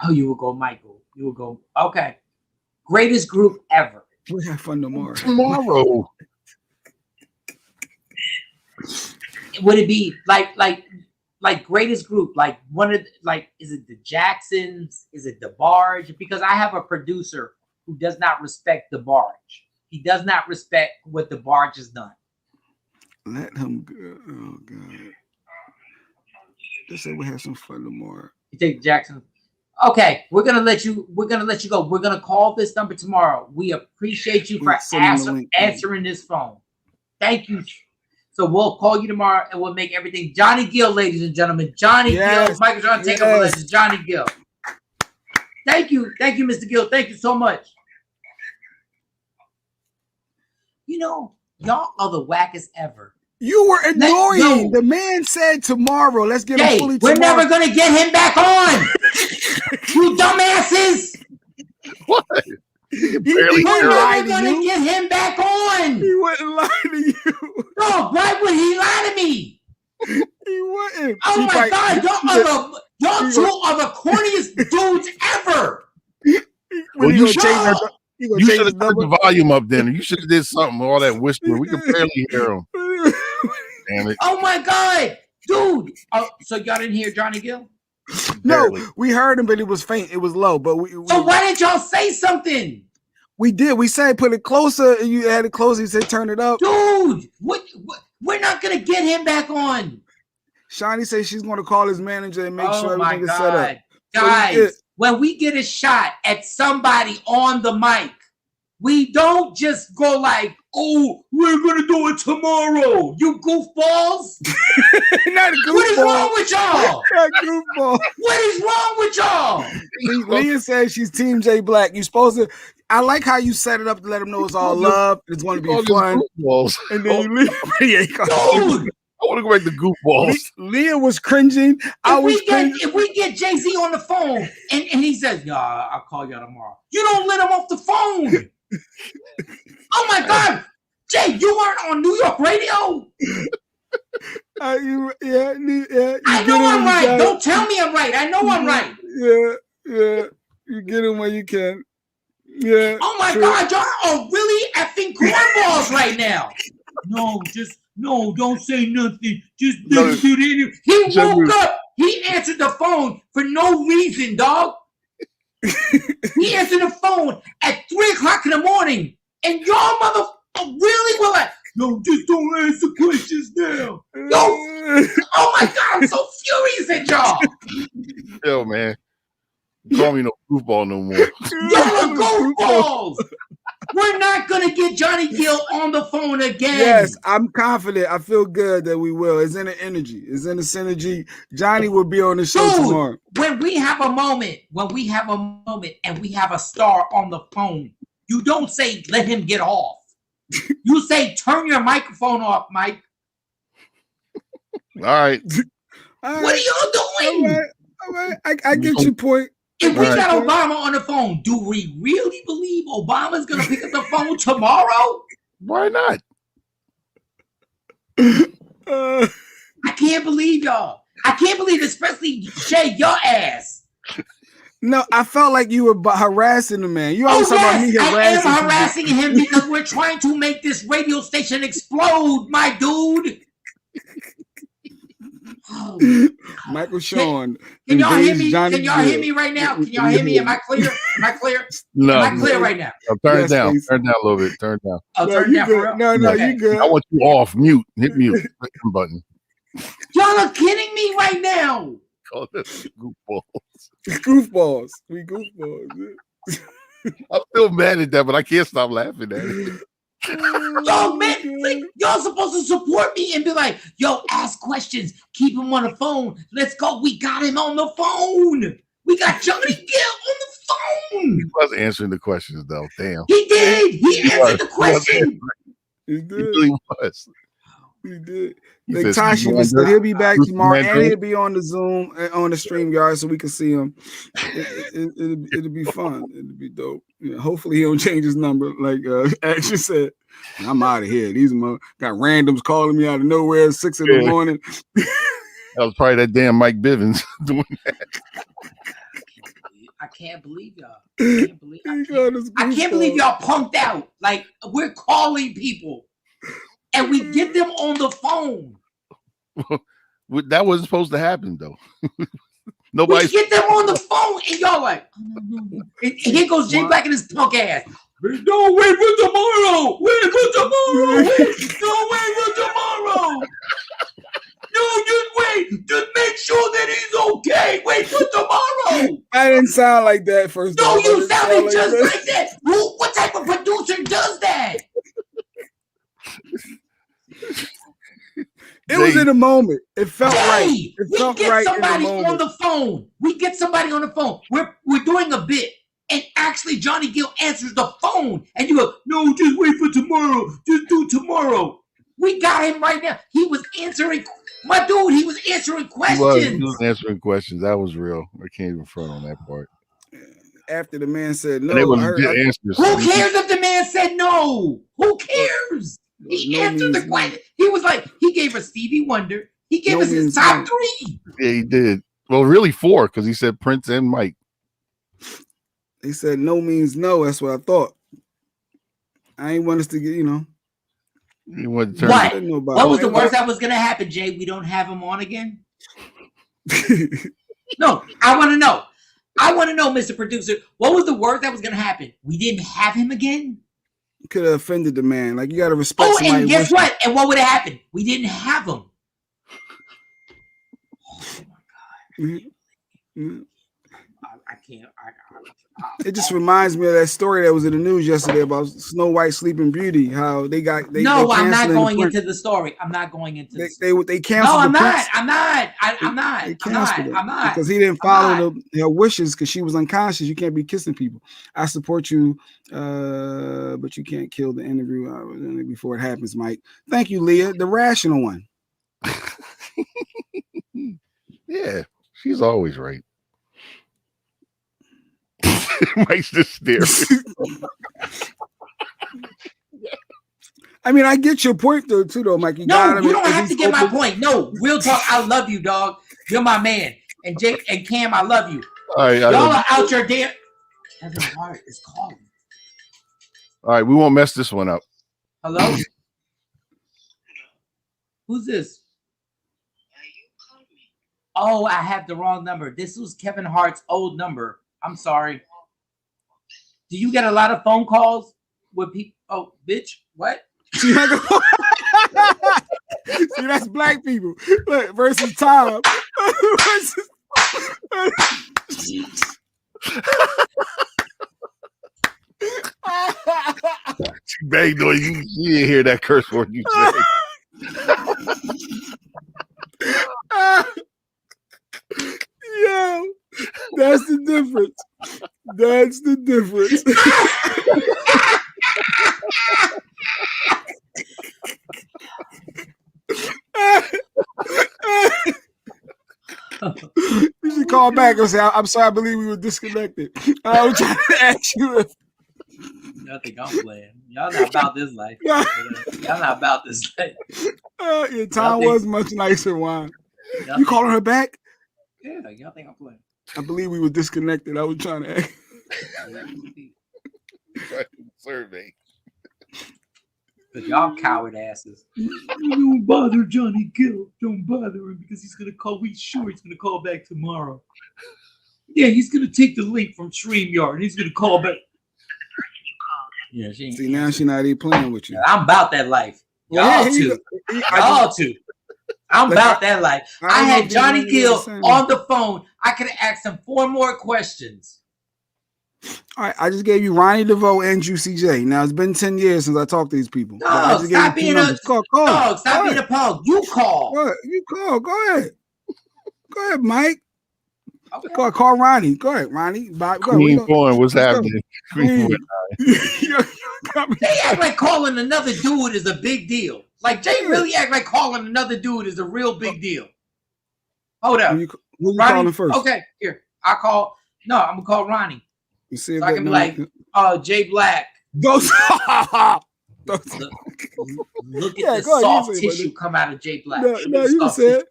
Oh, you will go Michael. You will go, okay. Greatest group ever. We have fun tomorrow. Tomorrow. Would it be like greatest group? Like one of is it the Jacksons? Is it the Barge? Because I have a producer who does not respect the Barge. He does not respect what the Barge has done. Let him go. Oh God. Just say we have some fun tomorrow. You take Jackson. Okay, we're gonna let you go. We're gonna call this number tomorrow. We appreciate you for answering this phone. Thank you. So we'll call you tomorrow and we'll make everything. Johnny Gill, ladies and gentlemen. Johnny Gill, Michael Shawn, Takeover Legends. Johnny Gill. Thank you, Mr. Gill. Thank you so much. You know, y'all are the wackest ever. You were annoying. The man said tomorrow. Let's get him fully tomorrow. We're never gonna get him back on. You dumbasses. What? We're never gonna get him back on. He wouldn't lie to you. No, why would he lie to me? He wouldn't. Oh my God, y'all two are the corniest dudes ever. Well, you should have turned the volume up then. You should have did something with all that whispering. We could barely hear him. Damn it. Oh my God, dude. Oh, so y'all didn't hear Johnny Gill? No, we heard him, but it was faint. It was low. But so why didn't y'all say something? We did. We said put it closer, and you had it closer. He said turn it up. Dude, what? We're not gonna get him back on. Shawnee says she's going to call his manager and make sure everything is set up. Guys, when we get a shot at somebody on the mic, we don't just go like, oh, we're going to do it tomorrow. You goofballs. Not a goofball. What is wrong with y'all? Not goofball. What is wrong with y'all? Leah says she's Team J Black. You're supposed to. I like how you set it up to let them know it's all love. It's going to be fun. And then you leave. Dude. I want to go back to goofballs. Leah was cringing. If we get Jay-Z on the phone and he says, "Yeah, I'll call you tomorrow," you don't let him off the phone. Oh my God, Jay, you weren't on New York radio. I know I'm right. Don't tell me I'm right. I know I'm right. Yeah. You get him where you can. Yeah. Oh my God, y'all are really effing cornballs right now. No, don't say nothing. Just listen to the interview. He He answered the phone for no reason, dog. He answered the phone at 3 o'clock in the morning, and y'all motherfucker really were like, no, just don't answer questions now. Yo, oh my God, I'm so furious at y'all. Yo, man. Call me no goofball no more. Y'all are goofballs. We're not gonna get Johnny Gill on the phone again. Yes, I'm confident. I feel good that we will. It's in the energy. It's in the synergy. Johnny will be on the show tomorrow. When we have a moment, and we have a star on the phone, you don't say let him get off. You say turn your microphone off, Mike. All right. What are y'all doing? All right. I get your point. If we got Obama on the phone, do we really believe Obama's going to pick up the phone tomorrow? Why not? I can't believe y'all. I can't believe, especially Shay, your ass. No, I felt like you were harassing the man. You always talk about me harassing. I am harassing him because we're trying to make this radio station explode, my dude. Oh, Michael Shawn. Can y'all hear me? Can y'all hear me right now? Can y'all hear me? Am I clear? Am I clear? No, Am I clear right now? Turn it down. Turn it down a little bit. Turn it down. Oh, turn it down for real? No, you good. I want you off. Mute. Hit mute. Button. Y'all are kidding me right now. Call this goofballs. Goofballs. We goofballs. I'm still mad at that, but I can't stop laughing at it. Yo, man, like, y'all supposed to support me and be like, yo, ask questions, keep him on the phone. Let's go. We got him on the phone. We got Johnny Gill on the phone. He was answering the questions, though. Damn. He did. He answered the question. He did. He really was. He did. He Like said, Tashi said, he'll be back Bruce tomorrow, and Mandel. he'll be on the Zoom, on the StreamYard, so we can see him. It'll be fun. It'll be dope. Yeah, hopefully he don't change his number, like Action said. I'm out of here. These got randoms calling me out of nowhere at 6 in the morning. That was probably that damn Mike Bivens doing that. I can't believe y'all. I can't believe y'all punked out. Like, we're calling people and we get them on the phone. That wasn't supposed to happen, though. We get them on the phone and y'all like, and here goes Jay Black and his punk ass. Don't wait for tomorrow. Wait for tomorrow. Don't wait for tomorrow. No, just wait. Just make sure that he's okay. Wait for tomorrow. I didn't sound like that first. No, you sounded just like that. What type of producer does that? It was in a moment. It felt right. It we felt get right somebody in the moment. on the phone. We get somebody on the phone. We're doing a bit, and actually Johnny Gill answers the phone, and you go, "No, just wait for tomorrow. Just do tomorrow." We got him right now. He was answering, my dude. He was answering questions. He was answering questions. That was real. I can't even front on that part. After the man said no, And they were legit answers. Who cares if the man said no? Who cares? He answered the question. He was like, he gave us Stevie Wonder. He gave us his top 3. Yeah, he did. Well, really 4, because he said Prince and Mike. He said no means no. That's what I thought. I ain't want us to get, He wanted to turn What was the worst that was going to happen, Jay? We don't have him on again? No, I want to know. I want to know, Mr. Producer, what was the worst that was going to happen? We didn't have him again? Could have offended the man. Like, you got to respect somebody. And guess what? And what would have happened? We didn't have him. Oh, my God. Mm-hmm. I can't. It just reminds me of that story that was in the news yesterday about Snow White Sleeping Beauty. How they got No, I'm not going into the story. I'm not going into the story. They canceled. No, I'm the not. prince. I'm not Because he didn't follow her wishes because she was unconscious. You can't be kissing people. I support you, but you can't kill the interview before it happens, Mike. Thank you, Leah, the rational one. Yeah, she's always right. Mike's just staring. I mean, I get your point though, Mike. You don't have to get my point. No, real talk. I love you, dog. You're my man. And Jake and Cam, I love you. All right, y'all are out your damn. Kevin Hart is calling. All right, we won't mess this one up. Hello? Who's this? Oh, I have the wrong number. This was Kevin Hart's old number. I'm sorry. Do you get a lot of phone calls with people? Oh, bitch, what? See, that's black people versus Tom. She banged on you. You didn't hear that curse word you said. Yo, that's the difference. That's the difference. You should call back and say, "I'm sorry, I believe we were disconnected. I was trying to ask you if." Y'all think I'm playing? Y'all not about this life. Y'all not about this life. Yeah, Tom was much nicer, Juan. You calling her back? Yeah, y'all think I'm playing? I believe we were disconnected. I was trying to ask. Survey. But y'all coward asses. Don't bother Johnny Gill. Don't bother him because he's gonna call. We sure he's gonna call back tomorrow. Yeah, he's gonna take the link from StreamYard and he's gonna call back. Yeah, see now she not even playing with you. I'm about that life. Y'all too. Y'all too. I'm about that life. I had Johnny Gill on the phone. I could have asked him 4 more questions. All right, I just gave you Ronnie DeVoe and Juicy J. Now it's been 10 years since I talked to these people. No, stop being a punk. You call. What? You call. Go ahead. Go ahead, Mike. Okay. Call Ronnie. Go ahead, Ronnie. Queen Porn, what's happening? They act like calling another dude is a big deal. Like Jay really act like calling another dude is a real big deal. Hold up. Who you calling first? Okay, here. I'm gonna call Ronnie. You see so I can be like, Jay Black. Look at the soft tissue come out of Jay Black. No, you can say it.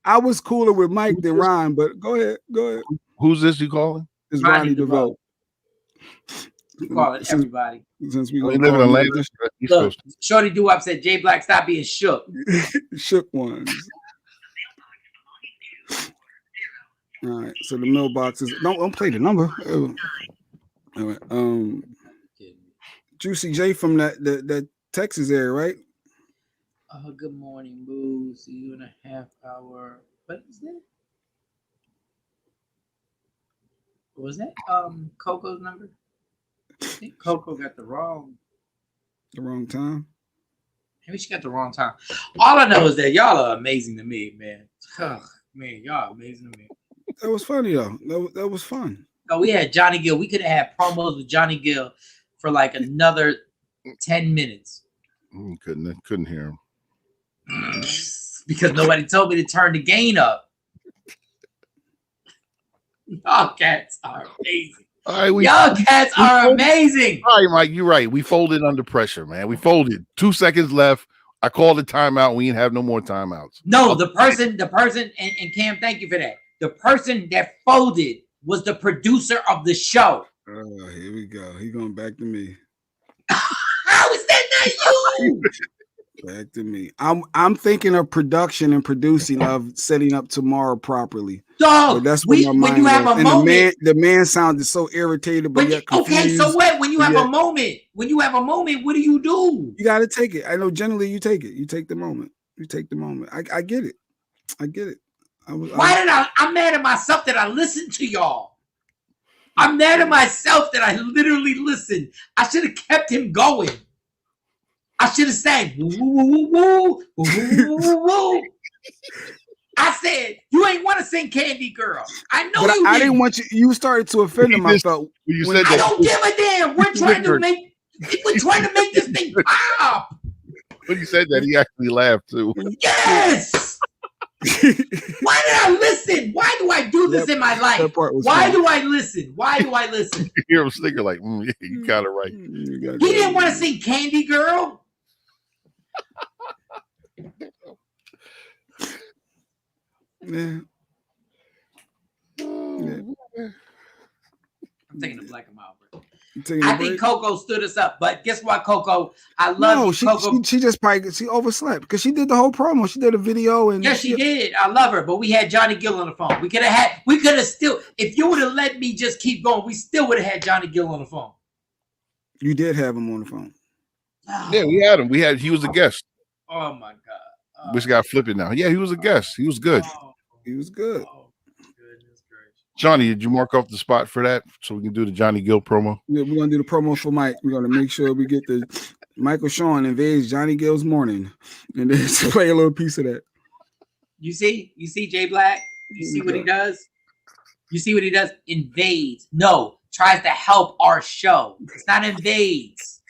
I was cooler with Mike than Ron, but go ahead. Who's this you calling? It's Ronnie DeVoe. You calling everybody. Since we live in Atlanta. Look, Shorty Doo-Wop said Jay Black, stop being shook. Shook ones. All right, so the mailbox is don't play the number. All right, Juicy J from that Texas area, right? Good morning, Boo. See you in a half hour. What is that? Was that Coco's number? I think Coco got the wrong time. Maybe she got the wrong time. All I know is that y'all are amazing to me, man. Man, y'all are amazing to me. That was funny though. That was fun. Oh, we had Johnny Gill. We could have had promos with Johnny Gill for like another 10 minutes. Couldn't hear him. Because nobody told me to turn the gain up. Y'all cats are amazing. All right, y'all cats are amazing. All right, Mike, you're right. We folded under pressure, man. We folded. 2 seconds left. I called a timeout. We didn't have no more timeouts. No, the person, and Cam, thank you for that. The person that folded was the producer of the show. Oh, here we go. He going back to me. How is that not you? Back to me. I'm thinking of production and producing of setting up tomorrow properly. Dog, so that's what my mind when you have a moment, the man sounded so irritated, but yet confused. Okay, so what? When you have a moment, what do? You got to take it. I know generally you take it. You take the moment. I get it. I'm mad at myself that I listened to y'all. I'm mad at myself that I literally listened. I should have kept him going. I should have sang woo, woo, woo, woo, woo, woo, woo. I said, you ain't want to sing Candy Girl. I know but I didn't want you. You started to offend him. I felt. I don't give a damn. We're trying to make this thing pop. When you said that, he actually laughed too. Yes. Why did I listen? Why do I do this in my life? Why do I listen? You hear him snicker like, yeah, you got it right. He didn't want to sing Candy Girl. Yeah. I'm taking the black and mild. I think CoCoa stood us up, but guess what, CoCoa? I love you, CoCoa. She just probably overslept because she did the whole promo. She did a video and yes, she did. I love her, but we had Johnny Gill on the phone. We could have still, if you would have let me just keep going, we still would have had Johnny Gill on the phone. You did have him on the phone. Oh. Yeah, we had him. He was a guest. Oh my God. Which got flipping now. Yeah, he was a guest. He was good. He was good. Johnny, did you mark off the spot for that so we can do the Johnny Gill promo? Yeah, we're gonna do the promo for Mike. We're gonna make sure we get the Michael Shawn invades Johnny Gill's morning, and then play a little piece of that. You see Jay Black. You see what he does. You see what he does. Invades. No, tries to help our show. It's not invades.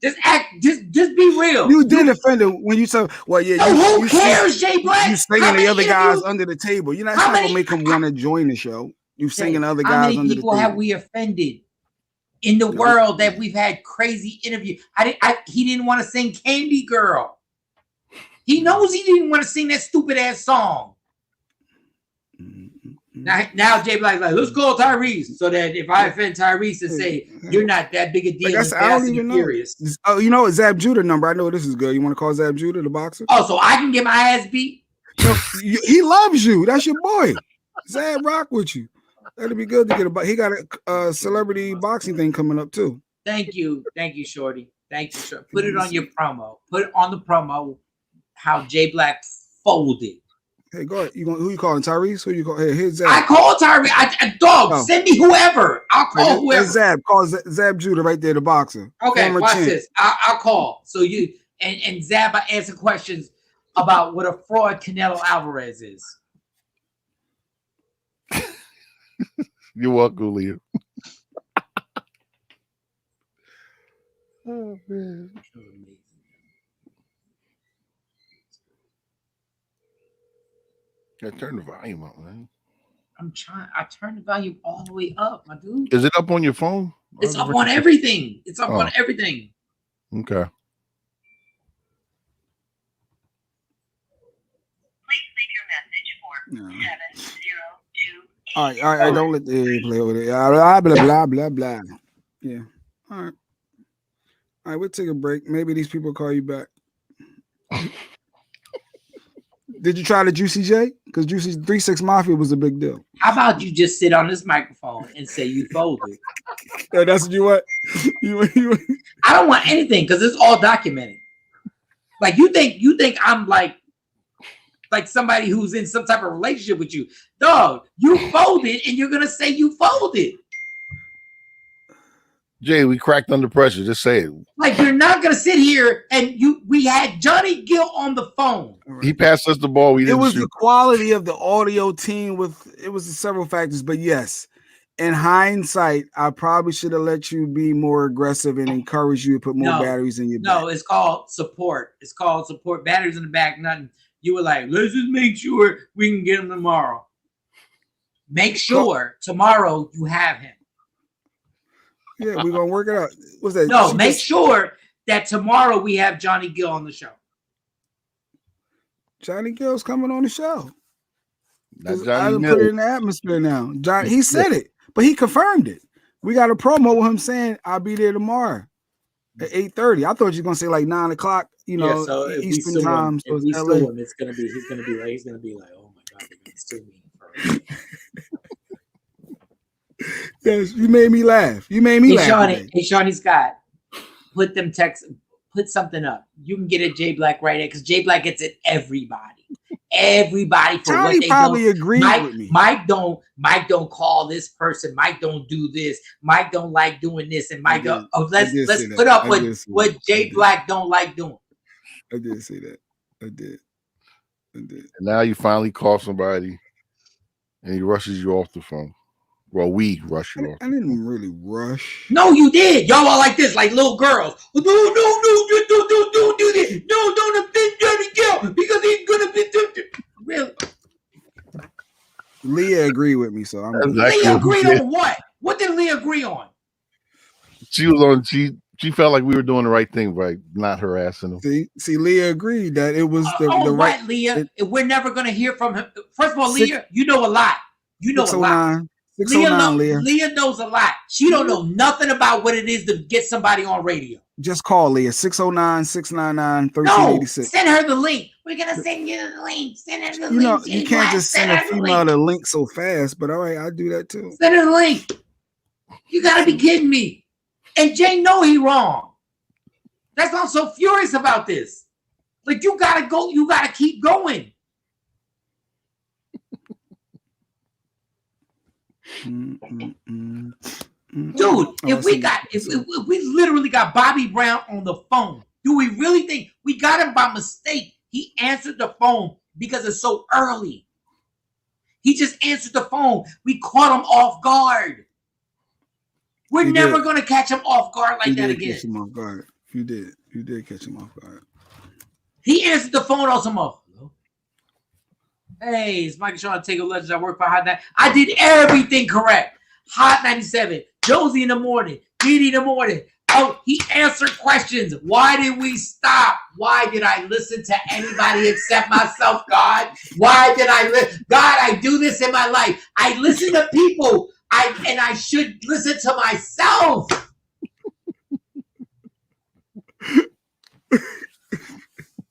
Just be real. You did offend him when you said, "Well, yeah." No, who cares, Jay Black? You singing the other guys under the table. You're not gonna make him want to join the show. You singing the other guys under the table. How many people have we offended in the world that we've had crazy interviews? He didn't want to sing Candy Girl. He knows he didn't want to sing that stupid ass song. Now Jay Black's like, let's call Tyrese so that if I offend Tyrese and say you're not that big a deal, I don't even know. Oh, you know Zab Judah number. I know this is good. You want to call Zab Judah the boxer? Oh, so I can get my ass beat? No, he loves you. That's your boy. Zab rock with you. That'd be good to get he got a celebrity boxing thing coming up too. Thank you, Shorty. Thank you, Shorty. Put it on your promo. Put it on the promo. How Jay Black folded. Hey, go ahead. Who you calling? Tyrese? Who you call? Hey, here's Zab. I call Tyrese. Send me whoever. I'll call whoever. Zab. Call Zab Judah right there, the boxer. Okay, watch this. I'll call. So you and Zab, I answer questions about what a fraud Canelo Alvarez is. You're welcome, Leah. Oh man. I turn the volume up, man. I turned the volume all the way up, my dude. Is it up on your phone? It's up on everything. It's up on everything. Okay. Please leave your message for 702. All right. Don't let the play over there. Blah blah blah blah. Yeah. All right. We'll take a break. Maybe these people call you back. Did you try the Juicy J? Because Juicy 3-6 Mafia was a big deal. How about you just sit on this microphone and say you folded? Yeah, that's what you want. I don't want anything because it's all documented. Like you think I'm like somebody who's in some type of relationship with you. Dog, you folded and you're gonna say you folded. Jay, we cracked under pressure. Just say it. Like you're not gonna sit here and we had Johnny Gill on the phone. He passed us the ball. It was the quality of the audio team it was several factors, but yes, in hindsight, I probably should have let you be more aggressive and encourage you to put more batteries in your back. No, it's called support. It's called support. Batteries in the back, nothing. You were like, let's just make sure we can get him tomorrow. Make sure tomorrow you have him. Yeah, we're gonna work it out. What's that? No, make sure that tomorrow we have Johnny Gill on the show. Johnny Gill's coming on the show. I Johnny done put it in the atmosphere now. He said it, but he confirmed it. We got a promo with him saying I'll be there tomorrow at 8:30. I thought you were gonna say like 9 o'clock, so Eastern time. So if we sue him, he's gonna be like, oh my God, they're gonna sue me. Yes, you made me laugh. Hey, Shawnee Scott, put something up. You can get it, Jay Black right there because Jay Black gets it. Everybody for Johnny what they probably don't. agreed with me. Mike don't call this person. Mike don't do this. Mike don't like doing this. And Mike let's put up with what Jay Black don't like doing. I did say that. I did. And now you finally call somebody, and he rushes you off the phone. Well, we rush you off. I didn't really rush. No, you did. Y'all are like this, like little girls. No, don't do this. No, don't offend Johnny Gill because he's gonna be really. Leah agreed with me, so I'm. Leah agreed on what? What did Leah agree on? She was on. She felt like we were doing the right thing by not harassing him. See, Leah agreed that it was the right. Leah, we're never gonna hear from him. First of all, Leah, you know a lot. You know a lot. Leah knows a lot. She don't know nothing about what it is to get somebody on radio. Just call Leah 609-699-1386. No, send her the link. We're gonna send you the link. Send her the link. You can't just send a female the link so fast. But all right, I'll do that too. Send her the link. You gotta be kidding me. And Jay know he wrong. That's why I'm so furious about this. Like, you gotta go. You gotta keep going. Dude, if we literally got Bobby Brown on the phone, do we really think we got him by mistake? He answered the phone because it's so early. He just answered the phone. We caught him off guard. We're never going to catch him off guard like that again. Catch him off guard. You did catch him off guard. He answered the phone on some off. Hey, it's Michael Shawn, Takeover Legends. I work for Hot 90. I did everything correct. Hot 97, Josie in the morning, Didi in the morning. Oh, he answered questions. Why did we stop? Why did I listen to anybody except myself, God? Why did I listen? God, I do this in my life. I listen to people. I should listen to myself.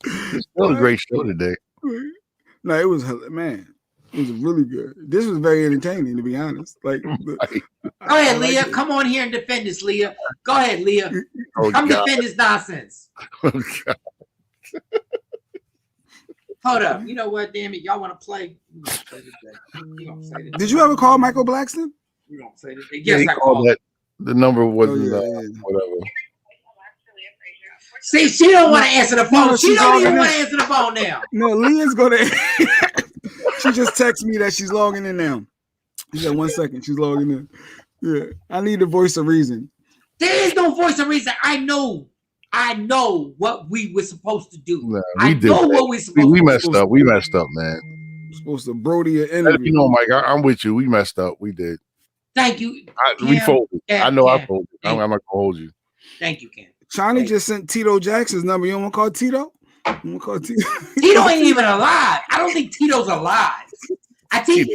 It's still a great show today. No, it was, man. It was really good. This was very entertaining, to be honest. Like, go ahead, Leah. Come on here and defend this, Leah. Go ahead, Leah. Come defend this nonsense. Oh, God. Hold up. You know what? Damn it. Y'all want to play? Did you ever call Michael Blackston? You don't say this. Yes, I called that. The number wasn't whatever. See, she don't want to answer the phone. She don't even want to answer the phone now. No, Leah's going to. She just texted me that she's logging in now. She said 1 second. She's logging in. Yeah, I need the voice of reason. There is no voice of reason. I know what we were supposed to do. Nah, I know what we supposed to do. We messed up. We messed up, man. We're supposed to Brody an interview. You know, Mike, I'm with you. We messed up. We did. Thank you. We folded. I know I folded. I'm not going to hold you. Thank you, Ken. Shawnee just sent Tito Jackson's number. You don't want to call Tito? You want to call Tito? Tito ain't even alive. I don't think Tito's alive. I think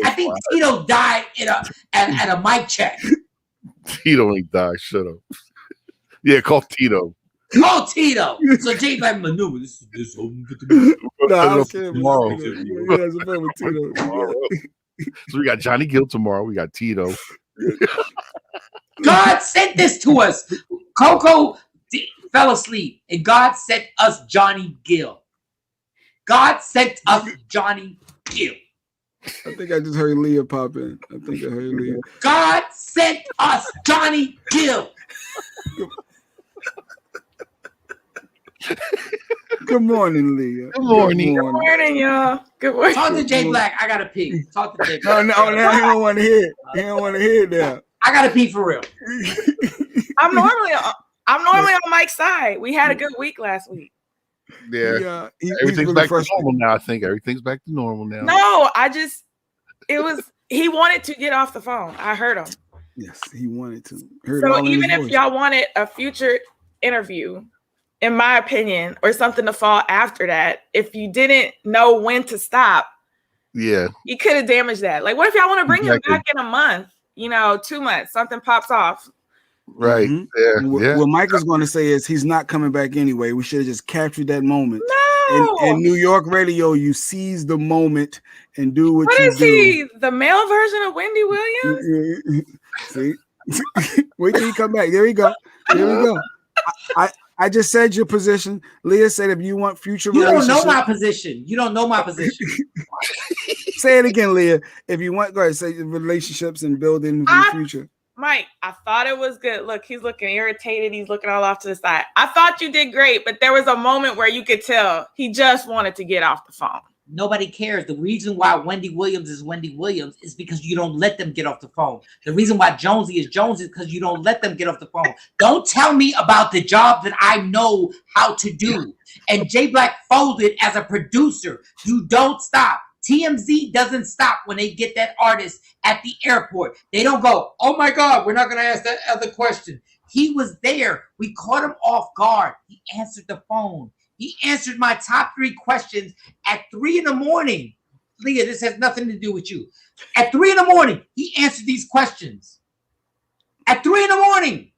Tito died at a mic check. Tito ain't died. Shut up. Yeah, call Tito. Call Tito. So Jay Black maneuver. This is tomorrow. So we got Johnny Gill tomorrow. We got Tito. God sent this to us. CoCoa fell asleep, and God sent us Johnny Gill. God sent us Johnny Gill. I think I just heard Leah pop in. I think I heard Leah. God sent us Johnny Gill. Good morning, Leah. Good morning. Good morning, y'all. Good morning. Talk to Jay Black. I gotta pee. Talk to Jay Black. No, he don't want to hear it. He don't want to hear it now. I gotta pee for real. I'm normally on Mike's side. We had a good week last week. Yeah. Everything's back to normal now. I think everything's back to normal now. No, he wanted to get off the phone. I heard him. Yes, he wanted to. So even if y'all wanted a future interview, in my opinion, or something to fall after that, if you didn't know when to stop, you could have damaged that. Like, what if y'all want to bring him back in a month? 2 months, something pops off. Right. Mm-hmm. Yeah. What Mike is going to say is he's not coming back anyway. We should have just captured that moment. No. In New York radio, you seize the moment and do what you do. What is he? The male version of Wendy Williams? See? Wait till he come back. There we go. I just said your position. Leah said if you want future relationships. You don't know my position. You don't know my position. Say it again, Leah. If you want, go ahead. Say relationships and building for the future. Mike, I thought it was good. Look, he's looking irritated. He's looking all off to the side. I thought you did great, but there was a moment where you could tell he just wanted to get off the phone. Nobody cares. The reason why Wendy Williams is Wendy Williams is because you don't let them get off the phone. The reason why Jonesy is because you don't let them get off the phone. Don't tell me about the job that I know how to do. And Jay Black folded as a producer. You don't stop. TMZ doesn't stop when they get that artist at the airport. They don't go, oh my God, we're not going to ask that other question. He was there. We caught him off guard. He answered the phone. He answered my top 3 questions at 3 a.m. Leah, this has nothing to do with you. At 3 a.m, he answered these questions. At 3 a.m.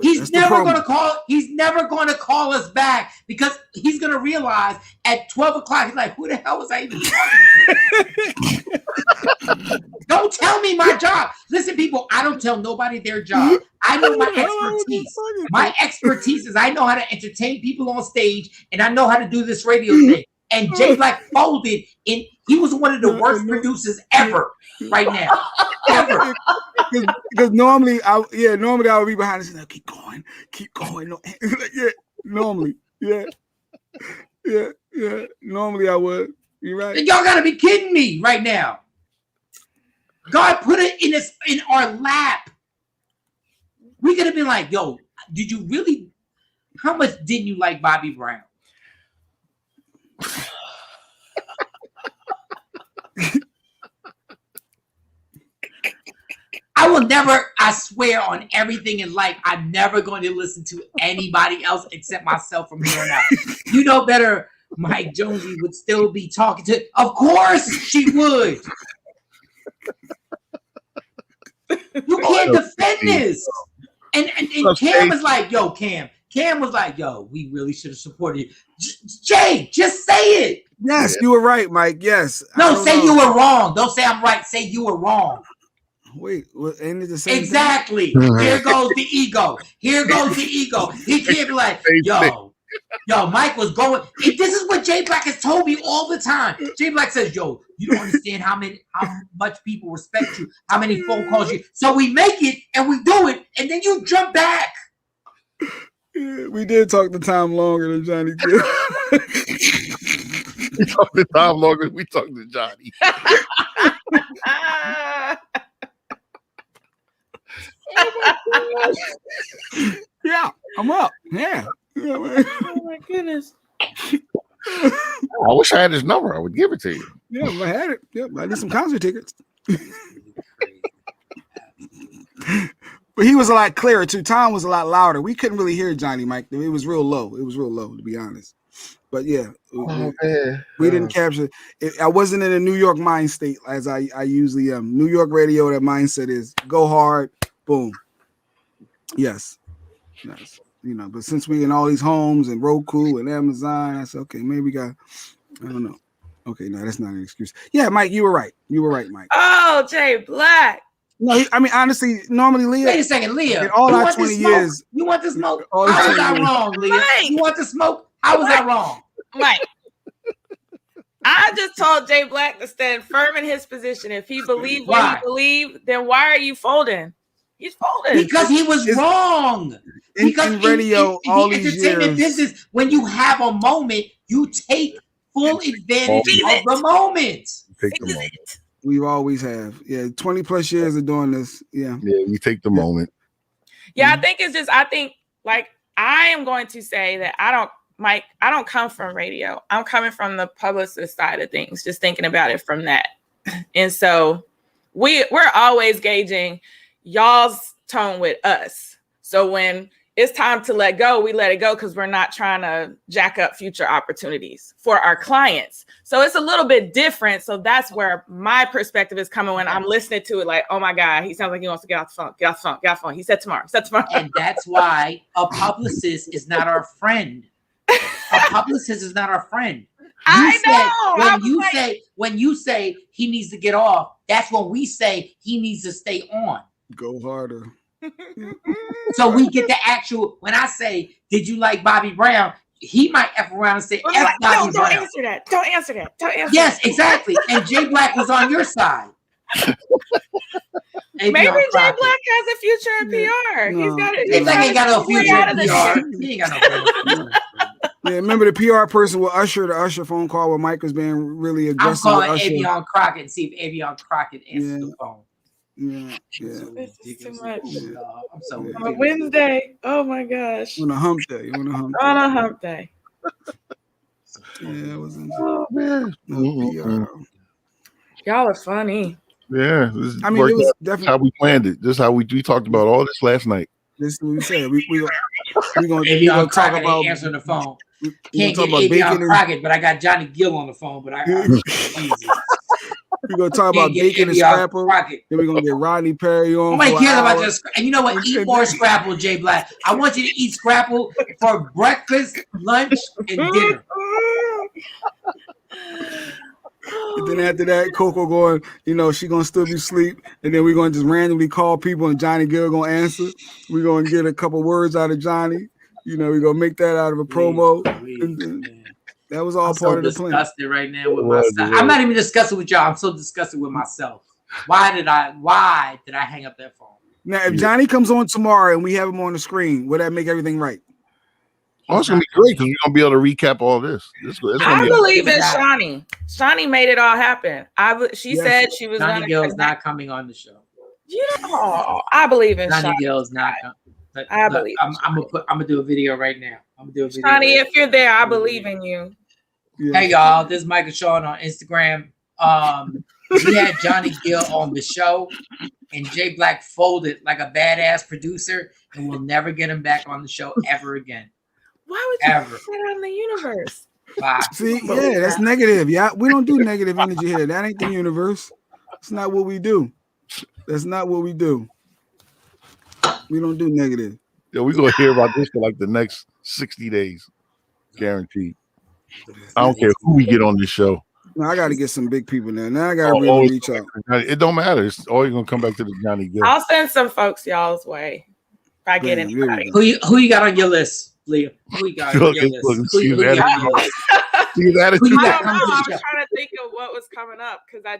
He's never going to call. He's never going to call us back because he's going to realize at 12 o'clock, he's like, who the hell was I even talking to? Don't tell me my job. Listen, people, I don't tell nobody their job. I know my expertise. My expertise is I know how to entertain people on stage, and I know how to do this radio thing. And Jay Black folded in. He was one of the worst producers ever right now. Ever. Because normally I would be behind the scene. Keep going. No, yeah, normally. Yeah. Normally I would. You're right. Y'all gotta be kidding me right now. God put it in our lap. We could have been like, yo, did you really? How much didn't you like Bobby Brown? I will never, I swear on everything in life, I'm never going to listen to anybody else except myself from here on out. You know better, Mike Jonesy would still be talking to. Of course she would. You can't defend this. And Cam was like, yo, Cam was like, yo, we really should have supported you. Jay, just say it. Yes, you were right, Mike. Yes. No, say you were wrong. Don't say I'm right. Say you were wrong. Wait, ain't it the same exactly thing? Here goes the ego. Here goes the ego. He can't be like, yo, Mike was going. This is what Jay Black has told me all the time. Jay Black says, yo, you don't understand how much people respect you, how many phone calls you. So we make it and we do it, and then you jump back. Yeah, we did talk the time longer than Johnny Gill. We talked the time longer than we talked to Johnny. Yeah, I'm up. Yeah. Oh my goodness. I wish I had his number. I would give it to you. Yeah, if I had it. Yep, I need some concert tickets. But he was a lot clearer too. Tom was a lot louder. We couldn't really hear Johnny, Mike. It was real low. To be honest. But yeah, we didn't capture it. I wasn't in a New York mind state as I usually am. New York radio, that mindset is go hard, boom. Yes. But since we in all these homes and Roku and Amazon, I said, okay, maybe we got, I don't know. Okay, no, that's not an excuse. Yeah, Mike, you were right. Mike. Oh, Jay Black. No, I mean, honestly, normally, Leah. Wait a second, Leah. In all our 20 years. You want the smoke? How was I wrong, Leah? Mike. You want the smoke? How was I wrong? Mike. I just told Jay Black to stand firm in his position. If he believed what he believed, then why are you folding? He's folding. Because he was wrong. Because in radio, in all the these entertainment years, business, when you have a moment, you take full advantage of the moment. Take the moment. We always have. Yeah, 20 plus years of doing this. Yeah. Yeah, you take the moment. Yeah, I think like I am going to say that I don't come from radio. I'm coming from the publicist side of things, just thinking about it from that. And so we're always gauging y'all's tone with us. So when it's time to let go, we let it go because we're not trying to jack up future opportunities for our clients. So it's a little bit different. So that's where my perspective is coming when I'm listening to it like, oh my God, he sounds like he wants to get off the phone. He said tomorrow. And that's why a publicist is not our friend. A publicist is not our friend. When you say he needs to get off, that's when we say he needs to stay on. Go harder. So we get the actual. When I say, "Did you like Bobby Brown?" He might F around and say, "F Bobby Brown." Don't answer that. Don't answer that. Yes, exactly. And Jay Black was on your side. Maybe Jay Black has a future in PR. No. He's got it. Jay Black ain't got no future in PR. He ain't got no. Yeah, remember the PR person with Usher, the Usher phone call where Mike was being really aggressive. I'm calling Avion Crockett and see if Avion Crockett answers the phone. Yeah. This is too much. Yeah. I'm so On a Wednesday. Oh my gosh. On a hump day. On a hump day. Yeah, it was oh man. Y'all are funny. Yeah, it was definitely how we planned it. This is how we talked about all this last night. This is what we said. We're gonna Avion talk Crockett about ain't answering the phone. we're Can't gonna get talk about Avion bacon. Crockett, but I got Johnny Gill on the phone. But Jesus. We're gonna talk Can't about get bacon and Avion scrapple. Crockett. Then we're gonna get Rodney Perry on. Nobody for cares an about hour. your and you know what? Eat more scrapple, Jay Black. I want you to eat scrapple for breakfast, lunch, and dinner. And then after that, CoCoa going, she gonna still be asleep, and then we're gonna just randomly call people, and Johnny Gill gonna answer. We're gonna get a couple words out of Johnny. We're gonna make that out of a promo. And then that was all I'm part so of the plan. disgusted right now with myself. I'm not even disgusted with y'all. I'm so disgusted with myself. Why did I hang up that phone? Now, if Johnny comes on tomorrow and we have him on the screen, would that make everything right? Oh, it's gonna be great because we're gonna be able to recap all this. I believe in Shawnee. Shawnee made it all happen. She said she was Johnny Gill's not coming on the show. I believe in Johnny Shawnee. Gill's not. I believe. I'm gonna do a video right now. Shawnee, if you're there, I believe in you. Hey y'all, this is Michael Shawn on Instagram. We had Johnny Gill on the show, and Jay Black folded like a badass producer, and we'll never get him back on the show ever again. Why would you put that on the universe? Bye. See, that's negative. Yeah, we don't do negative energy here. That ain't the universe. It's not what we do. That's not what we do. We don't do negative. Yeah, we're gonna hear about this for like the next 60 days, guaranteed. I don't care who we get on this show. No, I got to get some big people now. Now I got to really reach out. It don't matter. It's always gonna come back to the Johnny Gill. I'll send some folks y'all's way if I get anybody. Who you got on your list, Leah? Who you got on your list? Who you got on your list? I'm trying to think of what was coming up because I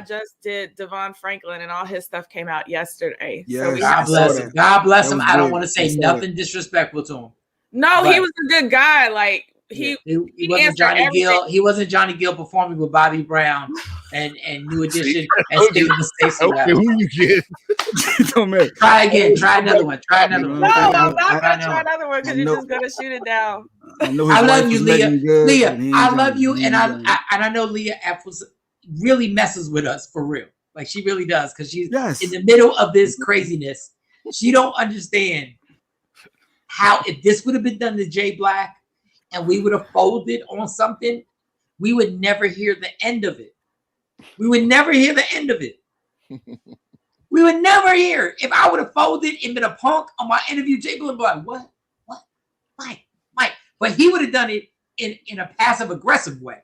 just did Devon Franklin and all his stuff came out yesterday. Yes, so God bless him. God bless him. I don't want to say nothing disrespectful to him. No, he was a good guy. Like he wasn't Johnny Gill. He wasn't Johnny Gill performing with Bobby Brown and New Edition and Steve Stacey. Okay, who you get? Don't matter. Try again. Try another one. Try another one. No, I'm not gonna try another one because you're just gonna shoot it down. I love you, Leah. Leah, I love you, and I know Leah really messes with us for real. Like she really does because she's in the middle of this craziness. She don't understand how if this would have been done to Jay Black and we would have folded on something, we would never hear the end of it. We would never hear the end of it. We would never hear. If I would have folded and been a punk on my interview, Jay Black would be like, what? Mike. But he would have done it in a passive aggressive way.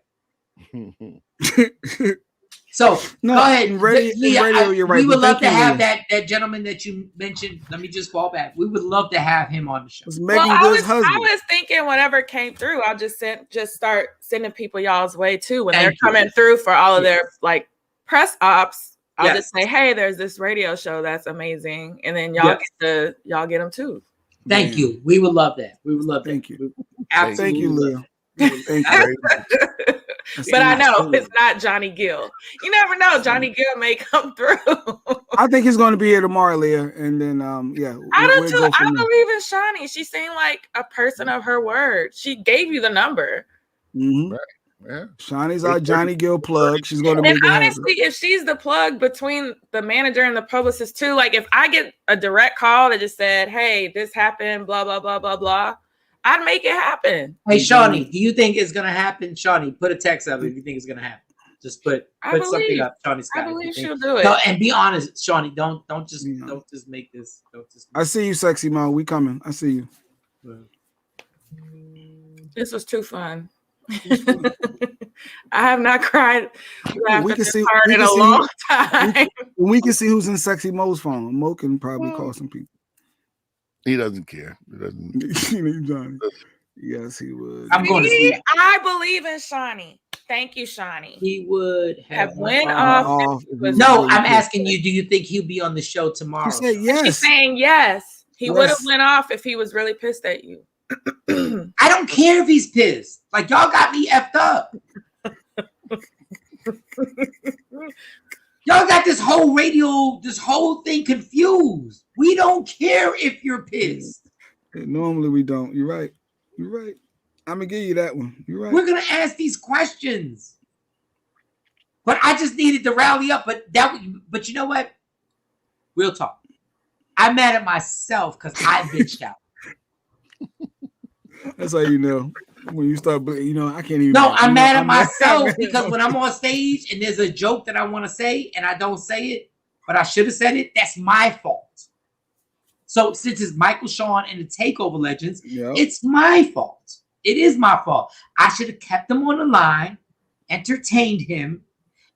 So go ahead. We would love to have that gentleman that you mentioned. Let me just fall back. We would love to have him on the show. I was thinking whatever came through, I'll just start sending people y'all's way too when they're coming through for all of their like press ops. I'll just say, hey, there's this radio show that's amazing, and then y'all get them too. Thank you. We would love that. We would love that. Thank you. Absolutely. Thank you, Leo. Thank you. But I know it's not Johnny Gill. You never know. Johnny Gill may come through. I think he's going to be here tomorrow, Leah. And then, I do too. I believe in Shawnee. She seemed like a person of her word. She gave you the number. Mm-hmm. Right. Yeah. Shawnee's our Johnny Gill plug. She's going to make it honestly, if she's the plug between the manager and the publicist too, like if I get a direct call that just said, hey, this happened, blah, blah, blah, blah, blah, I'd make it happen. Hey, Shawnee, do you think it's going to happen? Shawnee, put a text up if you think it's going to happen. Just put something up, Shawnee Scott. I believe she'll do it. No, and be honest, Shawnee, don't just make this. I see you, Sexy Mo. We coming. I see you. This was too fun. I have not cried hard in a long time. We can see who's in Sexy Mo's phone. Mo can probably call some people. He doesn't care. He doesn't. Yes, he would. I'm going to see. I believe in Shawnee. Thank you, Shawnee. He would have went off. No, I'm asking you. Do you think he'll be on the show tomorrow? He said yes. She's saying yes. He would have went off if he was really pissed at you. I don't care if he's pissed. Like y'all got me effed up. Y'all got this whole thing confused. We don't care if you're pissed. Normally we don't. You're right. I'm gonna give you that one. You're right. We're gonna ask these questions. But I just needed to rally up. But you know what? Real talk. I'm mad at myself because I bitched out. That's how you know when you start. I can't even. No, I'm mad at myself because when I'm on stage and there's a joke that I want to say and I don't say it, but I should have said it. That's my fault. So since it's Michael Shawn and the Takeover Legends, it's my fault. It is my fault. I should have kept him on the line, entertained him,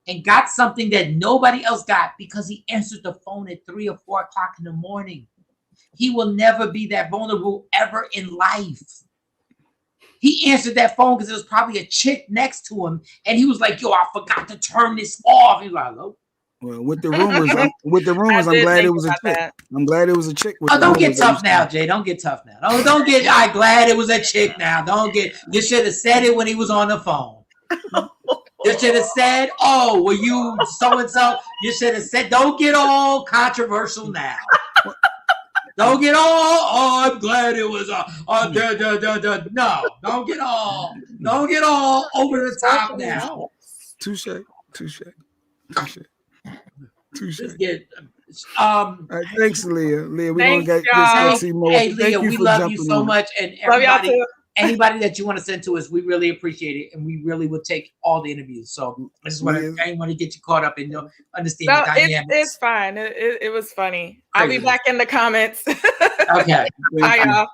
and got something that nobody else got because he answered the phone at 3 or 4 o'clock in the morning. He will never be that vulnerable ever in life. He answered that phone because there was probably a chick next to him, and he was like, "Yo, I forgot to turn this off." He was like, "Hello." Well, with the rumors, I'm glad it was a chick. I'm glad it was a chick. Don't get tough now, Jay. Don't get tough now. Don't get. I'm glad it was a chick now. Don't get. You should have said it when he was on the phone. You should have said, "Oh, were you so and so?" You should have said. Don't get all controversial now. Don't get all. Oh, I'm glad it was a. No, don't get all over the top now. Touche. Just get. Thanks, Leah. Leah, we Thanks, don't get y'all. more. Hey, Leah, Thank you we for love you jumping so in. much, and Love y'all everybody, too. anybody that you want to send to us, we really appreciate it, and we really will take all the interviews. So I just want to get you caught up and understand the dynamics. It's fine. It was funny. I'll be back in the comments. Okay. Bye, y'all.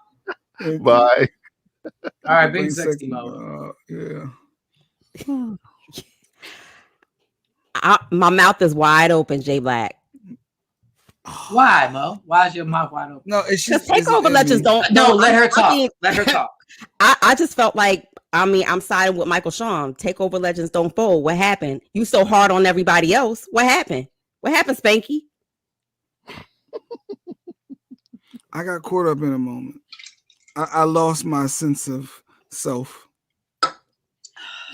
Bye. All right, big sexy mode. My mouth is wide open, Jay Black. Why, Mo? Why is your mouth wide open? No, it's just Takeover Legends don't. No, let her talk. Let her talk. I just felt like, I'm siding with Michael Shawn. Takeover Legends don't fold. What happened? You so hard on everybody else. What happened? What happened, Spanky? I got caught up in a moment. I lost my sense of self.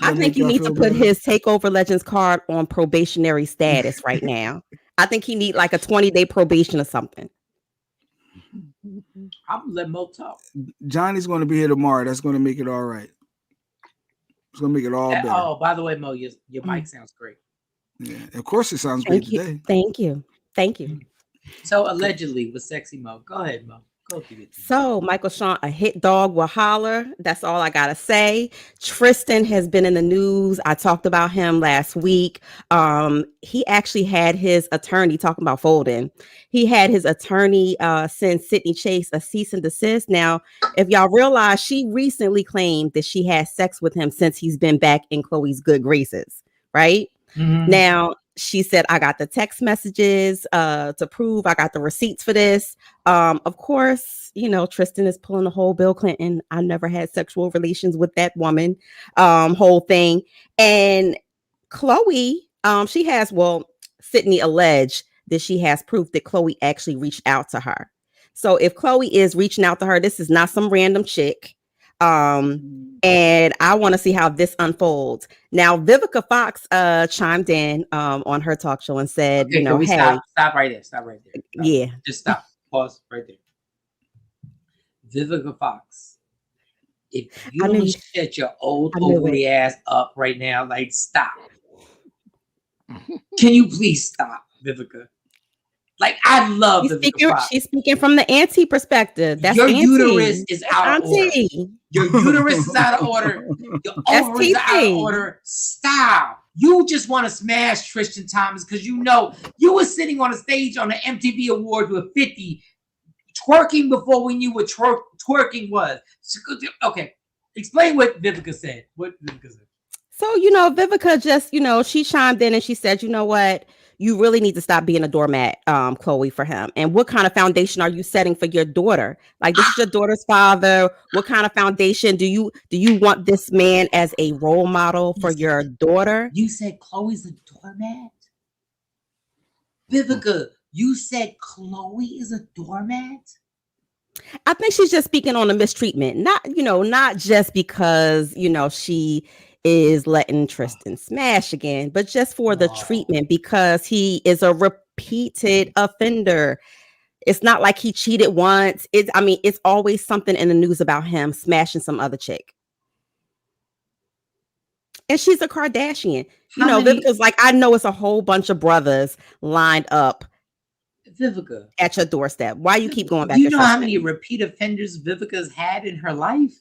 I think you need to put his Takeover Legends card on probationary status right now. I think he need like a 20-day probation or something. I'm gonna let Mo talk. Johnny's going to be here tomorrow. That's going to make it all right. It's going to make it all better. Oh, by the way, Mo, your mic sounds great. Yeah, of course it sounds great today. Thank you. So allegedly with Sexy Mo. Go ahead, Mo. Go through it. So Michael Shawn, a hit dog will holler. That's all I gotta say. Tristan has been in the news. I talked about him last week. He actually had his attorney talking about folding. He had his attorney send Sydney Chase a cease and desist. Now, if y'all realize, she recently claimed that she had sex with him since he's been back in Chloe's good graces, right? Mm-hmm. Now, she said, I got the text messages to prove, I got the receipts for this. Of course, Tristan is pulling the whole Bill Clinton. I never had sexual relations with that woman, whole thing. And Chloe, Sydney alleged that she has proof that Chloe actually reached out to her. So if Chloe is reaching out to her, this is not some random chick. And I want to see how this unfolds. Now, Vivica Fox chimed in on her talk show and said, hey, stop right there. Stop. Yeah. Just stop. Pause right there. Vivica Fox. If you don't shut your old overly ass up right now, like stop. Can you please stop, Vivica? Like, I love Vivica Fox. She's speaking from the auntie perspective. That's your auntie. Uterus is out of order. Your uterus is out of order. Your ovaries are out of order. Stop. You just want to smash Tristan Thomas because you were sitting on a stage on the MTV Awards with 50 twerking before we knew what twerking was. Okay. Explain what Vivica said. So, Vivica just, she chimed in and she said, you know what? You really need to stop being a doormat, Chloe, for him. And what kind of foundation are you setting for your daughter? Like, this is your daughter's father. What kind of foundation do you want this man as a role model for your daughter? You said Chloe's a doormat? Vivica, you said Chloe is a doormat? I think she's just speaking on the mistreatment. Not just because, she is letting Tristan smash again, but just for the treatment, because he is a repeated offender. It's not like he cheated once. It's always something in the news about him smashing some other chick. And she's a Kardashian. Vivica's like, I know it's a whole bunch of brothers lined up Vivica. At your doorstep. Why you keep going back? You know how many repeat offenders Vivica's had in her life?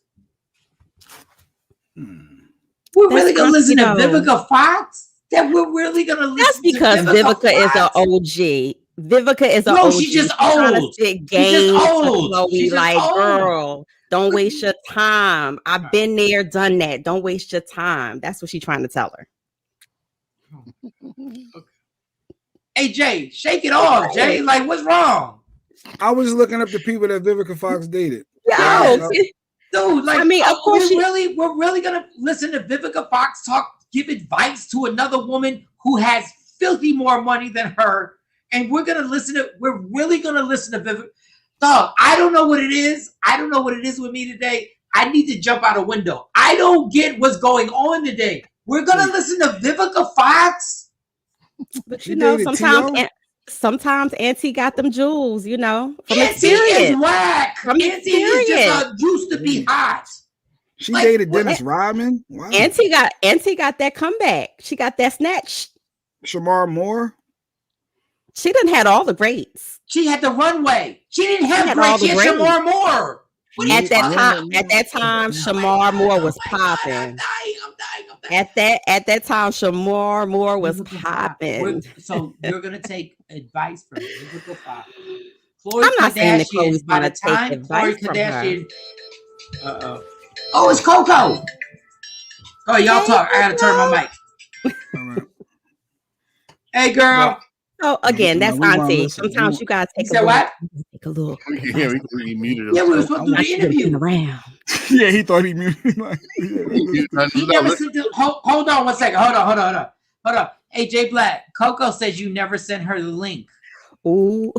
We're really gonna listen to Vivica Fox? That we're really gonna listen? That's because to Vivica is an OG. Vivica is an OG. She's just old. She's just old. She's just like, old. Girl, don't waste your time. I've been there, done that. Don't waste your time. That's what she's trying to tell her. Hey Jay, shake it off, Jay. Like, what's wrong? I was looking up the people that Vivica Fox dated. Dude, like, I mean, of course we're really gonna listen to Vivica Fox give advice to another woman who has filthy more money than her, and we're really gonna listen to Vivica. Dog, I don't know what it is. I don't know what it is with me today. I need to jump out a window. I don't get what's going on today. We're gonna listen to Vivica Fox. But you know, sometimes Auntie got them jewels, you know. From Auntie is whack. Auntie is just used to be hot. She dated Dennis Rodman. Wow. Auntie got that comeback. She got that snatch. Shamar Moore. She done had all the greats. She had the runway. She didn't have greats. She had Shamar Moore. At that time, Shamar Moore was popping. I'm dying. At that time, Shamar Moore was popping. So you're gonna take advice from Vivica Fox. I'm not saying that Chloe's by the gonna take time advice Khloe from Kardashian. Oh, it's CoCoa. Oh, y'all talk. I gotta turn my mic. Hey, girl. So again, that's Auntie. Sometimes you guys take a little. Yeah, we muted him. Yeah, we were supposed to do the interview. Around. Yeah, he thought he muted. He never sent the, hold on one second. Hold on. Hey, Jay Black. Coco says you never sent her the link. Ooh.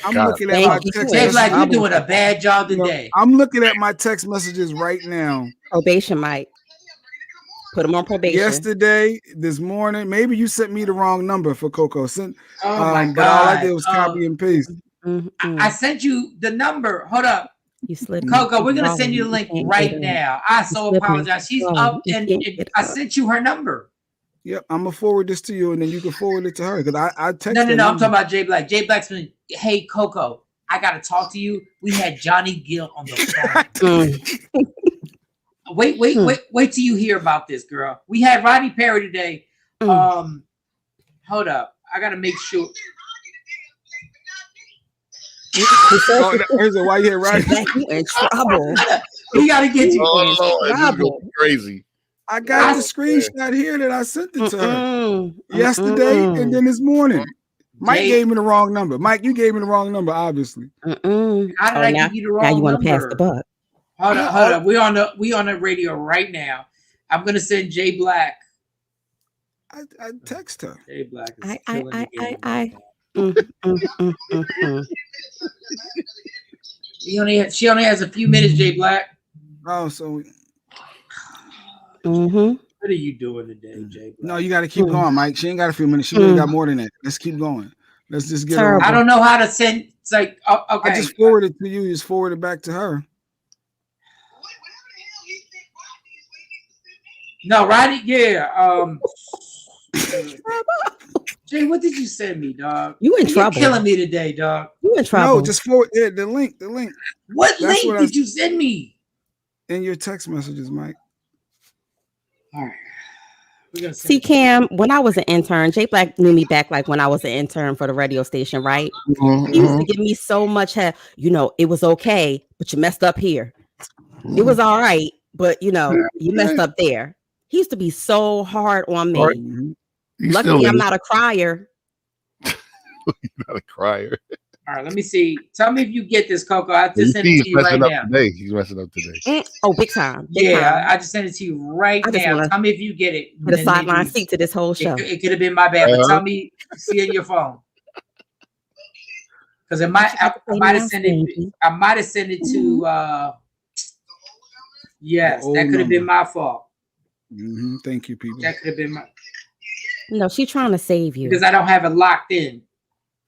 I'm looking at my text. Jay Black, you're doing a bad job today. I'm looking at my text messages right now. Probation, Mike. Put him on probation. Yesterday, this morning, maybe you sent me the wrong number for CoCoa. Oh my God! But all I did was copy and paste. I sent you the number. Hold up. You slipped. CoCoa, we're gonna send you the link right now. I so apologize. She's up, and I sent you her number. Yep, I'm gonna forward this to you, and then you can forward it to her because I texted. No. I'm talking about Jay Black. Jay Black's been. Hey, CoCoa, I gotta talk to you. We had Johnny Gill on the phone. Wait till you hear about this, girl. We had Rodney Perry today. Hold up. I gotta make sure. Why you here, Rodney? You in trouble. We gotta get you in trouble. Crazy. I got the screenshot here that I sent it to her yesterday and then this morning. Mike gave me the wrong number. Mike, you gave me the wrong number, obviously. How did I give you the wrong number? Now you want to pass the buck. Hold on. We on the radio right now. I'm gonna send Jay Black. I text her. Jay Black. She only has a few minutes, Jay Black. Oh, so. What are you doing today, Jay Black? No, you got to keep going, Mike. She ain't got a few minutes. She really got more than that. Let's keep going. Let's just get her. I don't know how to send. It's like, okay. I just forwarded it to you. Just forward it back to her. No, Rodney. Yeah. Jay, what did you send me, dog? You in trouble? You're killing me today, dog. You in trouble? No, just forward the link. What link did you send me? In your text messages, Mike. All right. See, Cam, when I was an intern, Jay Black knew me back like when I was an intern for the radio station, right? He used to give me so much help. You know, it was okay, but you messed up here. It was all right, but you know, you messed up there. He used to be so hard on me. Luckily, I'm not a crier. You're not a crier. All right, let me see. Tell me if you get this, CoCoa. I just sent it to you right now. He's messing up today. Oh, big time. I just sent it to you right now. Tell me if you get it. The sideline seat to this whole show. It could have been my bad, but tell me, see it in your phone. Because I might have sent it. I might have sent it to. Yes, that could have been my fault. Thank you, people. That could have been my. No, she's trying to save you because I don't have it locked in.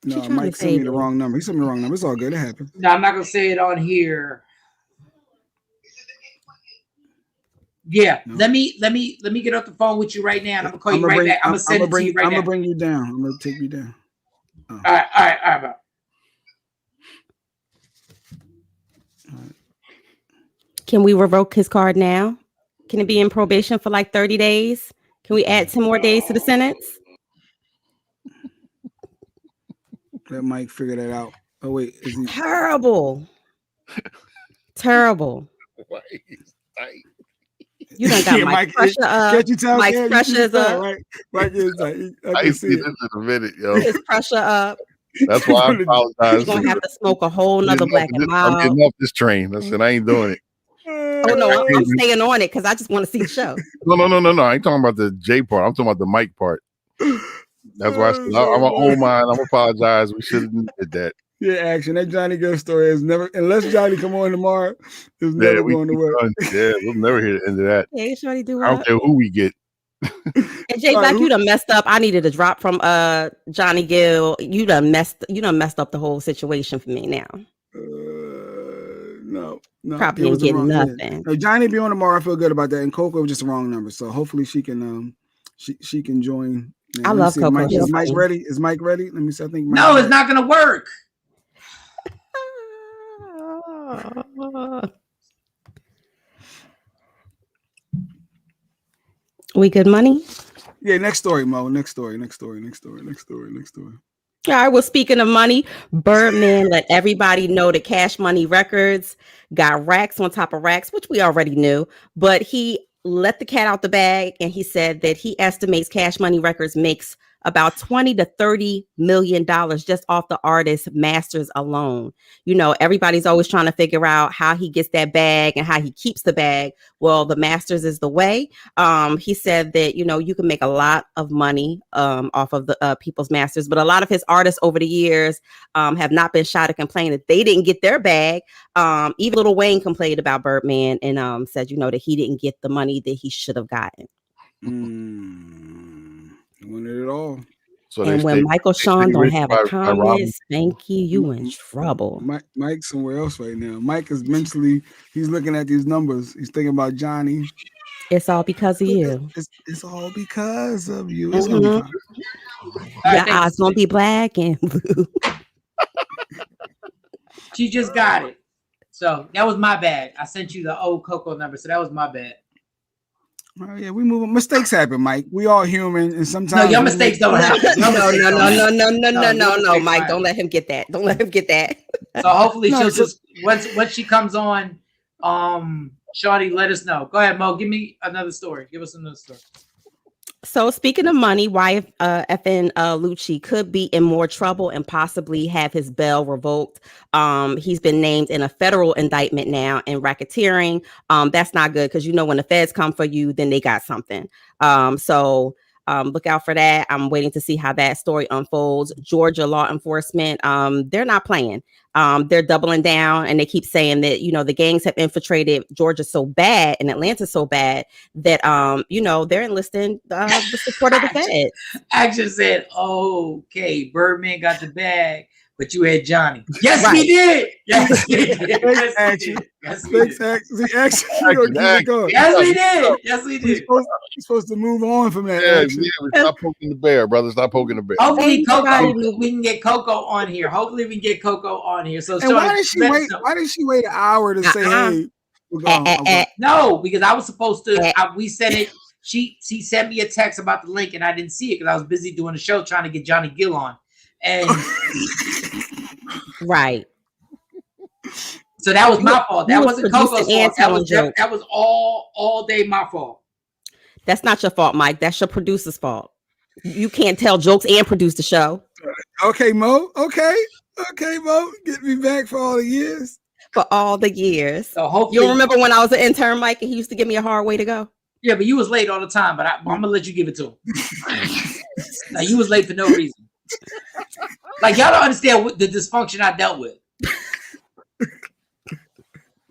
No, Mike sent me the wrong number. He sent me the wrong number. It's all good. It happened. No, I'm not gonna say it on here. Yeah, no. Let me get off the phone with you right now, and I'm gonna call you right back. I'm gonna send it to you right now. I'm gonna bring you down. I'm gonna take you down. All right, bro. Can we revoke his card now? Can it be in probation for like 30 days? Can we add 10 more days to the sentence? Let Mike figure that out. Oh wait, is he terrible? Terrible. You done got Mike pressure up. Can't you tell? Mike's pressure is up. Right? Mike is like, I can see this in a minute, yo. His pressure up. That's why I apologize. You're gonna have to smoke a whole nother Black and Mild. I'm getting off this train. I said I ain't doing it. Oh no, I'm staying on it because I just want to see the show. No. I ain't talking about the J part. I'm talking about the Mike part. That's why I said I'm an old man. I'm apologize. We should have did that. Yeah, action. That Johnny Gill story is never, unless Johnny come on tomorrow, it's never going to work. Yeah, we'll never hear the end of that. Yeah, Shorty do. I don't care who we get. And Jay Black, you done messed up. I needed a drop from Johnny Gill. You done messed up the whole situation for me now. No. Probably didn't get nothing. No, Johnny be on tomorrow. I feel good about that. And CoCoa was just the wrong number. So hopefully she can she can join. I love CoCoa. Is Mike ready? Is Mike ready? Let me see. I think no, it's not gonna work. We good money? Yeah, next story, Mo. Next story. All right, well, speaking of money, Birdman let everybody know that Cash Money Records got racks on top of racks, which we already knew, but he let the cat out the bag and he said that he estimates Cash Money Records makes about $20 to $30 million just off the artist masters alone. You know, everybody's always trying to figure out how he gets that bag and how he keeps the bag. Well, the masters is the way. He said that, you know, you can make a lot of money off of the people's masters, but a lot of his artists over the years have not been shy to complain that they didn't get their bag. Even Lil Wayne complained about Birdman and said, you know, that he didn't get the money that he should have gotten. Wanted it all. So and when Michael Shawn don't have a comment, Spanky, you in trouble. Mike's somewhere else right now. Mike is mentally, he's looking at these numbers. He's thinking about Johnny. It's all because of you. It's all because of you. It's gonna be fine. Your eyes gonna be black and blue. She just got it. So that was my bad. I sent you the old CoCoa number, so that was my bad. Oh yeah, we move. Mistakes happen, Mike. We all human, and sometimes no, your mistakes don't happen. No, Mike. Don't let him get that. Don't let him get that. So hopefully she'll just once she comes on, Shawty, let us know. Go ahead, Mo. Give me another story. Give us another story. So speaking of money, YFN Lucci could be in more trouble and possibly have his bail revoked. He's been named in a federal indictment now in racketeering. That's not good because, you know, when the feds come for you, then they got something. So look out for that. I'm waiting to see how that story unfolds. Georgia law enforcement, they're not playing. They're doubling down and they keep saying that, you know, the gangs have infiltrated Georgia so bad and Atlanta so bad that, you know, they're enlisting the support of the Fed. Action said, okay, Birdman got the bag, but you had Johnny. Yes, right. We did. Yes, we did. Yes, we did. Yes, we did. Yes, we did. Yes, we did. We're supposed to move on from that. Yeah, stop poking the bear, brother. Stop poking the bear. Hopefully, we can get CoCoa on here. Hopefully, we can get CoCoa on here. So, and why did she wait? Why did she wait an hour to say, "Hey"? No, because I was supposed to. We sent it. She sent me a text about the link, and I didn't see it because I was busy doing a show trying to get Johnny Gill on. And right. So that was my fault. That wasn't CoCoa's fault. That was all day my fault. That's not your fault, Mike. That's your producer's fault. You can't tell jokes and produce the show. Okay, Mo. Okay, Mo. Get me back for all the years. For all the years. So hopefully, you remember when I was an intern, Mike, and he used to give me a hard way to go. Yeah, but you was late all the time. But I'm gonna let you give it to him. Now you was late for no reason. Like y'all don't understand the dysfunction I dealt with.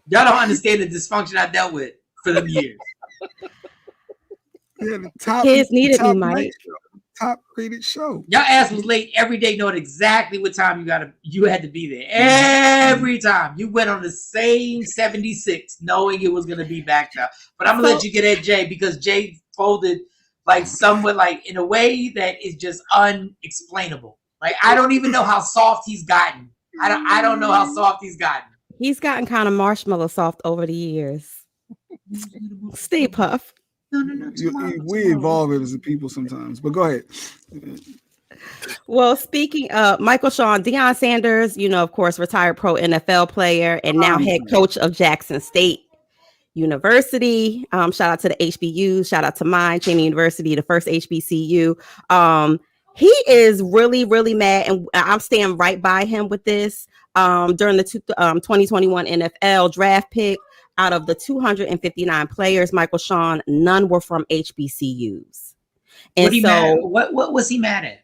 Y'all don't understand the dysfunction I dealt with for them years. Yeah, the top kids needed me, Mike. Top rated show. Your ass was late every day, knowing exactly what time you had to be there. Every time you went on the same 76, knowing it was gonna be backed up. But I'm gonna let you get at Jay because Jay folded like somewhat like in a way that is just unexplainable. Like, I don't even know how soft he's gotten. I don't know how soft he's gotten. He's gotten kind of marshmallow soft over the years. Stay Puff. No. We evolve as a people sometimes, but go ahead. Well, speaking of Michael Shawn, Deion Sanders, of course, retired pro NFL player and now head coach of Jackson State University. Shout out to the HBUs. Shout out to mine, Cheney University, the first HBCU. He is really, really mad, and I'm staying right by him with this. During the 2021 NFL draft pick, out of the 259 players, Michael Shawn, none were from HBCUs. And what was he mad at?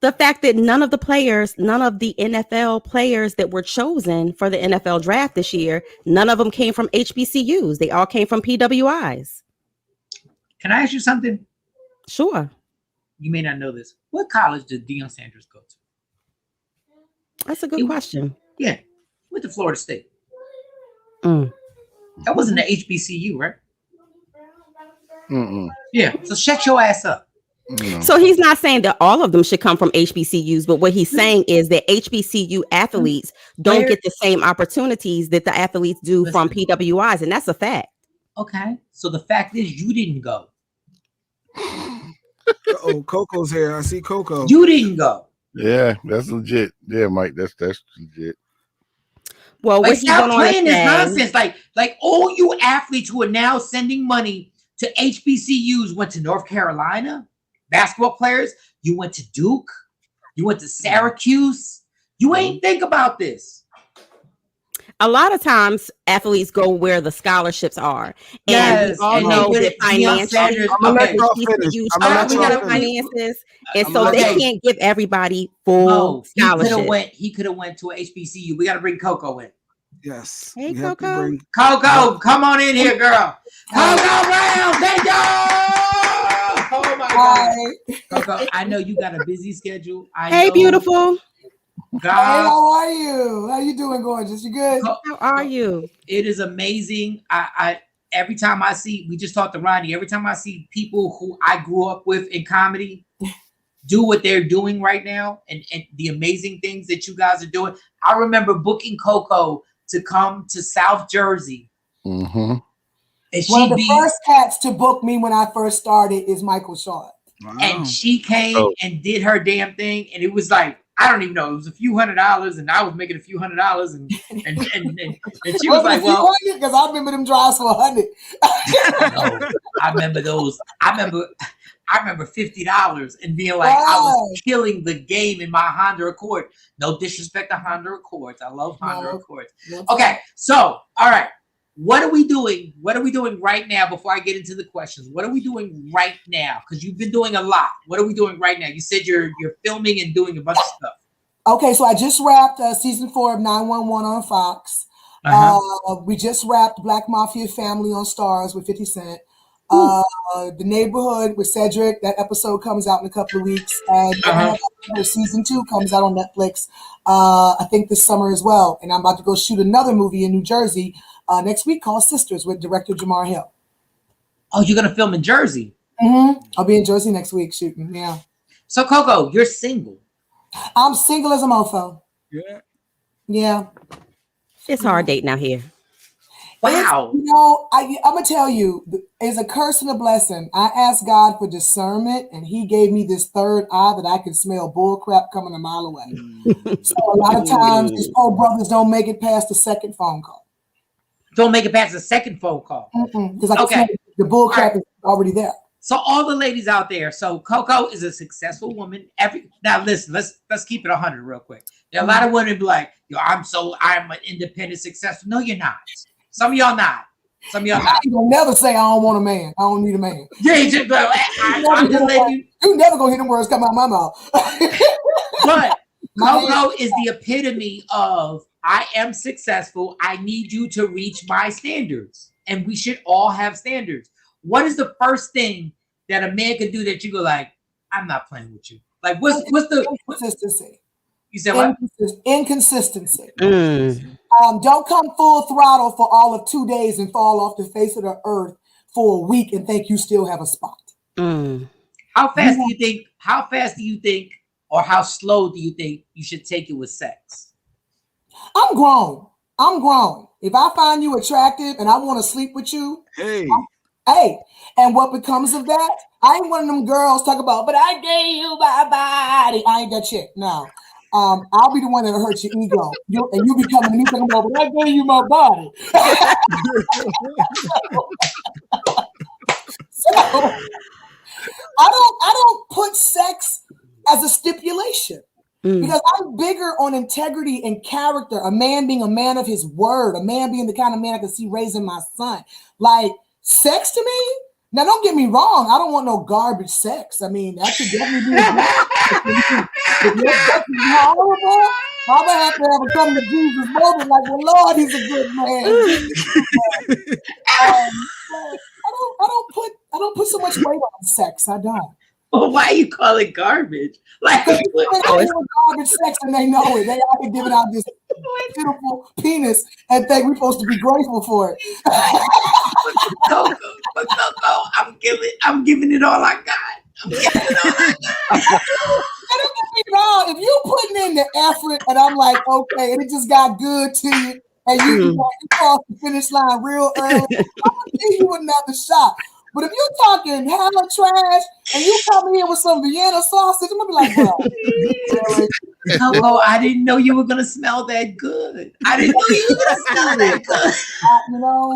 The fact that none of the NFL players that were chosen for the NFL draft this year, none of them came from HBCUs. They all came from PWIs. Can I ask you something? Sure. You may not know this. What college did Deion Sanders go to? That's a good question. Yeah. Went to Florida State. Mm. That wasn't the HBCU, right? Mm-mm. Yeah. So shut your ass up. So he's not saying that all of them should come from HBCUs, but what he's saying is that HBCU athletes don't get the same opportunities that the athletes do from PWIs, and that's a fact. Okay. So the fact is you didn't go. Oh, Coco's here. I see Coco. You didn't go. Yeah, that's legit. Yeah, Mike, that's legit. Well, like, stop playing this nonsense. Like all you athletes who are now sending money to HBCUs went to North Carolina. Basketball players, you went to Duke, you went to Syracuse. You ain't think about this. A lot of times athletes go where the scholarships are. Yes, and we all know that financially, finances, and so they can't give everybody full scholarship. He could have went to a HBCU. We got to bring CoCo in. Yes. Hey, CoCo. CoCo, come on in here, girl. CoCo Brown, thank you. Oh my God. CoCo, I know you got a busy schedule. Hey, beautiful. God. Hey, how are you? How you doing, gorgeous? You good? How are you? It is amazing. I every time I see, we just talked to Rodney, every time I see people who I grew up with in comedy do what they're doing right now and the amazing things that you guys are doing. I remember booking CoCo to come to South Jersey. Mm-hmm. One of the first cats to book me when I first started is Michael Shawn. Wow. And she came and did her damn thing. And it was like, I don't even know. It was a few $100s and I was making a few $100s. And she was like, well, because I remember them drives for $100. I remember those. I remember $50 and being like, I was killing the game in my Honda Accord. No disrespect to Honda Accords. I love Honda Accords. Okay. So, all right. What are we doing? What are we doing right now before I get into the questions? What are we doing right now? Because you've been doing a lot. What are we doing right now? You said you're filming and doing a bunch of stuff. Okay, so I just wrapped season 4 of 911 on Fox. We just wrapped Black Mafia Family on Stars with 50 Cent. The Neighborhood with Cedric. That episode comes out in a couple of weeks. And season 2 comes out on Netflix, I think this summer as well. And I'm about to go shoot another movie in New Jersey next week called Sisters with director Jamar Hill. Oh, you're going to film in Jersey? Mm-hmm. I'll be in Jersey next week shooting, yeah. So, CoCo, you're single. I'm single as a mofo. Yeah. Yeah. It's hard dating out here. Wow. I'm going to tell you, it's a curse and a blessing. I asked God for discernment, and he gave me this third eye that I can smell bull crap coming a mile away. So a lot of times, these poor brothers don't make it past the second phone call. Don't make it past the second phone call. Because the bull crap is already there. So all the ladies out there, so CoCo is a successful woman. Now listen, let's keep it 100 real quick. There are a lot of women be like, yo, I'm an independent, successful. No, you're not. Some of y'all not. You don't never say I don't want a man. I don't need a man. Yeah, I'm just letting you never gonna hear them words come out of my mouth. But CoCo is the epitome of I am successful. I need you to reach my standards. And we should all have standards. What is the first thing that a man can do that you go like, I'm not playing with you? Like, what's the inconsistency? You said what? Inconsistency. Don't come full throttle for all of 2 days and fall off the face of the earth for a week and think you still have a spot. How fast do you think or how slow do you think you should take it with sex? I'm grown. If I find you attractive and I want to sleep with you, hey, and what becomes of that? I ain't one of them girls talk about, but I gave you my body. I ain't that chick. No. I'll be the one that hurts your ego. And you be coming to me talking about, but I gave you my body. So I don't put sex as a stipulation. Because I'm bigger on integrity and character, a man being a man of his word, a man being the kind of man I can see raising my son. Like, sex to me? Now, don't get me wrong. I don't want no garbage sex. I mean, that could definitely be if your sex is horrible, I'm going to have a come to Jesus moment like, well, Lord, he's a good man. I don't put so much weight on sex. I don't. Well, why you call it garbage? Like, garbage sex, and they know it. They out here giving out this beautiful penis and think we're supposed to be grateful for it. CoCoa, I'm giving it all I got. Don't get me wrong. If you putting in the effort, and I'm like, okay, and it just got good to you, and you cross the finish line real early, I'm gonna give you another shot. But if you're talking hella trash and you come in with some Vienna sausage, I'm gonna be like, bro. CoCoa, I didn't know you were gonna smell that good. I didn't know you were gonna smell that good. You know,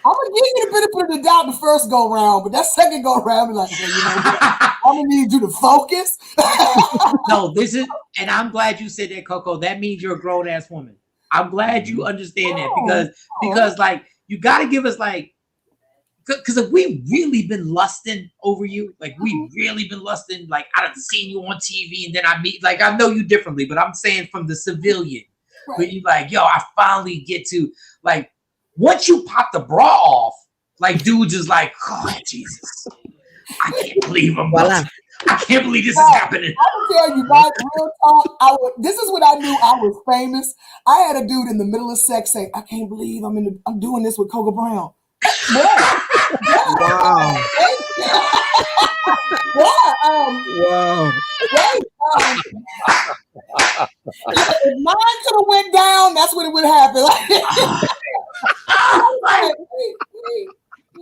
I'm gonna give you the benefit of the doubt the first go round, but that second go round, be like, hey, you know what? I'm gonna need you to focus. No, this is, and I'm glad you said that, CoCoa. That means you're a grown ass woman. I'm glad you understand that because like you got to give us like. Because if we really been lusting over you, like we really been lusting, like I've seen you on TV and then I know you differently, but I'm saying from the civilian, where you like, yo, I finally get to like, once you pop the bra off, like dudes is like, oh Jesus, I can't believe I can't believe this is happening. I will tell you, by real talk, this is when I knew I was famous. I had a dude in the middle of sex say, I can't believe I'm doing this with CoCoa Brown. Wow. Wow. If mine could have went down, that's when it would happen.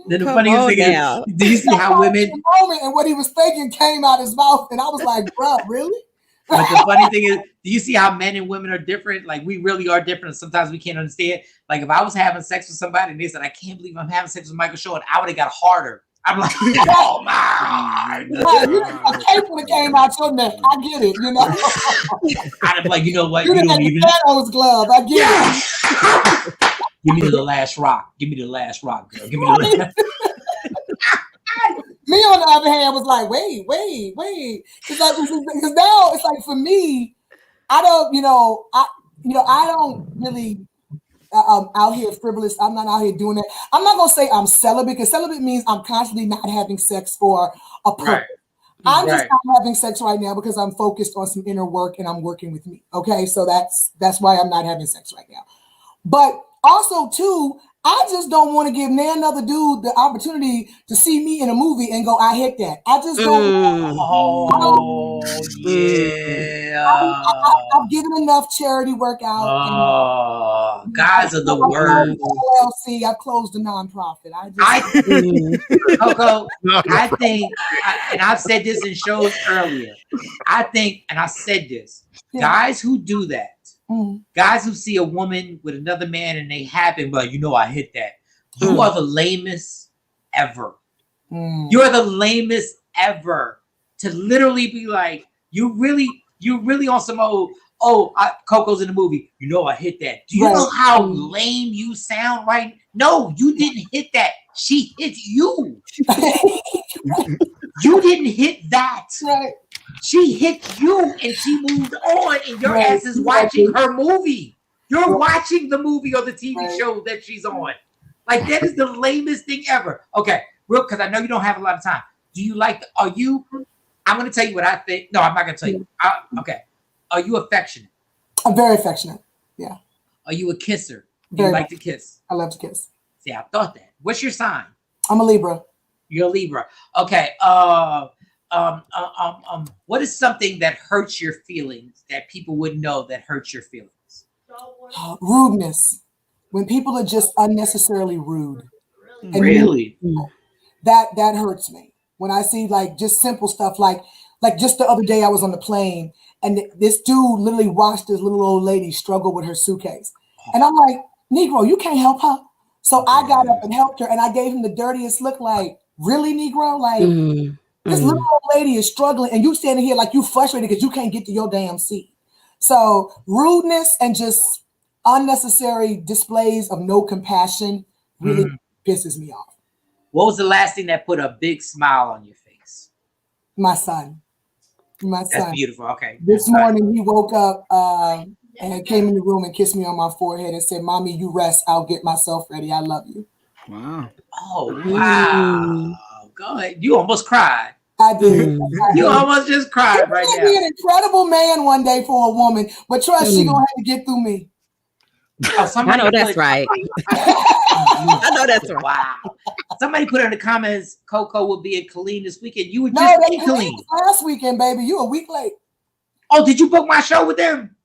Then the funniest thing is, do you see how women and what he was thinking came out his mouth, and I was like, bro, really? But the funny thing is, do you see how men and women are different? Like we really are different. And sometimes we can't understand. Like if I was having sex with somebody and they said, I can't believe I'm having sex with Michael Shawn, I would have got harder. I'm like, oh my God. A cape would have came out your neck. I get it, you know. I'd be like, you know what? You don't even Thanos glove. I get it. Give me the last rock. Give me the last rock, girl. Give me the last. Me, on the other hand, was like, wait. Because now it's like for me, I don't really out here frivolous. I'm not out here doing that. I'm not gonna say I'm celibate because celibate means I'm constantly not having sex for a purpose. Right. I'm just not having sex right now because I'm focused on some inner work and I'm working with me. Okay, so that's why I'm not having sex right now. But also too, I just don't want to give another dude the opportunity to see me in a movie and go, I hit that. I just don't. I've given enough charity work out. Guys are the worst. LLC. I've closed a nonprofit. CoCoa, I think, and I've said this in shows earlier. I think, and I said this, guys who do that. Guys who see a woman with another man and they happen, but I hit that. You are the lamest ever. You're the lamest ever to literally be like, you really on some CoCoa's in the movie. I hit that. Do you know how lame you sound, right? No, you didn't hit that. She hit you. You didn't hit that. Right. She hit you and she moved on, and your ass is watching her movie. You're watching the movie or the TV show that she's on. Like, that is the lamest thing ever. Okay, because I know you don't have a lot of time. Do you like, I'm going to tell you what I think. No, I'm not going to tell you. Okay. Are you affectionate? I'm very affectionate. Yeah. Are you a kisser? Do you like to kiss? I love to kiss. See, I thought that. What's your sign? I'm a Libra. You're a Libra. Okay. what is something that hurts your feelings that people would know that hurts your feelings? Rudeness. When people are just unnecessarily rude. And really? That hurts me. When I see like just simple stuff like just the other day I was on the plane and this dude literally watched this little old lady struggle with her suitcase. And I'm like, Negro, you can't help her. So I got up and helped her and I gave him the dirtiest look like, really, Negro? Like, this little old lady is struggling and you standing here like you frustrated because you can't get to your damn seat. So rudeness and just unnecessary displays of no compassion really pisses me off. What was the last thing that put a big smile on your face? My son. That's beautiful. Okay. This morning he woke up and came in the room and kissed me on my forehead and said, Mommy, you rest. I'll get myself ready. I love you. Wow. Oh, wow. Go ahead. You almost cried. I did. You almost just cried right now. Be an incredible man one day for a woman, but trust she gonna have to get through me. Oh, I know that's right. I know that's right. Wow. Somebody put in the comments, CoCoa will be in Killeen this weekend. You were just in Killeen. Last weekend, baby. You a week late. Oh, did you book my show with them?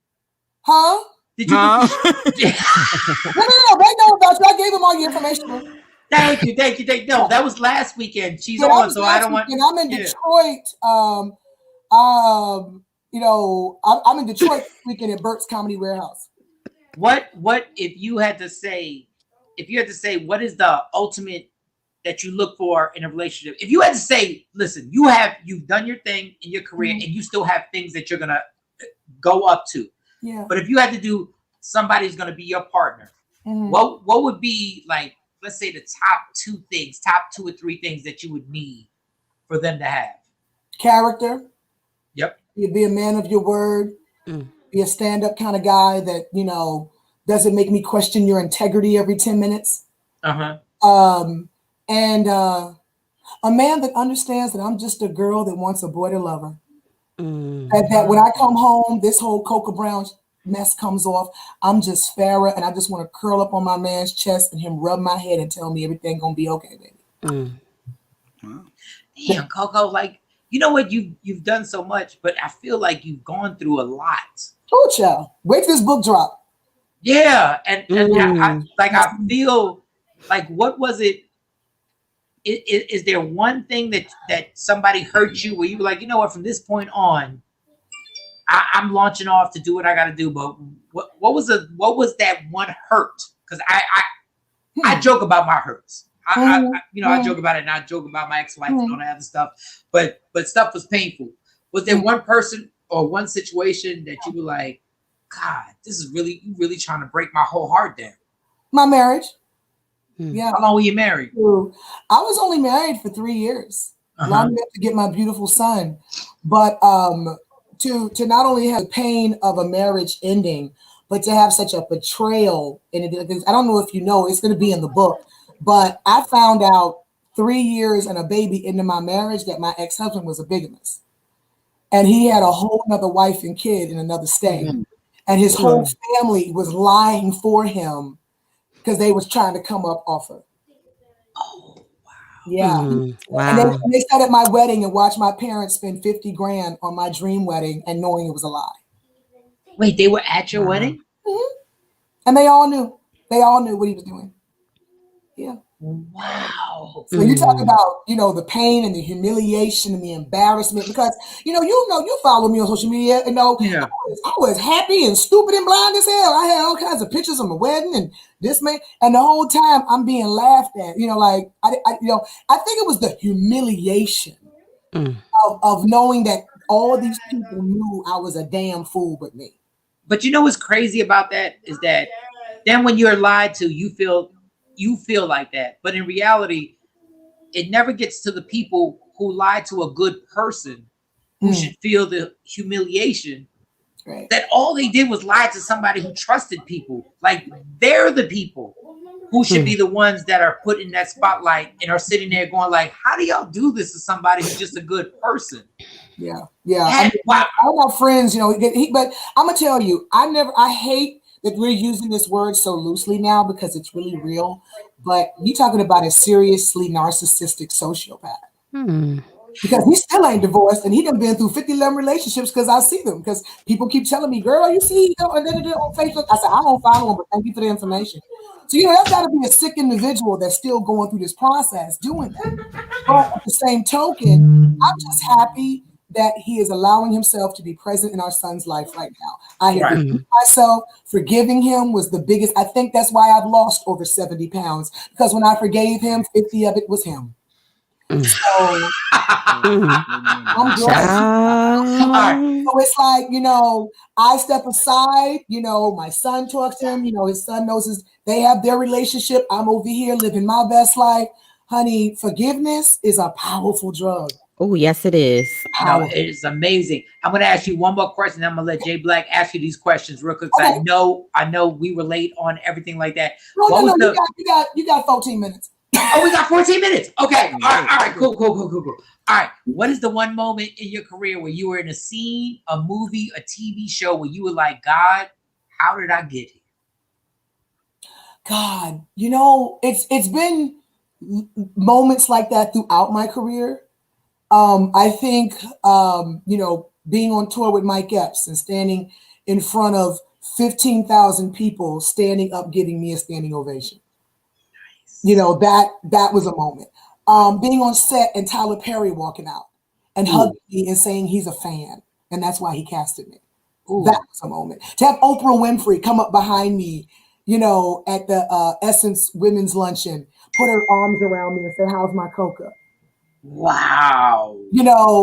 Huh? Did you? No, they know about you. I gave them all your information. Thank you. No, that was last weekend. She's on, so I don't want. I'm in Detroit. You know, I'm in Detroit this weekend at Burt's Comedy Warehouse. What if you had to say? What is the ultimate that you look for in a relationship? If you had to say, listen, you've done your thing in your career, and you still have things that you're gonna go up to. Yeah. But if you had to do somebody's gonna be your partner, what would be like? Let's say the top two or three things that you would need for them to have. Character. Yep. You be a man of your word. Be a stand-up kind of guy that, you know, doesn't make me question your integrity every 10 minutes. Uh-huh. And a man that understands that I'm just a girl that wants a boy to love her. That when I come home, this whole Coca Brown mess comes off. I'm just Farrah, and I just want to curl up on my man's chest and him rub my head and tell me everything gonna be okay, baby. Damn, Coco, like, you know what, you've done so much, but I feel like you've gone through a lot. Oh, child, wait till this book drop. Yeah, and I feel like, what was it? Is there one thing that somebody hurt you where you were like, you know what, from this point on, I'm launching off to do what I got to do? But what was that one hurt? Because I joke about my hurts. I joke about it, and I joke about my ex-wife and all that other stuff. But stuff was painful. Was there one person or one situation that you were like, God, this is really trying to break my whole heart down? My marriage. Yeah. How long were you married? I was only married for 3 years, long enough to get my beautiful son. But to not only have the pain of a marriage ending, but to have such a betrayal in it. Because I don't know if you know, it's going to be in the book, but I found out 3 years and a baby into my marriage that my ex-husband was a bigamist. And he had a whole nother wife and kid in another state. And his whole family was lying for him because they was trying to come up off her. Oh, wow. Yeah. Wow. And they sat at my wedding and watched my parents spend $50,000 on my dream wedding and knowing it was a lie. Wait, they were at your wedding? And they all knew. They all knew what he was doing. Yeah. Wow. So you talk about, the pain and the humiliation and the embarrassment, because, you follow me on social media, I was happy and stupid and blind as hell. I had all kinds of pictures of my wedding and this man, and the whole time I'm being laughed at, I think it was the humiliation of knowing that all these people knew I was a damn fool but me. But you know what's crazy about that is that then when you're lied to, you feel like that. But in reality, it never gets to the people who lie to a good person who should feel the humiliation that all they did was lie to somebody who trusted people. Like, they're the people who should be the ones that are put in that spotlight and are sitting there going like, how do y'all do this to somebody who's just a good person? Yeah. All my friends, but I'm gonna tell you, I hate that we're using this word so loosely now because it's really real. But you're talking about a seriously narcissistic sociopath. because he still ain't divorced, and he done been through 50 relationships because I see them. Because people keep telling me, "Girl, you see, on Facebook." I said, "I don't follow him, but thank you for the information." So that's got to be a sick individual that's still going through this process doing that. But at the same token, I'm just happy that he is allowing himself to be present in our son's life right now. I have forgiven myself. Forgiving him was the biggest. I think that's why I've lost over 70 pounds, because when I forgave him, 50 of it was him. So I'm blessed. So it's like, I step aside, my son talks to him, his son knows they have their relationship. I'm over here living my best life. Honey, forgiveness is a powerful drug. Oh, yes, it is. No, it is amazing. I'm going to ask you one more question. I'm going to let Jay Black ask you these questions real quick. Okay. I know we relate on everything like that. No, you got 14 minutes. Oh, we got 14 minutes. Okay. All right. Cool. All right. What is the one moment in your career where you were in a scene, a movie, a TV show where you were like, God, how did I get here? God, it's been moments like that throughout my career. I think, being on tour with Mike Epps and standing in front of 15,000 people standing up, giving me a standing ovation. Nice. That was a moment. Being on set and Tyler Perry walking out and hugging me and saying he's a fan and that's why he casted me. Ooh. That was a moment. To have Oprah Winfrey come up behind me, at the Essence Women's Luncheon, put her arms around me and say, "How's my CoCoa?" Wow.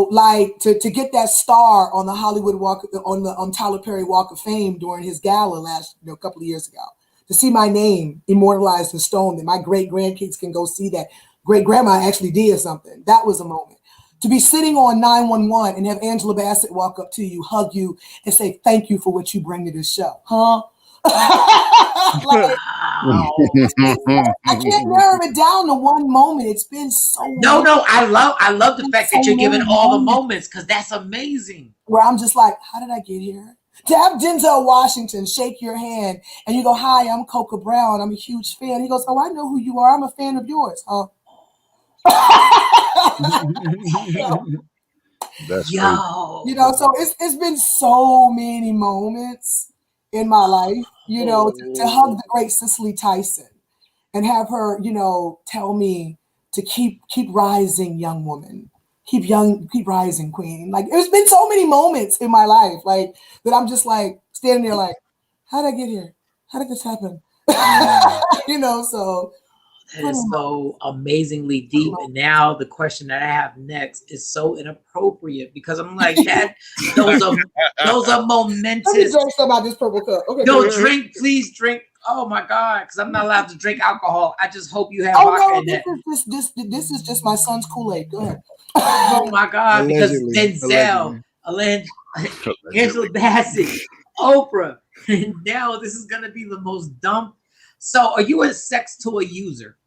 Like to get that star on the Hollywood Walk, on Tyler Perry Walk of Fame during his gala a couple of years ago, to see my name immortalized in stone, that my great grandkids can go see that great grandma actually did something. That was a moment. To be sitting on 911 and have Angela Bassett walk up to you, hug you, and say, "Thank you for what you bring to this show." Huh? I can't narrow it down to one moment. It's been so No, I love the fact that you're giving all the moments, because that's amazing. Where I'm just like, how did I get here? To have Denzel Washington shake your hand and you go, "Hi, I'm CoCoa Brown. I'm a huge fan." He goes, "Oh, I know who you are. I'm a fan of yours." Huh? That's so it's been so many moments in my life, to hug the great Cicely Tyson and have her, tell me to keep rising, young woman, keep rising, queen. Like, there's been so many moments in my life, like, that I'm just like standing there like, how did I get here? How did this happen? So that is so amazingly deep. And now the question that I have next is so inappropriate, because I'm like, those are momentous. Let me drink some out this purple cup. Okay. No, please drink. Oh my God, because I'm not allowed to drink alcohol. I just hope you have vodka in that. This is just my son's Kool-Aid. Go ahead. Oh my God, because Denzel, Angela Bassett, Oprah, and now this is gonna be the most dumb. So, are you a sex toy user?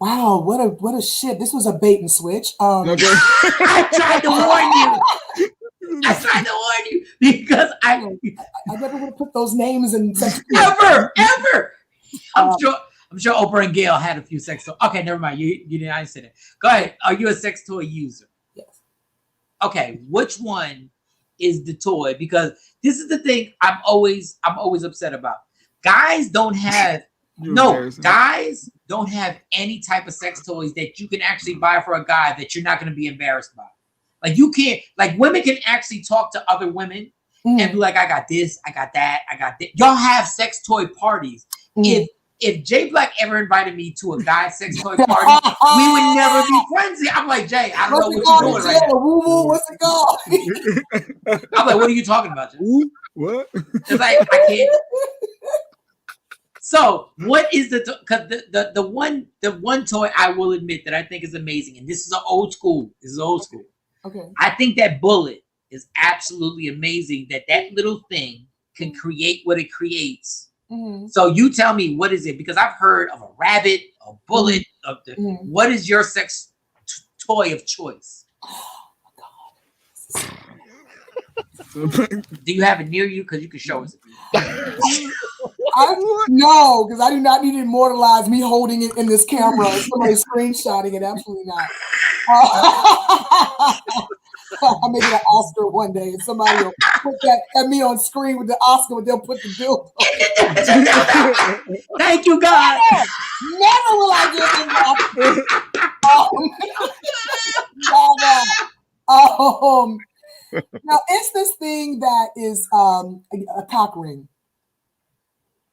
Wow, what a shit! This was a bait and switch. I tried to warn you. Because I never would have put those names in sex ever. I'm sure Oprah and Gill had a few sex toys. Okay, never mind. You didn't. I said it. Go ahead. Are you a sex toy user? Yes. Okay, which one is the toy? Because this is the thing I'm always upset about. Guys don't have any type of sex toys that you can actually buy for a guy that you're not going to be embarrassed by. Like, you can't, like, women can actually talk to other women and be like, "I got this, I got that, I got this." Y'all have sex toy parties. If Jay Black ever invited me to a guy sex toy party, we would never be friends. I'm like, "Jay, I don't know what you're doing right now." What's it called? I'm like, "What are you talking about, Jay?" What? It's like, I can't. So, what is the one toy I will admit that I think is amazing, and this is old school. Okay. I think that bullet is absolutely amazing. That little thing can create what it creates. Mm-hmm. So you tell me, what is it? Because I've heard of a rabbit, a bullet. What is your sex toy of choice? Do you have it near you? Because you can show us. No, because I do not need to immortalize me holding it in this camera. Somebody screenshotting it. Absolutely not. I'm making an Oscar one day, and somebody will put that at me on screen with the Oscar, but they'll put the bill. Thank you, God. Never will I give him that. Now it's this thing that is a cock ring.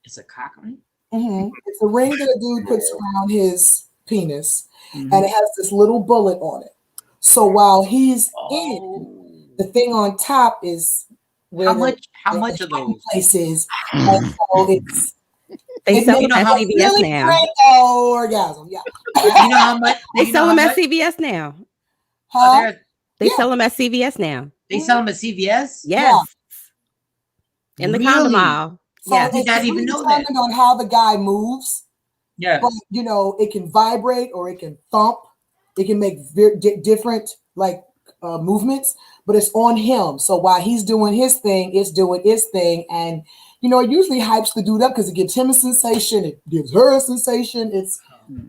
It's a cock ring? Mm-hmm. It's a ring that a dude puts around his penis, and it has this little bullet on it. So while he's in, the thing on top is where how much of those places. And so they sell them at CVS really now. Great orgasm, yeah. You know how much they sell them at CVS now. Huh? They sell them at CVS now. They sell them at CVS? Yes. Yeah. In the condom aisle. So yeah. it's really dependent on how the guy moves. Yeah. But it can vibrate or it can thump. It can make different movements, but it's on him. So while he's doing his thing, it's doing its thing. And, it usually hypes the dude up because it gives him a sensation. It gives her a sensation. It's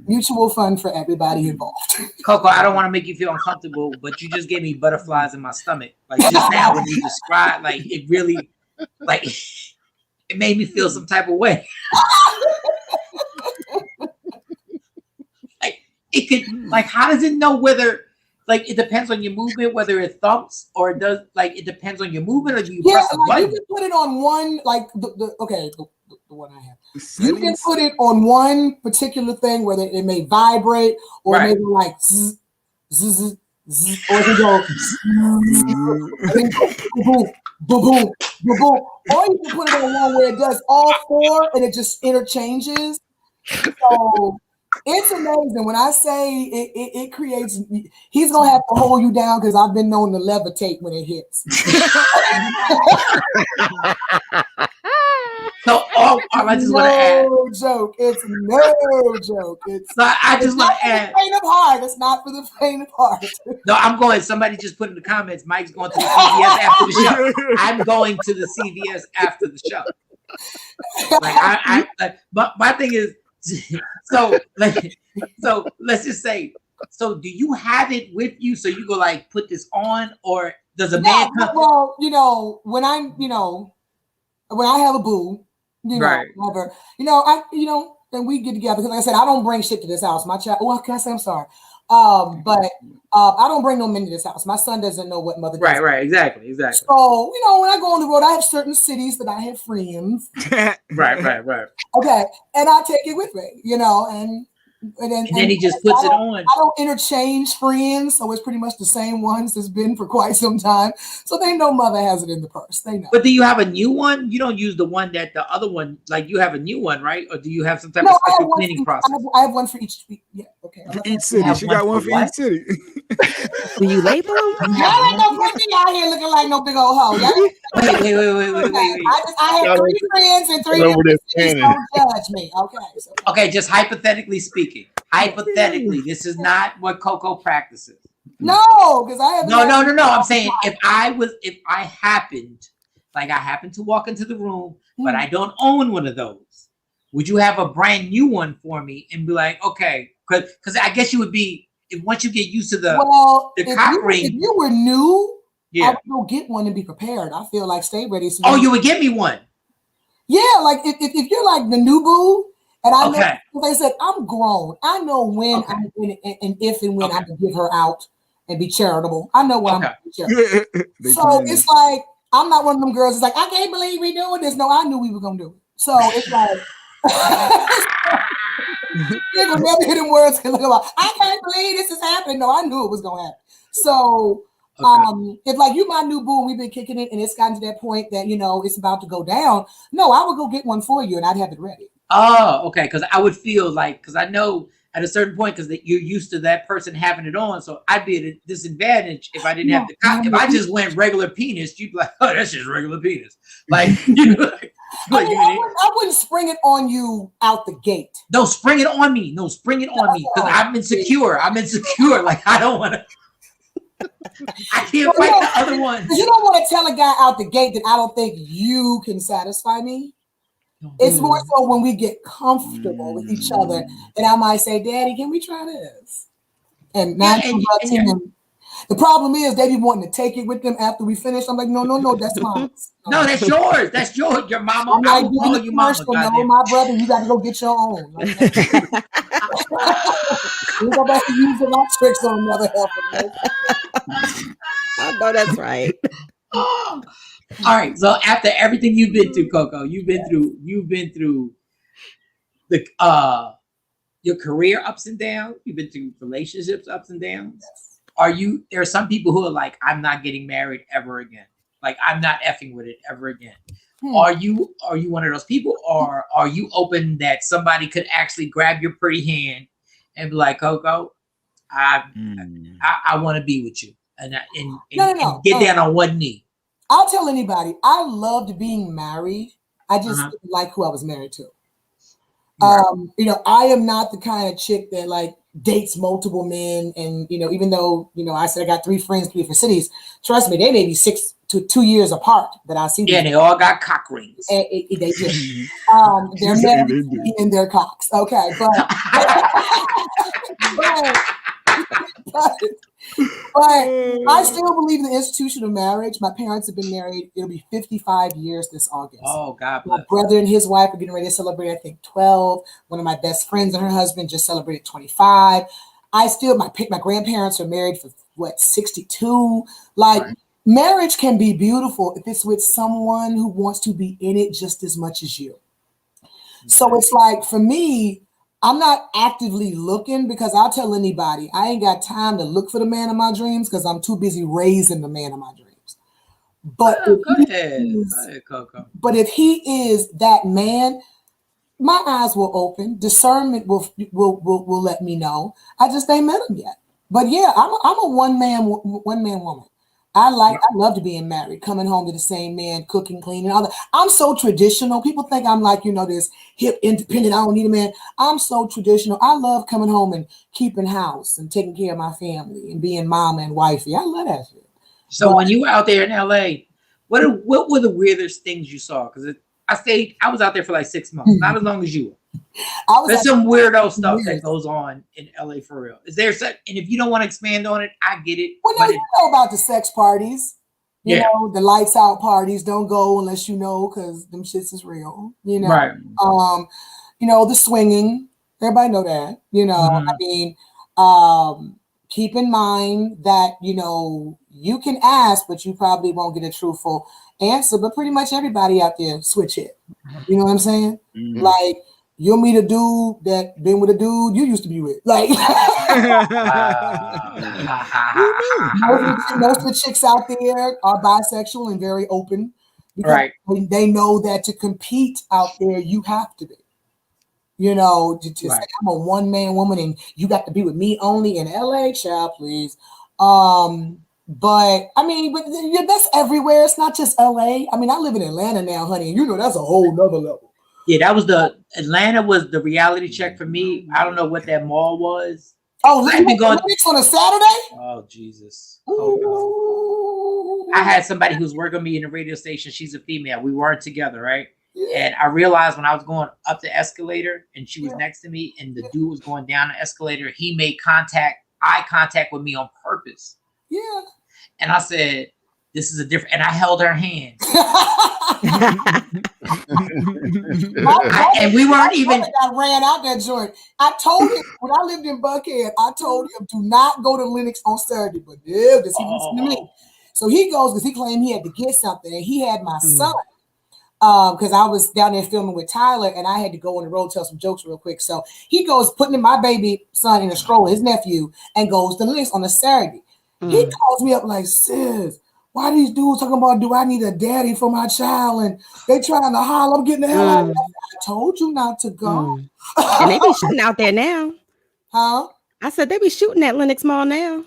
mutual fun for everybody involved. CoCoa, I don't want to make you feel uncomfortable, but you just gave me butterflies in my stomach. Like just now when you described, it really, it made me feel some type of way. It could, how does it know whether, it depends on your movement, whether it thumps or it does, it depends on your movement, or do you press a button? You can put it on one, the one I have. You can put it on one particular thing where it may vibrate, or maybe zzz, zzz, zzz, zzz, or it can go boom, boom, boom, boom, boom. Or you can put it on one where it does all four and it just interchanges. So it's amazing. When I say it creates, he's gonna have to hold you down because I've been known to levitate when it hits. So I just want to add. No joke. It's no joke. I just want to add. For the faint of heart. It's not for the faint of heart. No, I'm going. Somebody just put in the comments. Mike's going to the CVS after the show. I'm going to the CVS after the show. But my thing is, so let's just say. So do you have it with you? So you go put this on, or does a man come? Well, when I have a boo, whatever, then we get together. Because like I said, I don't bring shit to this house. My child, can I say I'm sorry? But I don't bring no men to this house. My son doesn't know what mother does. Right, exactly. So, when I go on the road, I have certain cities that I have friends. Right. Okay. And I take it with me, and then he just puts it on. I don't interchange friends, so it's pretty much the same ones that's been for quite some time. So they know mother has it in the purse. They know. But do you have a new one? You don't use the one that the other one, you have a new one, right? Or do you have some type of special cleaning process? I have one for each week. Yeah, okay. Each city. She got one for each city. Do you label them? Y'all ain't no put me out here looking like no big old hoe. Wait. I have 3 friends and 3 different cities. Don't judge me. Okay, just hypothetically speaking. Hypothetically, this is not what CoCoa practices. No, because I have no. I'm saying if I happened to walk into the room, but I don't own one of those, would you have a brand new one for me and be like, okay, because I guess you would be once you get used to the cock ring. If you were new, I would go get one and be prepared. I feel like stay ready. So you would get me one. Yeah, if you're like the new boo. And I know, like I said, I'm grown. I know when I'm and if and when I can give her out and be charitable. I know when I'm going to be charitable. So it's like, I'm not one of them girls. It's like, I can't believe we doing this. No, I knew we were going to do it. So it's like, you will never hear them words. I can't believe this is happening. No, I knew it was going to happen. So if you my new boo and we've been kicking it and it's gotten to that point that, it's about to go down. No, I would go get one for you and I'd have it ready. Oh, okay. Because I would feel because I know at a certain point, because you're used to that person having it on, so I'd be at a disadvantage if I didn't have the cock. If I just went regular penis, you'd be like, "Oh, that's just regular penis." I wouldn't spring it on you out the gate. No, spring it on me. No, spring it on me because I'm insecure. I don't want to. I can't fight the other one. You don't want to tell a guy out the gate that I don't think you can satisfy me. It's more so when we get comfortable with each other, and I might say, "Daddy, can we try this?" And 9 times out of 10, the problem is they be wanting to take it with them after we finish. I'm like, no, that's mine. No, that's yours. That's your mama. I'm like, I will call you mama. No, my brother, you got to go get your own. Like, we go back to using our tricks on another heifer. I know that's right. All right. So after everything you've been through, CoCoa, you've been through the your career ups and downs. You've been through relationships ups and downs. There are some people who are like, I'm not getting married ever again. Like, I'm not effing with it ever again. Are you one of those people, or are you open that somebody could actually grab your pretty hand and be like, CoCoa, I want to be with you, and get down on one knee? I'll tell anybody, I loved being married. I just didn't like who I was married to. Right. I am not the kind of chick that like dates multiple men, and even though I said I got 3 friends, 3 different cities, trust me, they may be 6 to 2 years apart that I see. Yeah, they all got cock rings. They do. They're married in their cocks. Okay, but I still believe in the institution of marriage. My parents have been married. It'll be 55 years this August. Oh, God bless. My brother and his wife are getting ready to celebrate, I think, 12. One of my best friends and her husband just celebrated 25. My grandparents are married for 62. Marriage can be beautiful if it's with someone who wants to be in it just as much as you. So it's like, for me, I'm not actively looking, because I'll tell anybody, I ain't got time to look for the man of my dreams because I'm too busy raising the man of my dreams. But go ahead, CoCoa. But if he is that man, my eyes will open. Discernment will let me know. I just ain't met him yet. But yeah, I'm a one man woman. I love to being married, coming home to the same man, cooking, cleaning, all that. I'm so traditional. People think I'm like, this hip, independent, I don't need a man. I'm so traditional. I love coming home and keeping house and taking care of my family and being mama and wifey. I love that shit. So when you were out there in LA, what were the weirdest things you saw? Because I was out there for like 6 months, not as long as you were. There's some weirdo stuff that goes on in LA for real. Is there such? And if you don't want to expand on it, I get it. Well, no, you know about the sex parties. You know, the lights out parties. Don't go unless you know, because them shits is real. Right. The swinging. Everybody know that. I mean, keep in mind that you can ask, but you probably won't get a truthful answer. But pretty much everybody out there switch it. You know what I'm saying? Mm-hmm. Like, you'll meet a dude that been with a dude you used to be with. Like, most of the chicks out there are bisexual and very open, because they know that to compete out there, you have to be. To say I'm a one-man woman and you got to be with me only in LA, child, please. But I mean, that's everywhere. It's not just LA. I mean, I live in Atlanta now, honey, and that's a whole nother level. Yeah, Atlanta was the reality check for me. I don't know what that mall was. Oh, I've been going on a Saturday? Oh, Jesus. Oh, I had somebody who's working with me in the radio station. She's a female. We weren't together, right? Yeah. And I realized when I was going up the escalator and she was next to me and the dude was going down the escalator, he made eye contact with me on purpose. Yeah. And I said, this is a different, and I held her hand. And we weren't even. I ran out that joint. I told him when I lived in Buckhead, I told him do not go to Lennox on Saturday, but yeah, does he listen to me? So he goes because he claimed he had to get something, and he had my son. Because I was down there filming with Tyler, and I had to go on the road, tell some jokes real quick. So he goes putting my baby son in a stroller, his nephew, and goes to Lennox on a Saturday. He calls me up like, sis, why these dudes talking about, do I need a daddy for my child? And they trying to holler, I'm getting the hell out of that. I told you not to go. And they be shooting out there now. Huh? I said they be shooting at Lennox Mall now.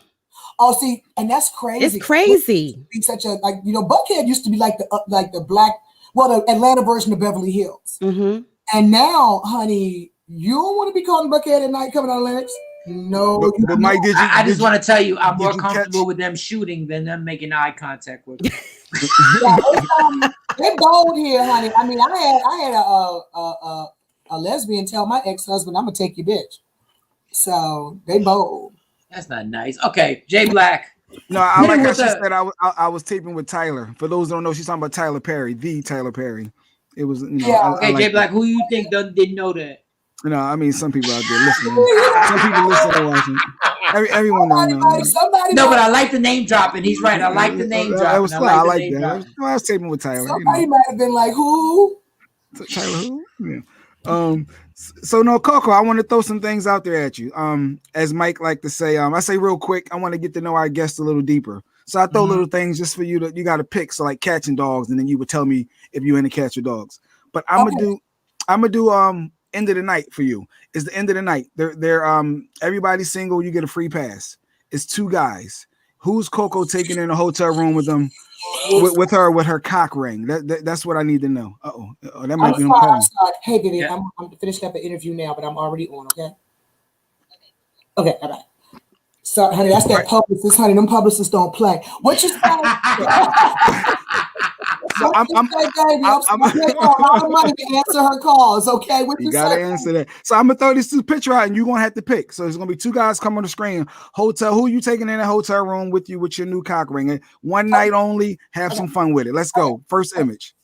Oh, see, and that's crazy. It's crazy. Be such a Buckhead used to be like the black, the Atlanta version of Beverly Hills. Mm-hmm. And now, honey, you don't want to be caught in Buckhead at night coming out of Lennox. No, but Mike, I just want to tell you, I'm more comfortable with them shooting than them making eye contact with me. They're bold here, honey. I mean, I had a lesbian tell my ex-husband, "I'm gonna take your bitch." So they bold. That's not nice. Okay, Jay Black. No, I like how she said I was taping with Tyler. For those who don't know, she's talking about Tyler Perry, the Tyler Perry. It was, you know. Okay, Jay Black. Who you think didn't know that? No, I mean some people out there listening. Some people listening and watching. Everyone don't know. No, but I like the name dropping. He's right. I like the name dropping. I like that. I was taping with Tyler. Somebody might have been like, who? Tyler who? Yeah. So no, CoCoa, I want to throw some things out there at you. As Mike like to say, I say real quick, I want to get to know our guests a little deeper. So I throw little things just for you you got to pick. So like catching dogs, and then you would tell me if you into catching dogs. But I'm gonna do end of the night for you. It's the end of the night. They're everybody's single, you get a free pass. It's 2 guys. Who's CoCoa taking in a hotel room with them? With her cock ring. That's what I need to know. That might be him calling. Hey, Vivian, I'm finishing up an interview now, but I'm already on. Okay, all right. So, honey, that's that publicist, honey. Them publicists don't play. What you say? I'm a lot of money to answer her calls. Okay, what you gotta answer that. So I'm gonna throw this picture out, and you're gonna have to pick. So there's gonna be 2 guys come on the screen. Hotel. Who you taking in a hotel room with you with your new cock ring? One night only. Have some fun with it. Let's go. First image.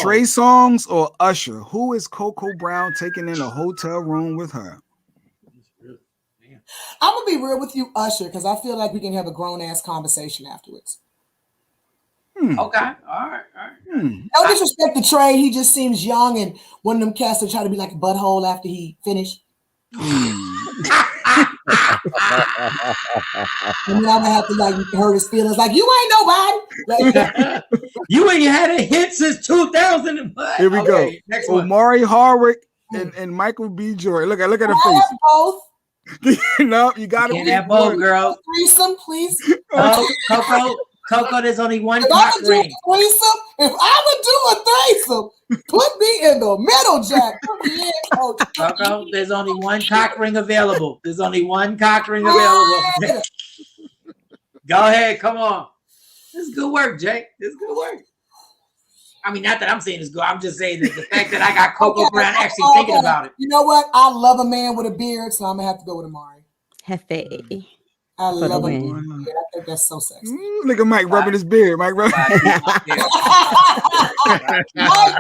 Trey Songz or Usher? Who is CoCoa Brown taking in a hotel room with her? I'm gonna be real with you, Usher, because I feel like we can have a grown ass conversation afterwards. Okay, all right. No disrespect to Trey, he just seems young and one of them cats that try to be like a butthole after he finished. And then I'm gonna have to like hurt his feelings, like you ain't nobody. Like, you ain't had a hit since 2000. Here we go. Next one. Omari Hardwick and Michael B. Jordan. Look at her face. Both. No, you got to have both, girl. Threesome, please. CoCoa, there's only one if cock ring. If I would do a threesome, put me in the middle, Jack. Put me in, Coach. CoCoa, there's only one cock ring available. There's only one cock ring available. Go ahead, come on. This is good work, Jake. This is good work. I mean, not that I'm saying it's good. I'm just saying that the fact that I got CoCoa Brown actually thinking about it. You know what? I love a man with a beard, so I'm gonna have to go with Amari. Hefe. I love a man. I think that's so sexy. Look at Mike rubbing his beard. Mike rubbing. Mike,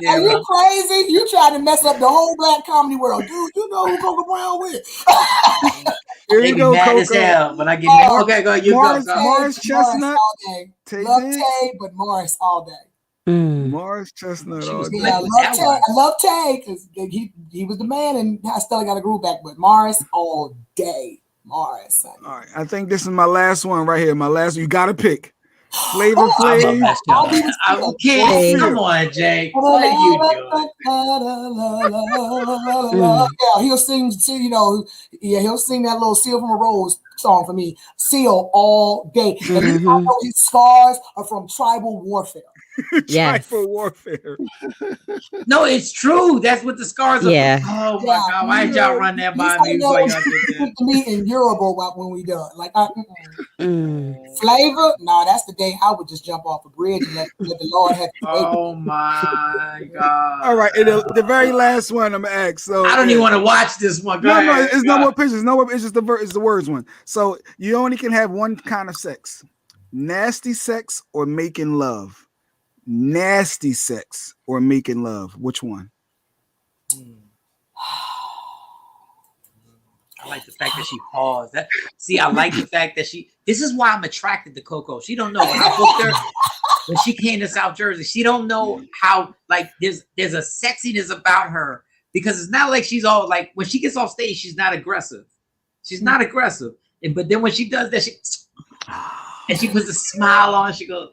are you crazy? You trying to mess up the whole black comedy world, dude? You know who CoCoa Brown with? Here you go, mad as hell when I get mad. Okay, go. You Morris, go. Morris Chestnut. Love Tay, but Morris all day. Morris Chestnut all day. Yeah, I love Tay because he was the man, and I still got a groove back. But Morris all day. Morris. All right, I think this is my last one right here. My last one. You got to pick. Flavor Flav. I'm kidding. Come on, Jay. What are you doing? Yeah, he'll sing. He'll sing that little "Seal from a Rose" song for me. Seal all day. And you know his scars are from tribal warfare. Yes. Tribal warfare. No, it's true. That's what the scars are. Yeah. Oh my God! Why did y'all run that by me before y'all did that? Me and Eurable when we done. Like, Flavor? No, that's the day I would just jump off a bridge and let the Lord have. Oh my God! All right, and the very last one I'm gonna ask. So I don't even want to watch this one. No, it's no more pictures. No more. It's just it's the words one. So you only can have one kind of sex: nasty sex or making love. Nasty sex or making love. Which one? I like the fact that she paused. I like the fact that this is why I'm attracted to CoCoa. She don't know when I booked her, when she came to South Jersey, she don't know how, like, there's a sexiness about her, because it's not like she's all like, when she gets off stage, she's not aggressive. She's not aggressive. But then when she does that, she puts a smile on, she goes,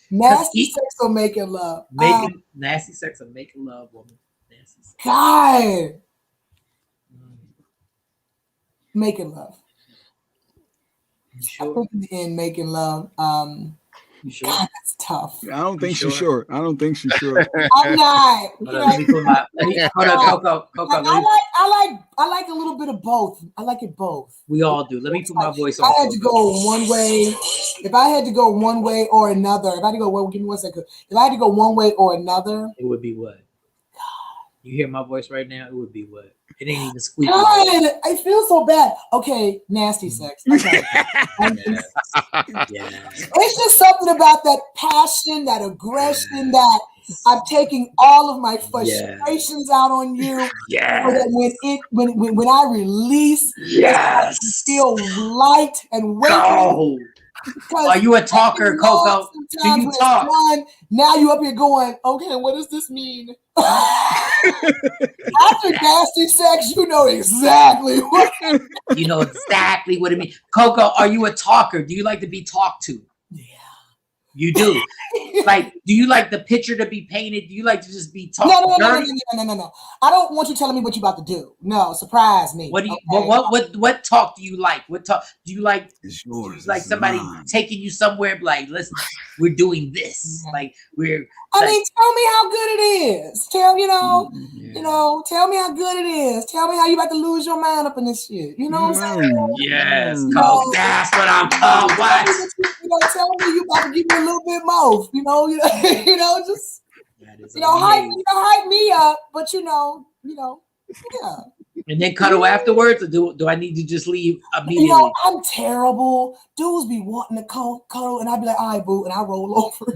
nasty sex or making love? Nasty sex or making love, woman. Nasty sex. God. Making love. You sure? I think in the end, making love. You sure? God, that's tough. I don't think she's sure. I don't think she's sure. I'm not. CoCoa. I like a little bit of both. I like it both. We all do. Let me put my voice on. I had to go one way. If I had to go one way or another, give me 1 second. If I had to go one way or another, it would be what? You hear my voice right now? It would be what? It ain't even squeaky. God, I feel so bad. Okay, nasty sex. Okay. It's just something about that passion, that aggression, that I'm taking all of my frustrations out on you. So that when I release, I feel light and weightless. Are you a talker, CoCo? Do you talk? Now you up here going, okay, what does this mean? After nasty sex, you know exactly what you know exactly what it means. CoCo, are you a talker? Do you like to be talked to? Yeah. You do. Like, do you like the picture to be painted? Do you like to just be talked? No. I don't want you telling me what you about to do. No, surprise me. What do you? What talk do you like? What talk do you like? It's yours. Like somebody taking you somewhere, like, listen, we're doing this. Like we're. I mean, tell me how good it is. Tell me how good it is. Tell me how you about to lose your mind up in this shit. You know what I'm saying? Yes, that's what I'm talking about. Tell me you about to give me a little bit more. Just hype me up. But yeah. And then cuddle afterwards, or do I need to just leave immediately? I'm terrible. Dudes be wanting to cuddle, and I be like, all right, boo, and I roll over.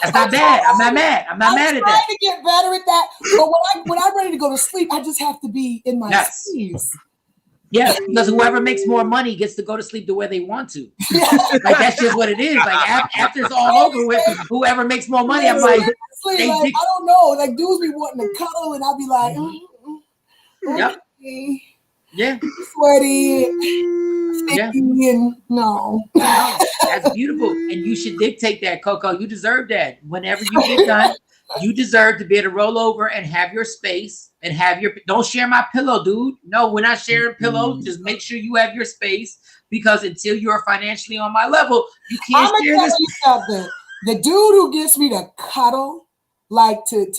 That's not bad. I'm not mad. I'm not mad at that. I'm trying to get better at that. But when I'm ready to go to sleep, I just have to be in my sleeves. Yes, because whoever makes more money gets to go to sleep the way they want to. Like that's just what it is. Like after it's all over with, whoever makes more money, I'm like, I don't know. Like dudes be wanting to cuddle, and I'll be like, okay. Yeah, sweaty, and no. That's beautiful, and you should dictate that, CoCo. You deserve that. Whenever you get done, you deserve to be able to roll over and have your space and have your. Don't share my pillow, dude. No, we're not sharing pillows. Just make sure you have your space, because until you're financially on my level, you can't share this. You something. The dude who gets me to cuddle, like to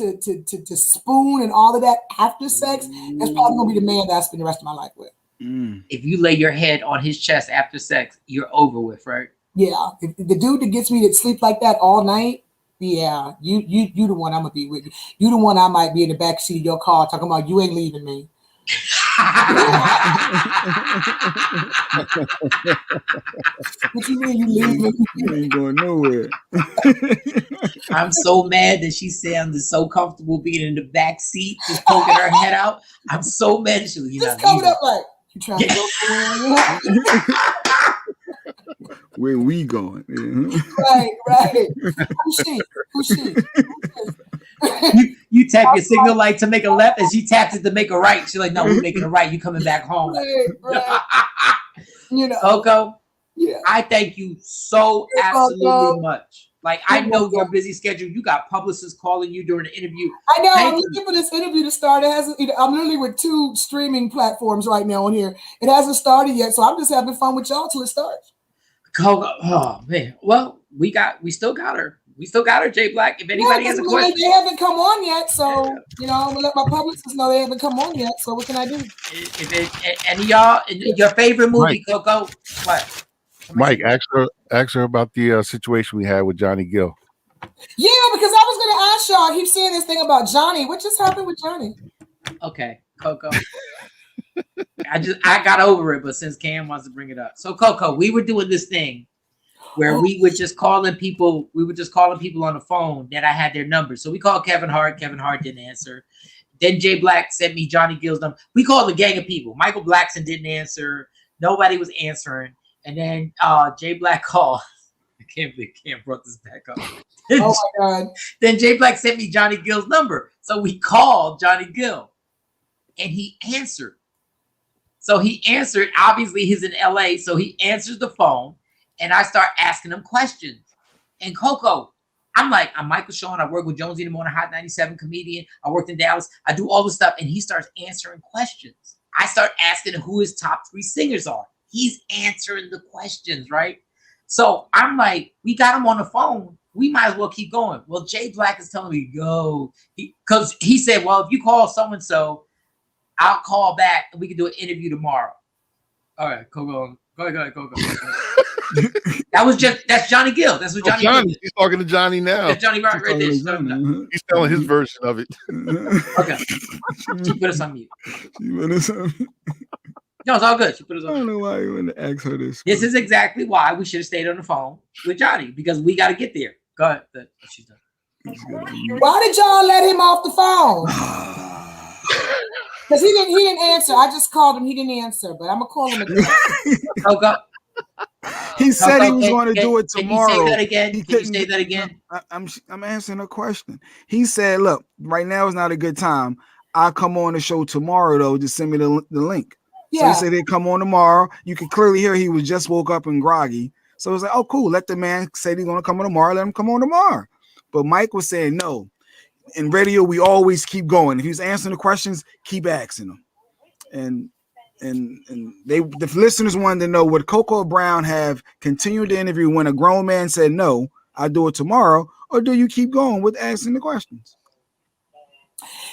spoon and all of that after sex, that's probably gonna be the man that I spend the rest of my life with. If you lay your head on his chest after sex, you're over with, right? Yeah. If the dude that gets me to sleep like that all night, yeah, you the one I'm gonna be with. You the one I might be in the backseat of your car talking about you ain't leaving me. What you mean you leaving? You ain't going nowhere. I'm so mad that she sounded so comfortable being in the back seat, just poking her head out. I'm so mad that she's just coming up like you trying to go somewhere. Where we going? Right. Who's she? You tap your signal light to make a left, and she taps it to make a right. She's like, no, we're making a right. You coming back home. Right. CoCo, yeah. I thank you so absolutely much. Like, I know your busy schedule. You got publicists calling you during the interview. I know. I'm looking for this interview to start. I'm literally with 2 streaming platforms right now on here. It hasn't started yet, so I'm just having fun with y'all till it starts. CoCo, oh man. Well, we still got her. We still got her, Jay Black. If anybody has a question, they haven't come on yet, so I'm gonna let my publicists know they haven't come on yet. So what can I do? If any of y'all, your favorite movie, CoCo, what? Mike, ask her about the situation we had with Johnny Gill. Yeah, because I was gonna ask y'all. I keep saying this thing about Johnny. What just happened with Johnny? Okay, CoCo. I got over it, but since Cam wants to bring it up, so CoCo, we were doing this thing where we were just calling people. We were just calling people on the phone that I had their numbers. So we called Kevin Hart. Kevin Hart didn't answer. Then Jay Black sent me Johnny Gill's number. We called a gang of people. Michael Blackson didn't answer. Nobody was answering. And then Jay Black called. I can't believe Cam brought this back up. Oh my God. Then Jay Black sent me Johnny Gill's number. So we called Johnny Gill. And he answered. So he answered. Obviously, he's in LA. So he answers the phone. And I start asking him questions. And CoCo, I'm like, I'm Michael Shawn. I work with Jonesy in the Morning, Hot 97 comedian. I worked in Dallas. I do all this stuff. And he starts answering questions. I start asking him who his top 3 singers are. He's answering the questions, right? So I'm like, we got him on the phone. We might as well keep going. Well, Jay Black is telling me, go. Because he said, well, if you call so-and-so, I'll call back and we can do an interview tomorrow. All right, go ahead. That's Johnny Gill. That's what Johnny Gill did. He's talking to Johnny now. That's Johnny right there. She's He's telling his version of it. Okay. She put us on mute. No, it's all good. She put us on mute. I don't know why you want to ask her this. This is exactly why we should have stayed on the phone with Johnny, because we got to get there. Go ahead. She's done. Why did y'all let him off the phone? Because he didn't answer. I just called him. He didn't answer, but I'm gonna call him again. CoCoa. He said he was going to do it tomorrow. Can you say that again? Can you say that again? I'm answering a question. He said, "Look, right now is not a good time. I'll come on the show tomorrow, though. Just send me the link." Yeah. So he said he'd come on tomorrow. You could clearly hear he was just woke up and groggy. So it was like, "Oh, cool. Let the man say he's going to come on tomorrow. Let him come on tomorrow." But Mike was saying no. In radio, we always keep going. If he's answering the questions, keep asking them. And the listeners wanted to know, would CoCoa Brown have continued the interview when a grown man said no, I'll do it tomorrow, or do you keep going with asking the questions?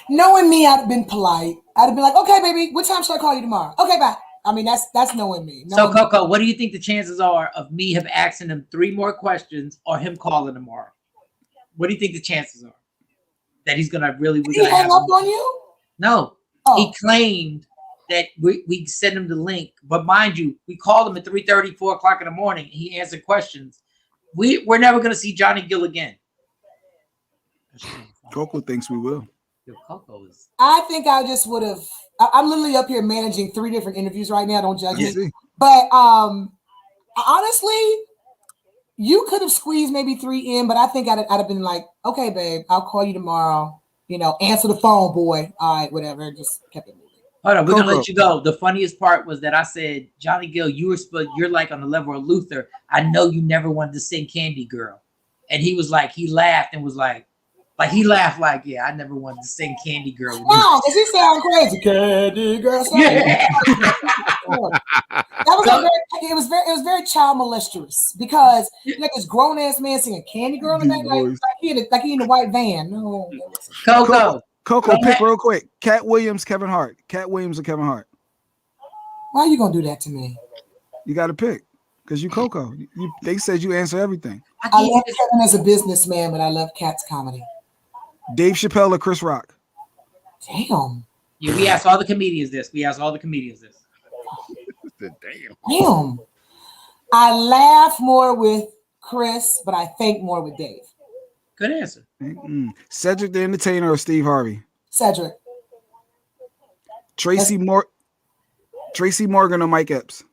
Knowing me, I'd have been polite. I'd have been like, okay, baby, what time should I call you tomorrow? Okay, bye. I mean, that's knowing me. So CoCoa, what do you think the chances are of me have asking him 3 more questions or him calling tomorrow? What do you think the chances are that he's gonna really? Did he hang up on you? No, he claimed that we send him the link, but mind you, we called him at 3:30, 4 o'clock in the morning. And he answered questions. We're never gonna see Johnny Gill again. CoCoa thinks we will. Yo, CoCoa is. I think I just would have. I'm literally up here managing 3 different interviews right now. Don't judge me. See. But honestly, you could have squeezed maybe 3 in, but I think I'd have been like, okay, babe, I'll call you tomorrow. You know, answer the phone, boy. All right, whatever. Just kept it moving. Hold on, we're gonna let you go. The funniest part was that I said, Johnny Gill, you're like on the level of Luther. I know you never wanted to sing Candy Girl. And he was like, he laughed and was like he laughed like, yeah, I never wanted to sing Candy Girl. No, because he sound crazy. Candy Girl. Yeah. It was very child molesтерous because like this grown ass man singing Candy Girl in the back, like he in a white van. No. CoCoa, pick real quick. Cat Williams, Kevin Hart. Cat Williams or Kevin Hart? Why are you gonna do that to me? You got to pick because you CoCoa. They said you answer everything. I love Kevin as a businessman, but I love Cat's comedy. Dave Chappelle or Chris Rock? Damn. Yeah, we asked all the comedians this. Damn. I laugh more with Chris, but I think more with Dave. Good answer. Cedric the Entertainer or Steve Harvey? Cedric. Tracy Morgan or Mike Epps?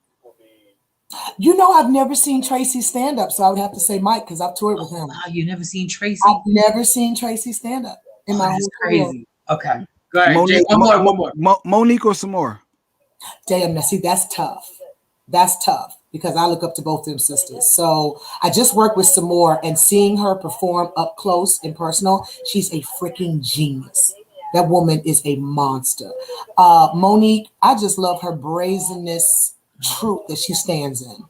You know, I've never seen Tracy stand up, so I would have to say Mike because I've toured with him. Wow, you never seen Tracy? I've never seen Tracy stand up in my whole crazy. Career. Okay, go ahead. Jay, one more. Monique or some more? Damn, now see, that's tough. That's tough because I look up to both them sisters. So I just worked with some more and seeing her perform up close and personal, she's a freaking genius. That woman is a monster. Monique, I just love her brazenness, truth that she stands in.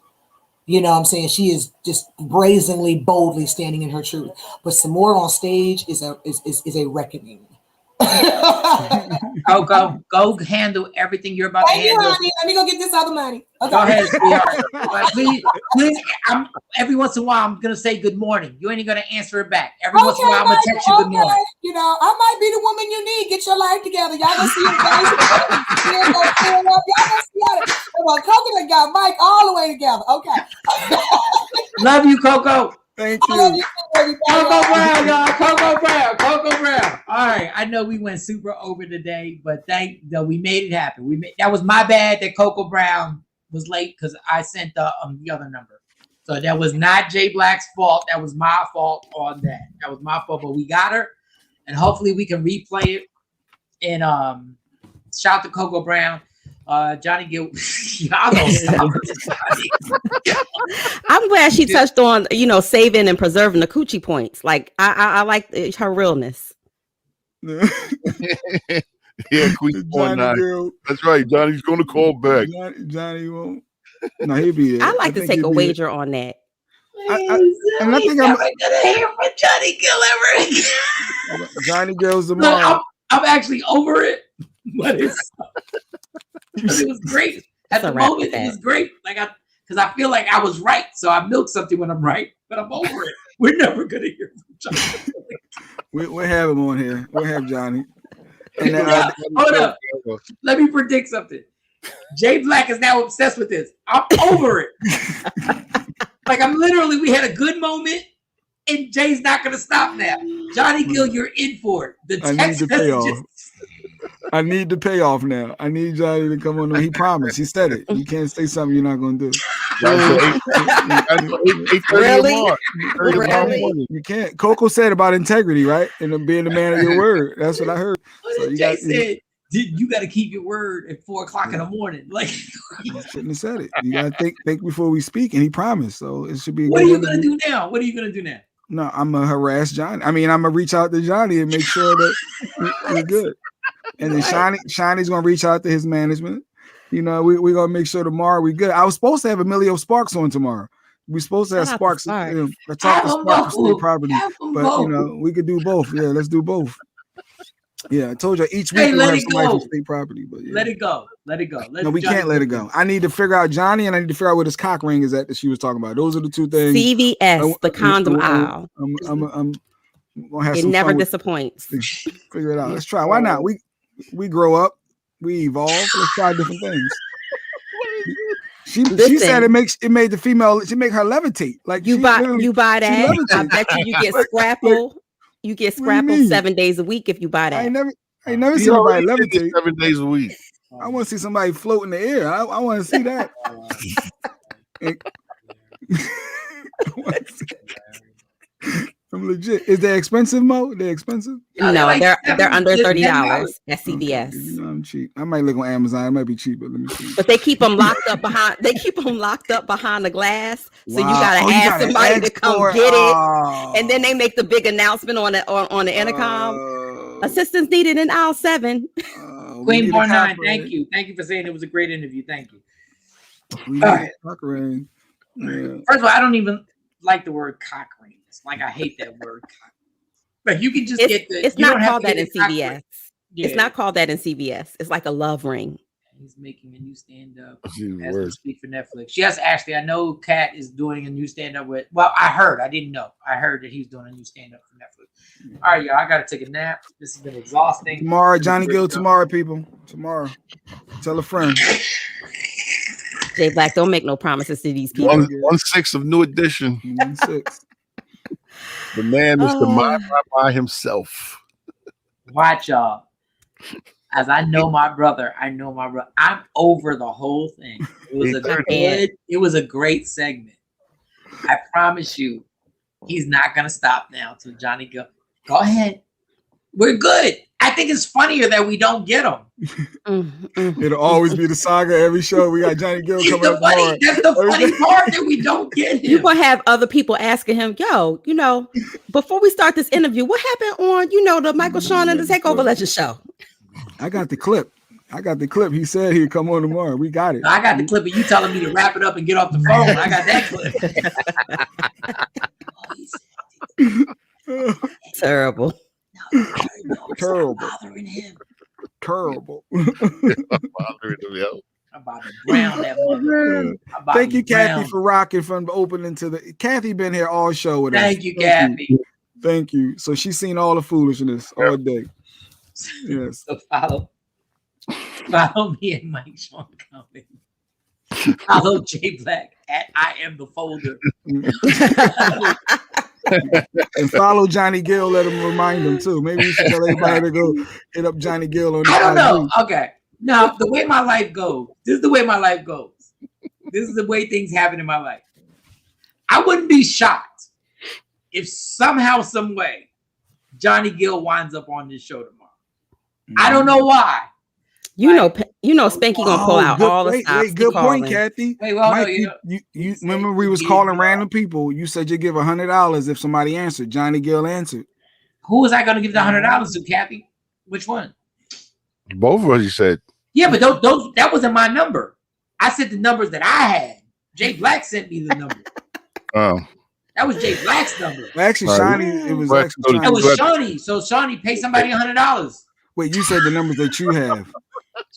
You know what I'm saying? She is just brazenly, boldly standing in her truth. But some more on stage is a reckoning. Go handle everything you're about to handle. Honey. Let me go get this other money. Okay. Go ahead, sweetheart. Please. Every once in a while, I'm gonna say good morning. You ain't gonna answer it back. Every once in a while, I'm gonna text you good morning. You know, I might be the woman you need. Get your life together. Y'all gonna see it. Y'all gonna see it. Well, CoCoa got Mike all the way together. Okay. Love you, CoCoa. Thank you. CoCoa Brown, y'all. CoCoa Brown. All right. I know we went super over today, but we made it happen. That was my bad that CoCoa Brown was late because I sent the other number. So that was not Jay Black's fault. That was my fault on that. That was my fault, but we got her, and hopefully we can replay it. And shout out to CoCoa Brown. Johnny Gill, y'all don't stop it. I'm glad she touched on, saving and preserving the coochie points. Like I like her realness. Yeah, Queen Gill. That's right. Johnny's going to call back. Johnny won't. No, he'll be there. I'd like to take a wager on that. And I think I'm gonna hear from Johnny Gill ever again. Johnny Gill's the mom. I'm actually over it, but it was great at the moment. It was great, because because I feel like I was right. So I milk something when I'm right, but I'm over it. We're never gonna hear from Johnny. We'll have him on here. We'll have Johnny. And hold up. Let me predict something. Jay Black is now obsessed with this. I'm over it. Like we had a good moment, and Jay's not gonna stop now. Johnny Gill, you're in for it. The text messages. I need the payoff now. I need Johnny to come on. He promised. He said it. You can't say something you're not going to do. Really? You can't. CoCoa said about integrity, right? And being the man of your word. That's what I heard. So Jay said, you got to keep your word at 4:00 in the morning. Like, you shouldn't have said it. You got to think before we speak. And he promised. So it should be. What are you going to do now? What are you going to do now? No, I'm going to harass Johnny. I mean, I'm going to reach out to Johnny and make sure that we're good. And then Shawnee's gonna reach out to his management. You know, we're gonna make sure tomorrow we good. I was supposed to have Emilio Sparks on tomorw. We're supposed to have Sparks. I talked to Sparks for state property, but you know, we could do both. Yeah, let's do both. Yeah, I told you each week we'll have somebody from state property, but yeah. Let it go. No, we can't let it go. I need to figure out Johnny, and I need to figure out where this cock ring is at that she was talking about. Those are the two things. CVS, the condom aisle. I'm gonna have it never disappoints. Figure it out. Let's try. Why not? We grow up, we evolve. Let's try different things. She said it made the female. She make her levitate. Like you buy that. I bet you get Scrapple. You get Scrapple 7 days a week if you buy that. I ain't never seen somebody levitate 7 days a week. I want to see somebody float in the air. I want to see that. I'm legit. Is they expensive, Mo? They're expensive? No, they're under $30 at CVS. You know, I'm cheap. I might look on Amazon. It might be cheaper. Let me see. But they keep them locked up behind. They keep them locked up behind the glass. So you gotta ask somebody to come get it, and then they make the big announcement on the intercom. Assistance needed in aisle 7. Queen Bar 9. Thank you for saying it was a great interview. Thank you. All right. Yeah. First of all, I don't even like the word cock ring. Like, I hate that word. But you can just get the. It's not called that in CVS. Yeah. It's not called that in CVS. It's like a love ring. He's making a new stand-up as we speak for Netflix. Yes, Ashley, I know Kat is doing a new stand-up with. Well, I heard. I didn't know. I heard that he's doing a new stand-up for Netflix. All right, y'all. I gotta take a nap. This has been exhausting. Tomorrow, Johnny Gill. Tomorrow, people. Tomorrow. Tell a friend. Jay Black, don't make no promises to these people. 1/6 of New Edition. 1/6. The man is the mind by himself. Watch y'all. As I know my brother, I'm over the whole thing. It was a great segment. I promise you, he's not gonna stop now till Johnny Gill. Go ahead. We're good. I think it's funnier that we don't get him. It'll always be the saga every show. We got Johnny Gill coming up tomorrow. That's the funny part that we don't get him. You're gonna have other people asking him, yo, you know, before we start this interview, what happened on, you know, the Michael Shawn and the Takeover Legends show? I got the clip. He said he'd come on tomorrow. We got it. I got the clip of you telling me to wrap it up and get off the phone. I got that clip. Terrible. Terrible. Bothering him. Terrible. Bothering him. I'm about to drown that mother. Thank you, Kathy, for rocking from opening to the. Kathy been here all show with us. Thank you, Kathy. Thank you. So she's seen all the foolishness all day. Yes. So follow me and Mike Shawn Comedy. Follow Jay Black at I Am the Folder. And follow Johnny Gill. Let him remind him too. Maybe we should tell everybody to go hit up Johnny Gill on. I don't know. Okay. Now the way my life goes. This is the way my life goes. This is the way things happen in my life. I wouldn't be shocked if somehow, some way, Johnny Gill winds up on this show tomorrow. I don't know why. You know, Spanky gonna pull out all the stops. Good point, Kathy. Wait, well, Mike, you remember we was calling random people. You said you give $100 if somebody answered. Johnny Gill answered. Who was I going to give the $100 to, Kathy? Which one? Both of us, you said. Yeah, but those that wasn't my number. I said the numbers that I had. Jay Black sent me the number. Oh. That was Jay Black's number. Actually, Shawnee, it was actually Shawnee. That was Shawnee. So Shawnee paid somebody $100. Wait, you said the numbers that you have.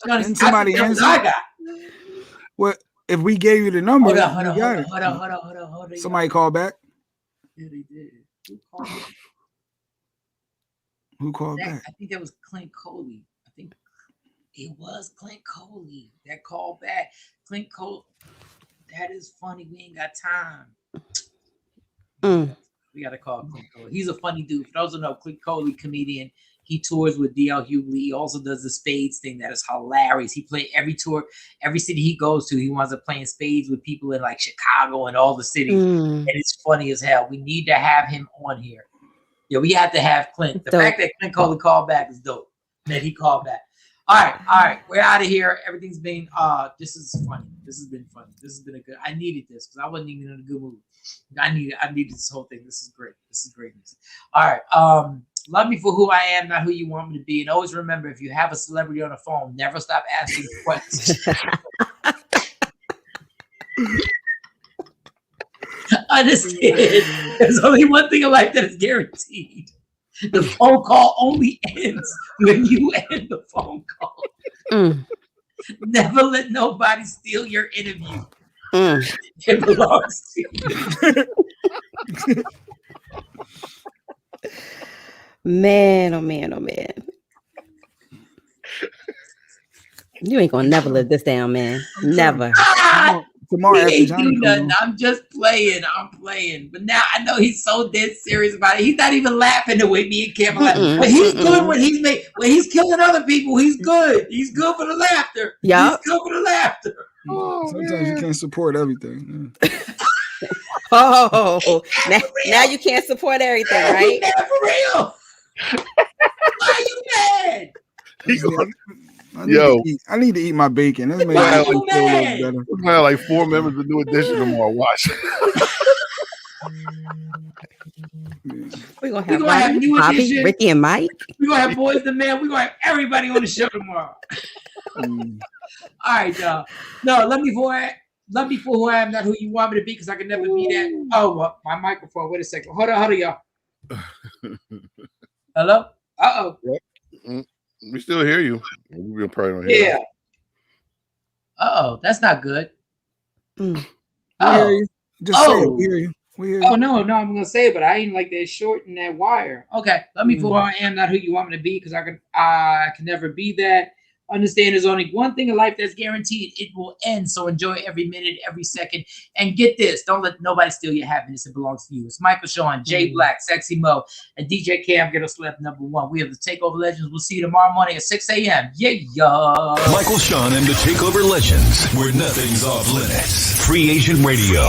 Shawnee, somebody answer? I got. What? if we gave you the number, hold you on. Somebody call back. Yeah, they did. Who called back? Who called back? I think that was Clint Coley. I think it was Clint Coley that called back. Clint Coley. That is funny. We ain't got time. We got to call Clint Coley. He's a funny dude. For those who know, Clint Coley, comedian. He tours with DL Hughley. He also does the spades thing that is hilarious. He played every tour, every city he goes to. He winds up playing spades with people in like Chicago and all the cities. And it's funny as hell. We need to have him on here. Yeah, we have to have Clint. The fact that Clint Coley called back is dope. That he called back. All right. We're out of here. Everything's been this is funny. This has been funny. This has been a good. I needed this because I wasn't even in a good mood. I needed this whole thing. This is great. This is greatness. All right. Love me for who I am, not who you want me to be. And always remember, if you have a celebrity on the phone, never stop asking questions. Understand, there's only one thing in life that is guaranteed. The phone call only ends when you end the phone call. Never let nobody steal your interview. It belongs to you. Man, oh man, oh man. You ain't gonna never live this down, man. Never. Tomorrow he ain't do nothing. I'm just playing. I'm playing. But now I know he's so dead serious about it. He's not even laughing the way me and Cam are laughing. But he's good when he's killing other people. He's good. He's good for the laughter. Yeah. He's good for the laughter. Sometimes you can't support everything. Now you can't support everything, right? For real. Why are you mad? I need to eat my bacon. This makes me feel a little better. We're gonna have like 4 members of New Edition tomorrow. Watch. We're gonna have New Edition, Ricky and Mike. We're gonna have Boys the Man. We're gonna have everybody on the show tomorrow. All right, y'all. No, let me for who I am, not who you want me to be, because I can never be that. Oh, well, my microphone. Wait a second. Hold on, y'all. Hello? Uh-oh. We still hear you. We're probably don't hear you. Uh-oh, that's not good. Just say it. We hear you. Oh, no, I'm going to say it, but I ain't like that short and that wire. Okay, let me for who I am, not who you want me to be, because I can never be that. Understand there's only one thing in life that's guaranteed. It will end. So enjoy every minute, every second. And get this. Don't let nobody steal your happiness. It belongs to you. It's Michael Shawn, Jay Black, Sexy Mo, and DJ Cam. Get us left #1. We have the Takeover Legends. We'll see you tomorrow morning at 6 a.m. Yeah. Michael Shawn and the Takeover Legends, where nothing's off limits. Free Agent Radio.